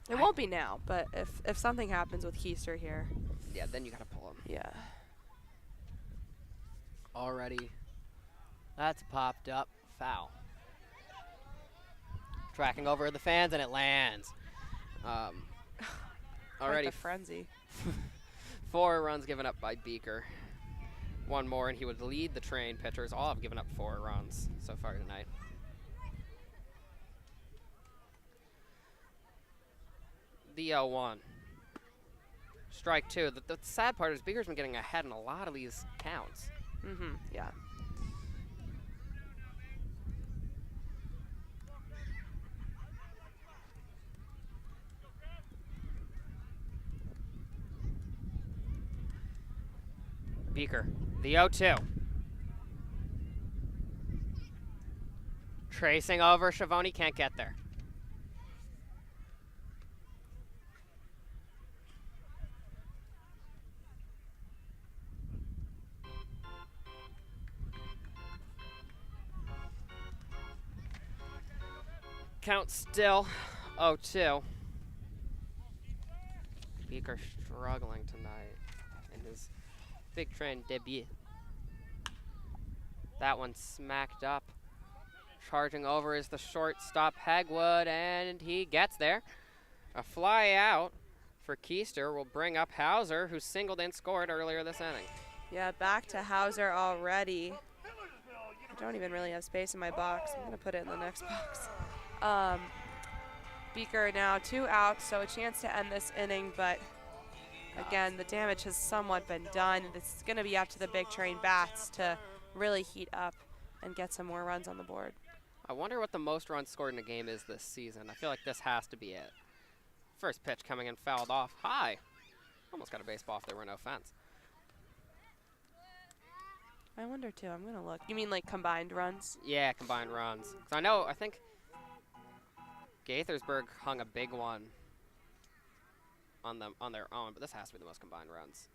It won't be now, but if something happens with Keister here, Yeah, then you gotta pull him. yeah. Already, that's popped up. Foul. Tracking over the fans, and it lands. Already Quite the frenzy. 4 runs given up by Beaker. 1 more, and he would lead the train pitchers. All have given up 4 runs so far tonight. The 0-1. Strike 2. The sad part is Beaker's been getting ahead in a lot of these counts. Yeah. Beaker, the 0-2. Tracing over, Schiavone can't get there. Count still 0-2. Beaker struggling tonight in his Big Train debut. That one smacked up. Charging over is the shortstop Hegwood, and he gets there. A fly out for Keister will bring up Hauser, who singled and scored earlier this inning. Yeah, back to Hauser already. I don't even really have space in my box. I'm going to put it in the next box. Beaker now 2 outs, so a chance to end this inning, but again, the damage has somewhat been done. This is going to be up to the Big Train bats to really heat up and get some more runs on the board. I wonder what the most runs scored in a game is this season. I feel like this has to be it. First pitch coming in, fouled off. High. Almost got a baseball if there were no fence. I wonder too. I'm going to look. You mean like combined runs? Yeah, combined runs. 'Cause I think Gaithersburg hung a big one on their own, but this has to be the most combined runs.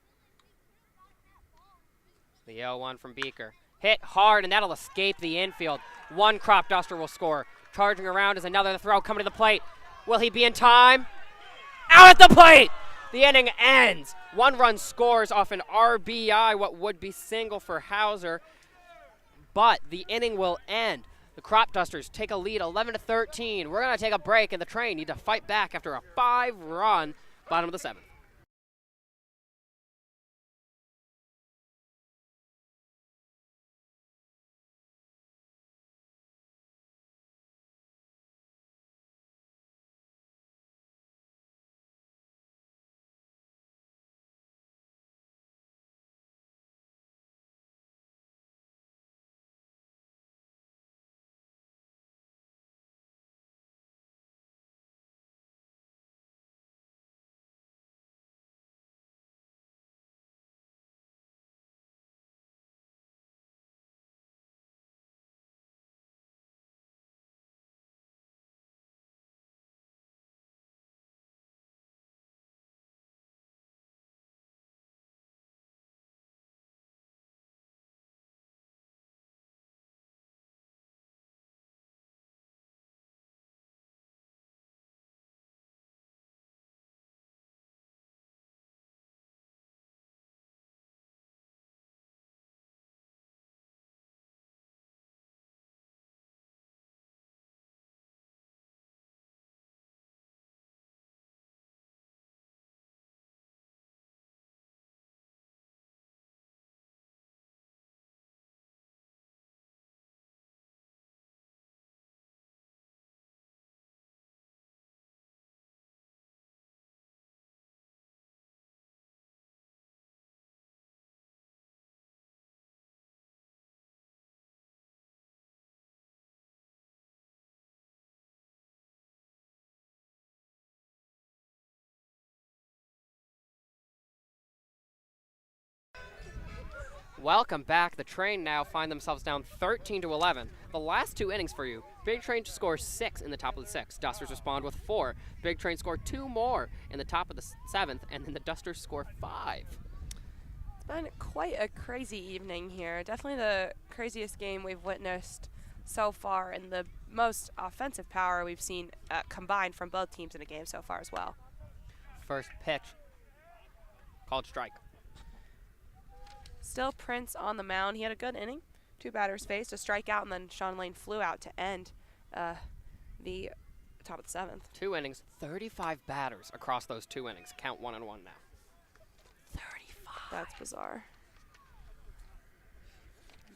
The 0-1 from Beaker. Hit hard, and that'll escape the infield. 1 Crop Duster will score. Charging around is another throw coming to the plate. Will he be in time? Out at the plate! The inning ends. 1 run scores off an RBI, what would be single for Hauser. But the inning will end. The Crop Dusters take a lead 11-13. We're going to take a break, and the Train need to fight back after a 5-run bottom of the 7th. Welcome back. The Train now find themselves down 13-11. The last 2 innings for you. Big Train scores 6 in the top of the 6th. Dusters respond with 4. Big Train score 2 more in the top of the 7th, and then the Dusters score 5. It's been quite a crazy evening here. Definitely the craziest game we've witnessed so far, and the most offensive power we've seen combined from both teams in a game so far as well. First pitch, called strike. Still Prince on the mound. He had a good inning. 2 batters faced, a strikeout, and then Sean Lane flew out to end the top of the 7th. 2 innings, 35 batters across those 2 innings. Count 1-1 now. 35. That's bizarre.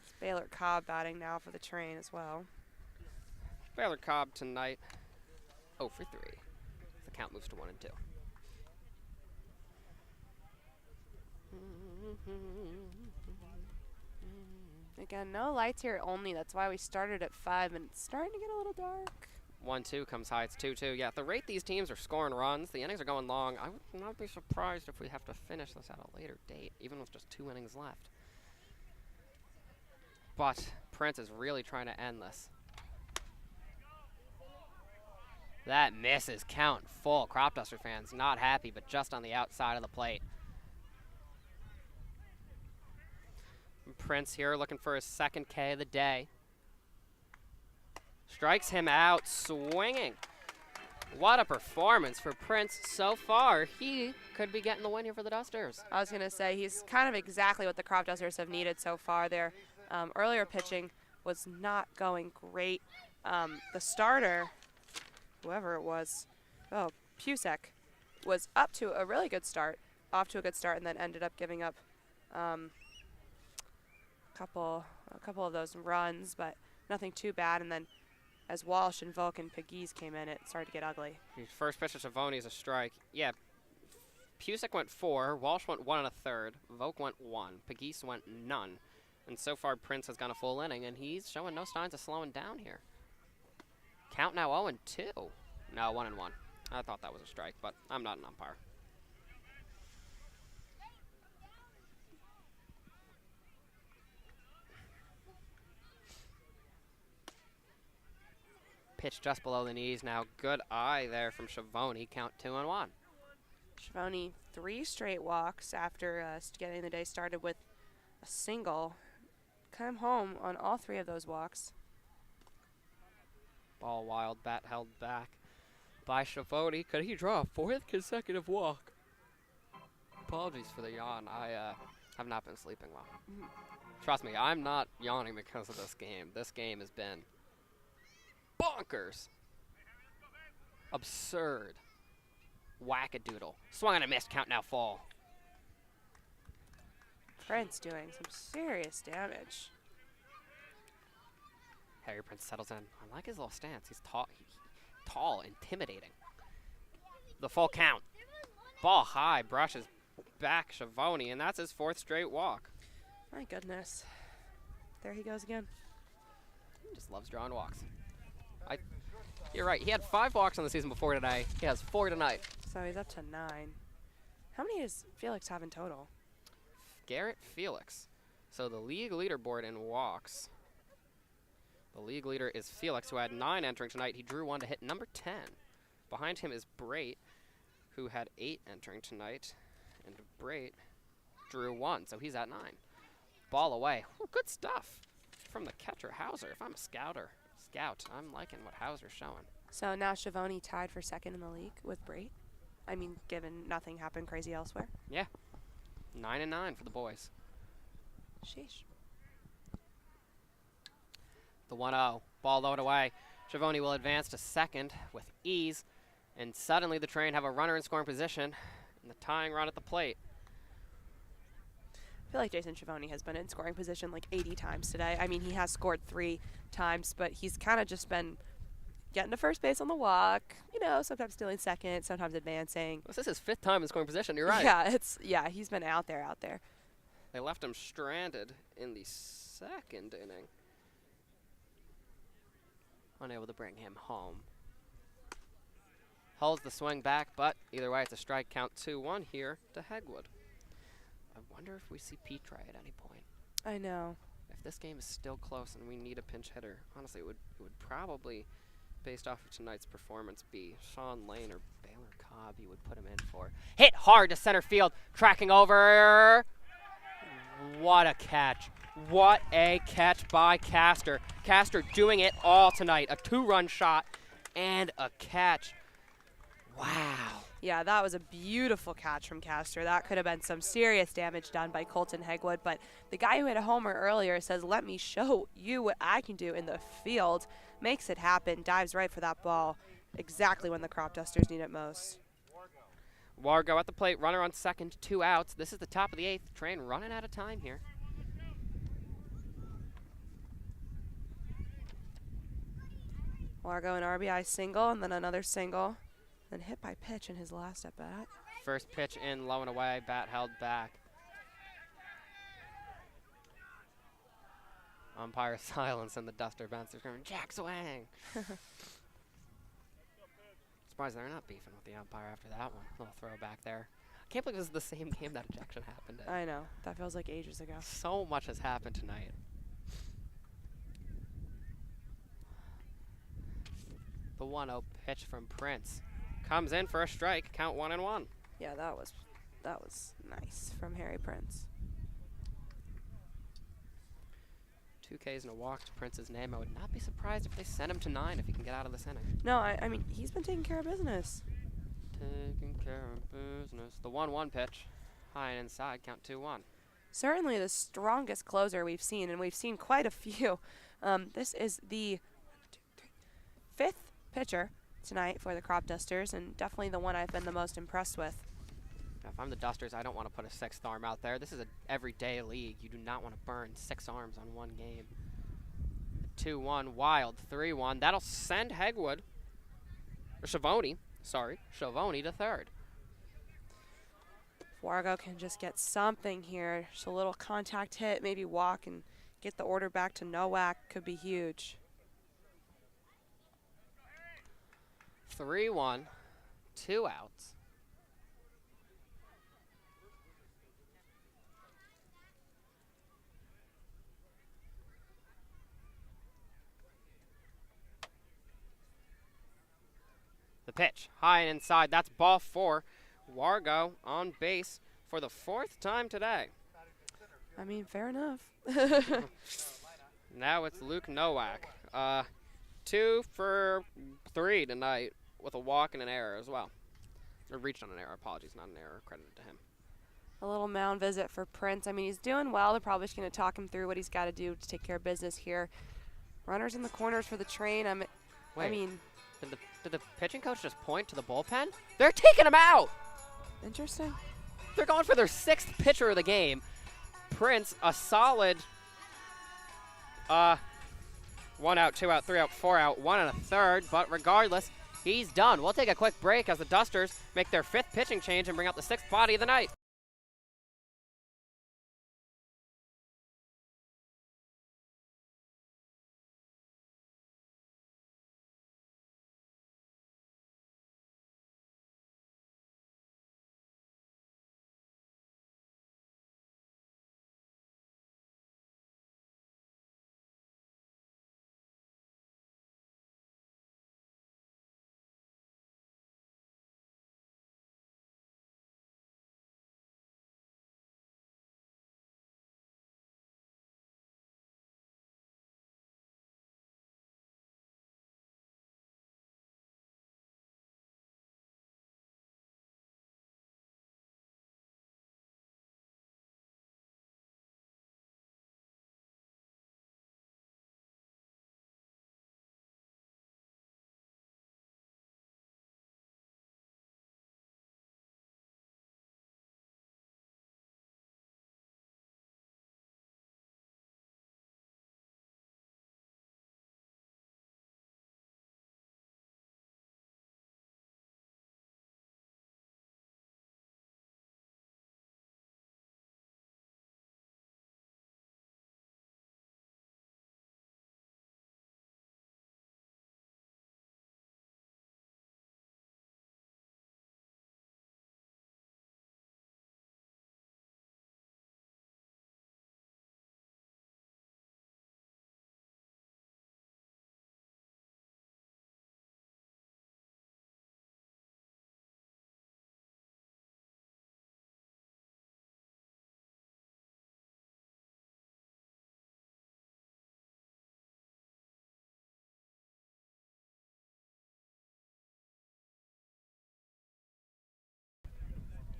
It's Baylor Cobb batting now for the Train as well. Baylor Cobb tonight, 0 for 3. The count moves to 1-2. Again, no lights here only. That's why we started at 5, and it's starting to get a little dark. 1-2 comes high. It's 2-2. Yeah, at the rate these teams are scoring runs, the innings are going long. I would not be surprised if we have to finish this at a later date, even with just 2 innings left. But Prince is really trying to end this. That misses. Count full. Crop Duster fans not happy, but just on the outside of the plate. Prince here looking for his 2nd K of the day. Strikes him out swinging. What a performance for Prince so far. He could be getting the win here for the Dusters. I was going to say, he's kind of exactly what the Crop Dusters have needed so far. Their earlier pitching was not going great. The starter, whoever it was, Pusek, was up to a really good start, off to a good start, and then ended up giving up a couple of those runs, but nothing too bad. And then as Walsh and Volk and Pegues came in, it started to get ugly. His first pitch to Savoni is a strike. Yeah, Pusek went 4, Walsh went 1 1/3, Volk went 1, Pegues went none. And so far, Prince has gone a full inning, and he's showing no signs of slowing down here. Count now 0-2. No, 1-1. I thought that was a strike, but I'm not an umpire. Pitch just below the knees now. Good eye there from Schiavone. Count 2-1. Schiavone 3 straight walks after getting the day started with a single. Come home on all 3 of those walks. Ball wild, bat held back by Schiavone. Could he draw a 4th consecutive walk? Apologies for the yawn. I have not been sleeping well. Trust me, I'm not yawning because of this game. This game has been bonkers. Absurd. Wackadoodle. Swung and a miss. Count now full. Prince doing some serious damage. Harry Prince settles in. I like his little stance. He's tall, intimidating. The full count. Ball high, brushes back Schiavone, and that's his 4th straight walk. My goodness. There he goes again. He just loves drawing walks. You're right. He had 5 walks on the season before today. He has 4 tonight. So he's up to 9. How many does Felix have in total? Garrett Felix. So the league leaderboard in walks. The league leader is Felix, who had 9 entering tonight. He drew 1 to hit number 10. Behind him is Brait, who had 8 entering tonight. And Brait drew 1, so he's at 9. Ball away. Ooh, good stuff from the catcher, Hauser. If I'm a scout, I'm liking what Hauser's showing. So now Schiavone tied for 2nd in the league with Brait. I mean, given nothing happened crazy elsewhere. Yeah. 9-9 for the boys. Sheesh. The 1-0. Ball lowered away. Schiavone will advance to 2nd with ease. And suddenly the Train have a runner in scoring position. And the tying run at the plate. I feel like Jason Schiavone has been in scoring position like 80 times today. I mean, he has scored 3 times, but he's kind of just been getting to first base on the walk. You know, sometimes stealing 2nd, sometimes advancing. This is his 5th time in scoring position. You're right. Yeah, he's been out there. They left him stranded in the 2nd inning. Unable to bring him home. Holds the swing back, but either way, it's a strike. Count 2-1 here to Hegwood. I wonder if we see Petri at any point. I know. If this game is still close and we need a pinch hitter, honestly, it would probably, based off of tonight's performance, be Sean Lane or Baylor Cobb you would put him in for. Hit hard to center field, tracking over. What a catch. What a catch by Castor. Castor doing it all tonight. A 2-run shot and a catch. Wow. Yeah, that was a beautiful catch from Castor. That could have been some serious damage done by Colton Hegwood, but the guy who hit a homer earlier says, let me show you what I can do in the field. Makes it happen, dives right for that ball, exactly when the Crop Dusters need it most. Wargo at the plate, runner on second, 2 outs. This is the top of the 8th. Train running out of time here. Wargo an RBI single and then another single. Then hit by pitch in his last at bat. First pitch in, low and away, bat held back. Umpire silence and the Duster bench. They're screaming, Jack Swang! Surprised they're not beefing with the umpire after that one. Little throwback there. I can't believe this is the same game that ejection happened in. I know. That feels like ages ago. So much has happened tonight. The 1-0 pitch from Prince. Comes in for a strike, count 1-1. Yeah, that was nice from Harry Prince. 2 Ks and a walk to Prince's name. I would not be surprised if they sent him to 9 if he can get out of this inning. No, I mean, he's been taking care of business. Taking care of business. The 1-1 pitch. High and inside, count 2-1. Certainly the strongest closer we've seen, and we've seen quite a few. This is the 5th pitcher tonight for the Crop Dusters, and definitely the one I've been the most impressed with. If I'm the Dusters, I don't want to put a 6th arm out there. This is an everyday league. You do not want to burn 6 arms on one game. 2-1, wild, 3-1. That'll send Hegwood, or Schiavone to third. If Wargo can just get something here, just a little contact hit, maybe walk and get the order back to Nowak, could be huge. 3-1, 2 outs. The pitch, high and inside. That's ball 4. Wargo on base for the 4th time today. I mean, fair enough. Now it's Luke Nowak. 2 for 3 tonight with a walk and an error as well. Or reached on an error, apologies, not an error, credited to him. A little mound visit for Prince. I mean, he's doing well. They're probably just going to talk him through what he's got to do to take care of business here. Runners in the corners for the Train. I mean, Did the pitching coach just point to the bullpen? They're taking him out! interesting. They're going for their 6th pitcher of the game. Prince, a solid 1 out, 2 out, 3 out, 4 out, 1 1/3. But regardless, he's done. We'll take a quick break as the Dusters make their 5th pitching change and bring out the 6th body of the night.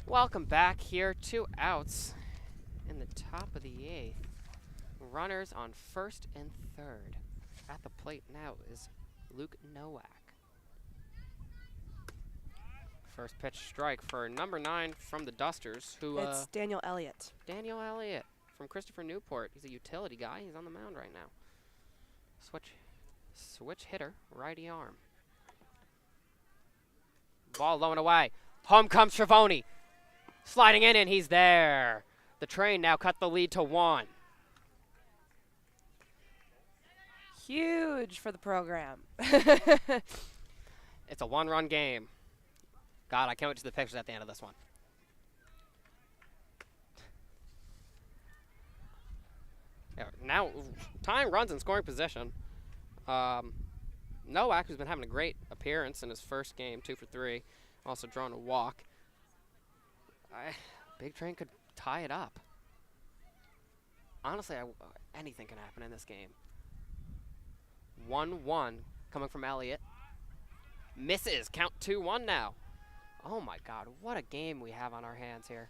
Welcome back here. 2 outs in the top of the 8th. Runners on first and third. At the plate now is Luke Nowak. First pitch strike for number 9 from the Dusters, who It's Daniel Elliott. Daniel Elliott from Christopher Newport. He's a utility guy. He's on the mound right now. Switch hitter, righty arm. Ball low and away. Home comes Schiavone. Sliding in, and he's there. The Train now cut the lead to 1. Huge for the program. It's a 1-run game. God, I can't wait to see the pictures at the end of this one. Yeah, now, tying runs in scoring position. Nowak, who's been having a great appearance in his first game, 2 for 3, also drawn a walk. Big Train could tie it up. Honestly, anything can happen in this game. 1-1 coming from Elliott. Misses. Count 2-1 now. Oh my God, what a game we have on our hands here.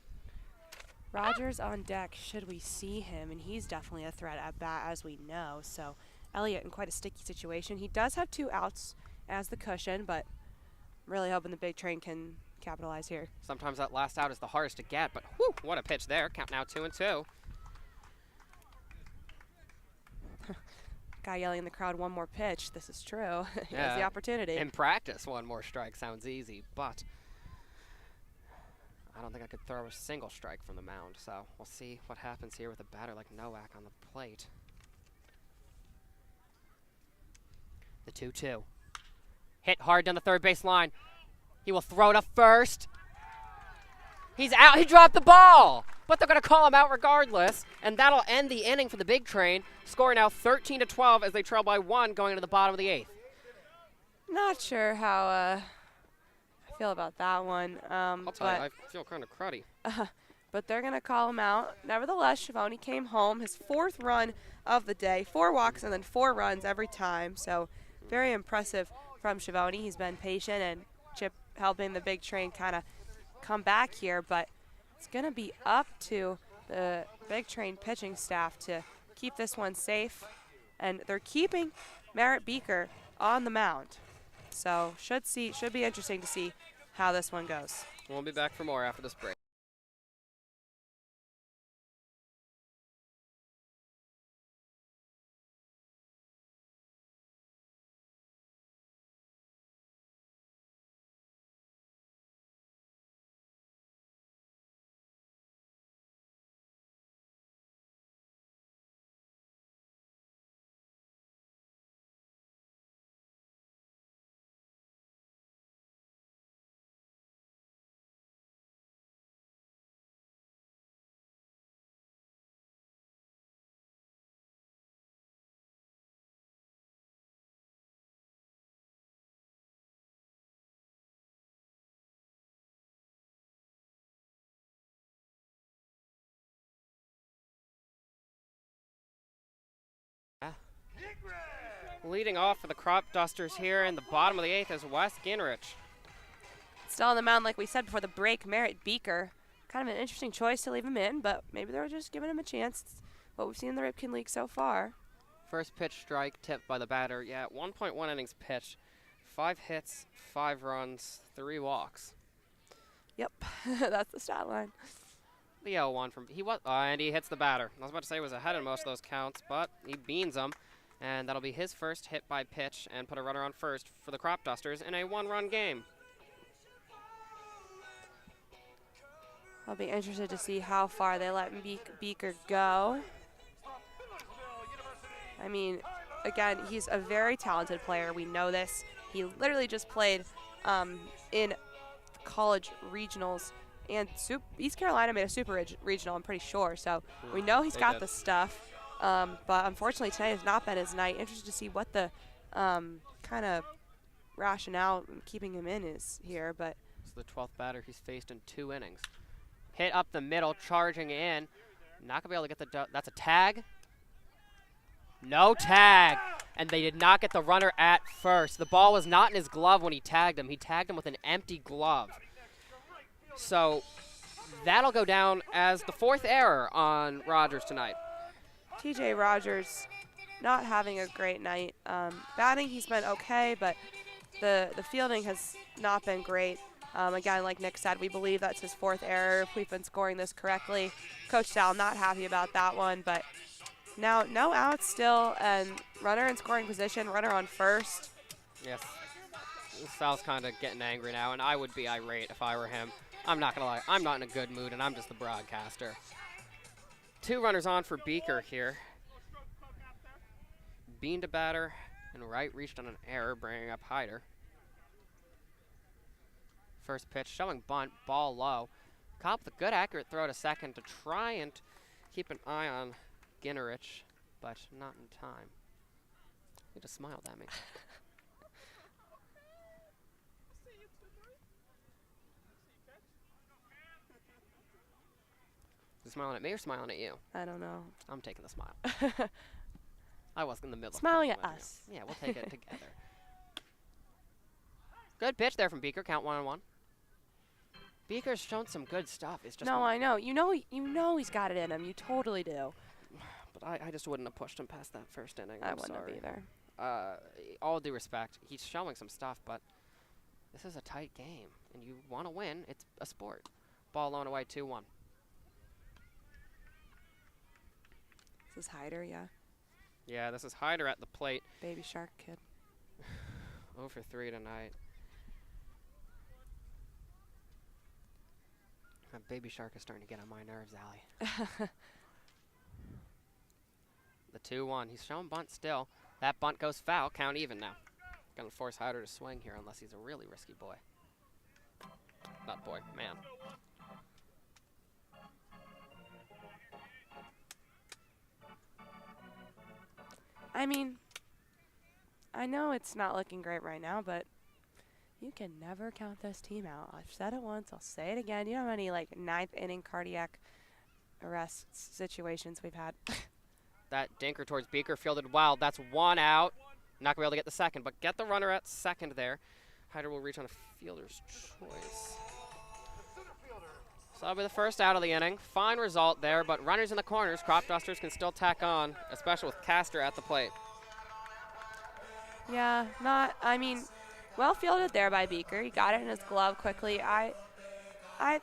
Rogers on deck, should we see him, and he's definitely a threat at bat, as we know. So Elliott in quite a sticky situation. He does have 2 outs as the cushion, but really hoping the Big Train can capitalize here. Sometimes that last out is the hardest to get, but whew, what a pitch there. Count now 2-2. Guy yelling in the crowd, one more pitch. This is true. He has the opportunity. In practice, 1 more strike sounds easy, but I don't think I could throw a single strike from the mound, so we'll see what happens here with a batter like Nowak on the plate. The 2-2. Hit hard down the third base line. He will throw to first. He's out. He dropped the ball, but they're going to call him out regardless, and that'll end the inning for the Big Train, scoring now 13-12 as they trail by 1 going into the bottom of the 8th. Not sure how I feel about that one. I'll tell you, I feel kind of cruddy. But they're going to call him out. Nevertheless, Schiavone came home, his 4th run of the day, 4 walks and then 4 runs every time. So very impressive from Schiavone. He's been patient, and Chip helping the Big Train kind of come back here, but it's going to be up to the Big Train pitching staff to keep this one safe, and they're keeping Merritt Beaker on the mound. So should be interesting to see how this one goes. We'll be back for more after this break. Leading off for the Crop Dusters here in the bottom of the 8th is Wes Ginrich. Still on the mound, like we said before the break, Merritt Beaker. Kind of an interesting choice to leave him in, but maybe they're just giving him a chance. It's what we've seen in the Ripken League so far. First pitch strike tipped by the batter. Yeah, 1.1 innings pitched. 5 hits, 5 runs, 3 walks. Yep, that's the stat line. The 0-1 from and he hits the batter. I was about to say he was ahead in most of those counts, but he beans him, and that'll be his first hit by pitch and put a runner on first for the Crop Dusters in a 1-run game. I'll be interested to see how far they let Beaker go. I mean, again, he's a very talented player. We know this. He literally just played in college regionals, and East Carolina made a super regional, I'm pretty sure. So we know he's got the stuff. But unfortunately, tonight has not been his night. Interested to see what the kind of rationale in keeping him in is here. But it's the 12th batter he's faced in 2 innings. Hit up the middle, charging in. Not going to be able to get the that's a tag. No tag. And they did not get the runner at first. The ball was not in his glove when he tagged him. He tagged him with an empty glove. So that'll go down as the 4th error on Rogers tonight. TJ Rogers not having a great night. Batting, he's been okay, but the fielding has not been great. Again, like Nick said, we believe that's his 4th error if we've been scoring this correctly. Coach Sal not happy about that one, but now no outs still, and runner in scoring position, runner on first. Yes. Sal's kind of getting angry now, and I would be irate if I were him. I'm not going to lie. I'm not in a good mood, and I'm just the broadcaster. 2 runners on for Beaker here. Bean to batter, and Wright reached on an error, bringing up Hyder. First pitch, showing bunt, ball low. Cobb with a good accurate throw to second to try and keep an eye on Ginnerich, but not in time. He just smiled at me. Is he smiling at me or smiling at you? I don't know. I'm taking the smile. I was in the middle. Smiling of at compliment us. here. Yeah, we'll take it together. Good pitch there from Beaker. Count 1-1. Beaker's shown some good stuff. It's just No, I know. You know he's got it in him. You totally do. But I just wouldn't have pushed him past that first inning. I I'm wouldn't sorry. have either. All due respect, he's showing some stuff, but this is a tight game, and you want to win. It's a sport. Ball low and away, 2-1. This is Hyder, yeah. Yeah, this is Hyder at the plate. Baby Shark kid. 0 for 3 tonight. That Baby Shark is starting to get on my nerves, Allie. The 2-1. He's showing bunt still. That bunt goes foul. Count even now. Gonna force Hyder to swing here unless he's a really risky boy. Not boy, man. I mean, I know it's not looking great right now, but you can never count this team out. I've said it once. I'll say it again. You know how many, like, 9th inning cardiac arrest situations we've had? That dinker towards Beaker fielded wild. That's 1 out. Not going to be able to get the second, but get the runner at second there. Hyder will reach on a fielder's choice. So that'll be the first out of the inning. Fine result there, but runners in the corners. Crop Dusters can still tack on, especially with Castor at the plate. Yeah, I mean, well fielded there by Beaker. He got it in his glove quickly. I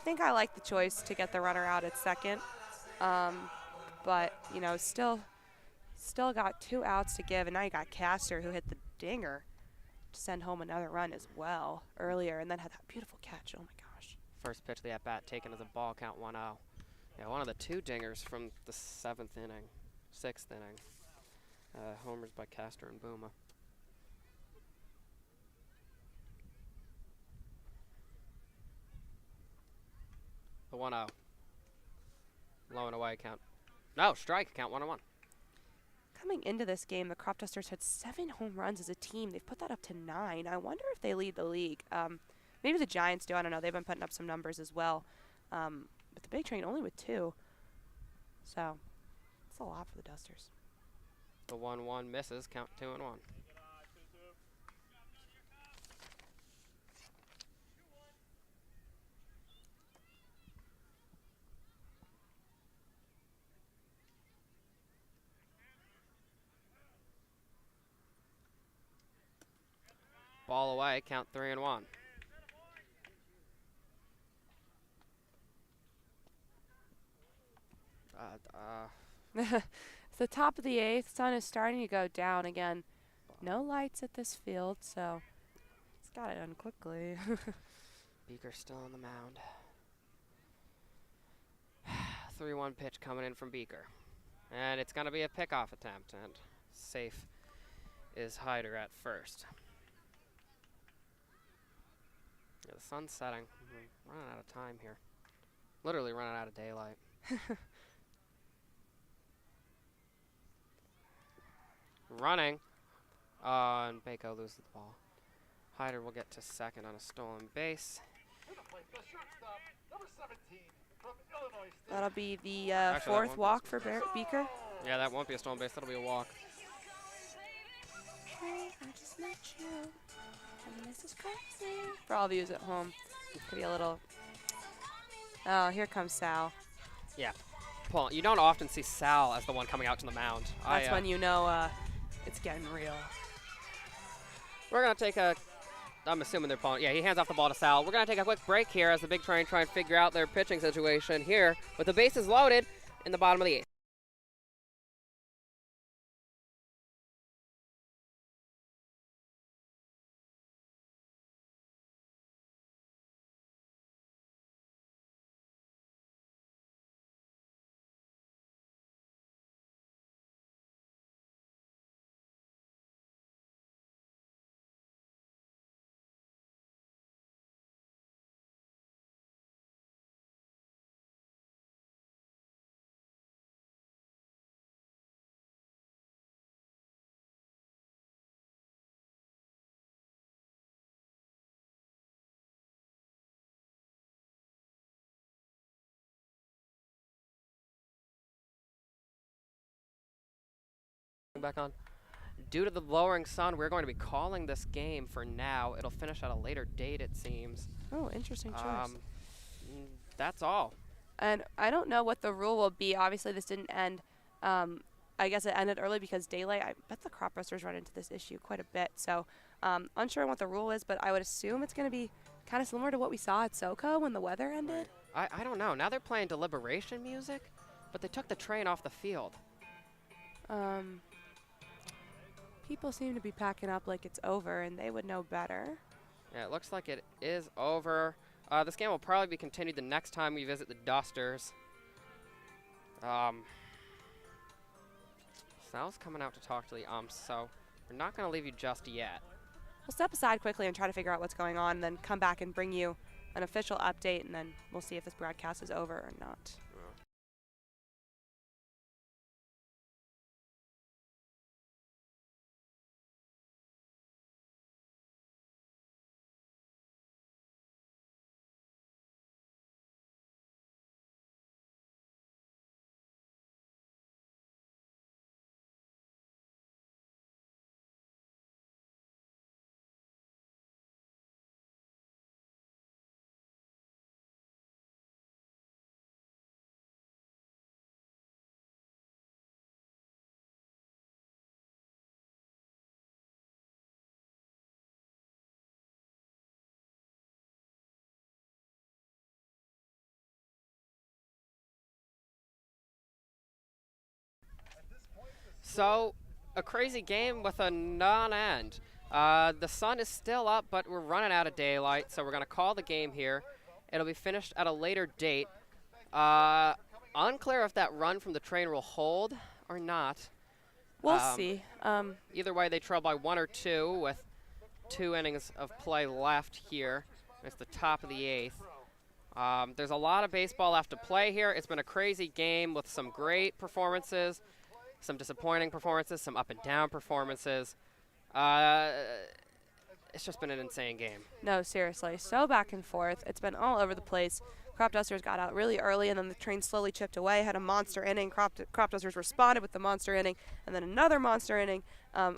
think I like the choice to get the runner out at second. But, you know, still got 2 outs to give, and now you got Castor who hit the dinger to send home another run as well earlier, and then had that beautiful catch. Oh, my gosh. First pitch of the at-bat taken as a ball, count 1-0. Yeah, one of the 2 dingers from the 6th inning. Homers by Castor and Booma. The 1-0. Low and away count. No, strike, count 1-1. Coming into this game, the Crop Dusters had 7 home runs as a team. They've put that up to 9. I wonder if they lead the league. Maybe the Giants do. I don't know. They've been putting up some numbers as well. But the Big Train only with 2. So it's a lot for the Dusters. The 1-1 misses, count 2-1. Ball away, count 3-1. It's the top of the 8th. Sun is starting to go down again. No lights at this field, so it's got it done quickly. Beaker still on the mound. 3-1 pitch coming in from Beaker. And it's going to be a pickoff attempt, and safe is Hyder at first. Yeah, the sun's setting. We're running out of time here. Literally running out of daylight. Running. And Bako loses the ball. Hyder will get to second on a stolen base. To the plate, the shortstop, number 17 from Illinois State. That'll be the Actually, that 4th won't walk be for Beaker. Yeah, that won't be a stolen base. That'll be a walk. Hey, I just met you. And this is crazy. For all of you at home, could be a little Oh, here comes Sal. Yeah. Well, you don't often see Sal as the one coming out to the mound. That's when you know it's getting real. We're going to take a, I'm assuming they're pulling, yeah, he hands off the ball to Sal. We're going to take a quick break here as the Big Train try and figure out their pitching situation here with the bases loaded in the bottom of the 8th. Back on. Due to the lowering sun, we're going to be calling this game for now. It'll finish at a later date, it seems. Oh, interesting choice. That's all. And I don't know what the rule will be. Obviously, this didn't end. I guess it ended early because daylight. I bet the crop roasters run into this issue quite a bit. So unsure on what the rule is, but I would assume it's going to be kind of similar to what we saw at SoCo when the weather ended. I don't know. Now they're playing deliberation music, but they took the train off the field. People seem to be packing up like it's over, and they would know better. Yeah, it looks like it is over. This game will probably be continued the next time we visit the Dusters. Sal's coming out to talk to the umps, so we're not going to leave you just yet. We'll step aside quickly and try to figure out what's going on, and then come back and bring you an official update, and then we'll see if this broadcast is over or not. So, a crazy game with a non-end. The sun is still up, but we're running out of daylight, so we're going to call the game here. It'll be finished at a later date. Unclear if that run from the train will hold or not. We'll see. Either way, they trail by 1 or 2 with 2 innings of play left here. It's the top of the 8th. There's a lot of baseball left to play here. It's been a crazy game with some great performances, some disappointing performances, some up and down performances. It's just been an insane game. No, seriously. So back and forth. It's been all over the place. Crop Dusters got out really early, and then the train slowly chipped away, had a monster inning. Crop Dusters responded with the monster inning, and then another monster inning,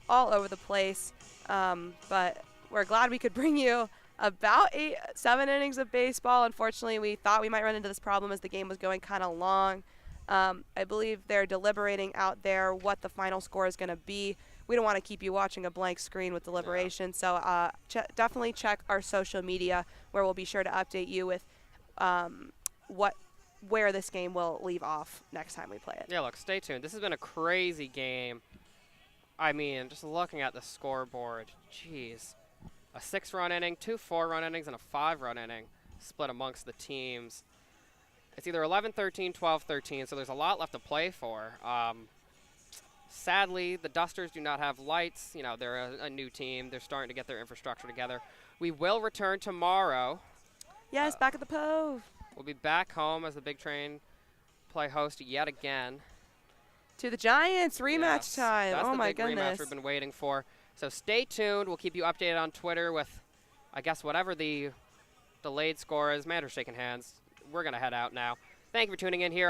all over the place. But we're glad we could bring you about 7 innings of baseball. Unfortunately, we thought we might run into this problem as the game was going kind of long. I believe they're deliberating out there what the final score is going to be. We don't want to keep you watching a blank screen with deliberation, so definitely check our social media, where we'll be sure to update you with where this game will leave off next time we play it. Yeah, look, stay tuned. This has been a crazy game. I mean, just looking at the scoreboard, jeez. A 6-run inning, 2 4-run innings, and a 5-run inning split amongst the teams. It's either 11-13, 12-13, so there's a lot left to play for. Sadly, the Dusters do not have lights. You know, they're a new team. They're starting to get their infrastructure together. We will return tomorrow. Yes, back at the Pove. We'll be back home as the Big Train play host yet again. To the Giants, rematch Yes, time. That's Oh the my big goodness. rematch we've been waiting for. So stay tuned. We'll keep you updated on Twitter with, I guess, whatever the delayed score is. Man, we're shaking hands. We're going to head out now. Thank you for tuning in here.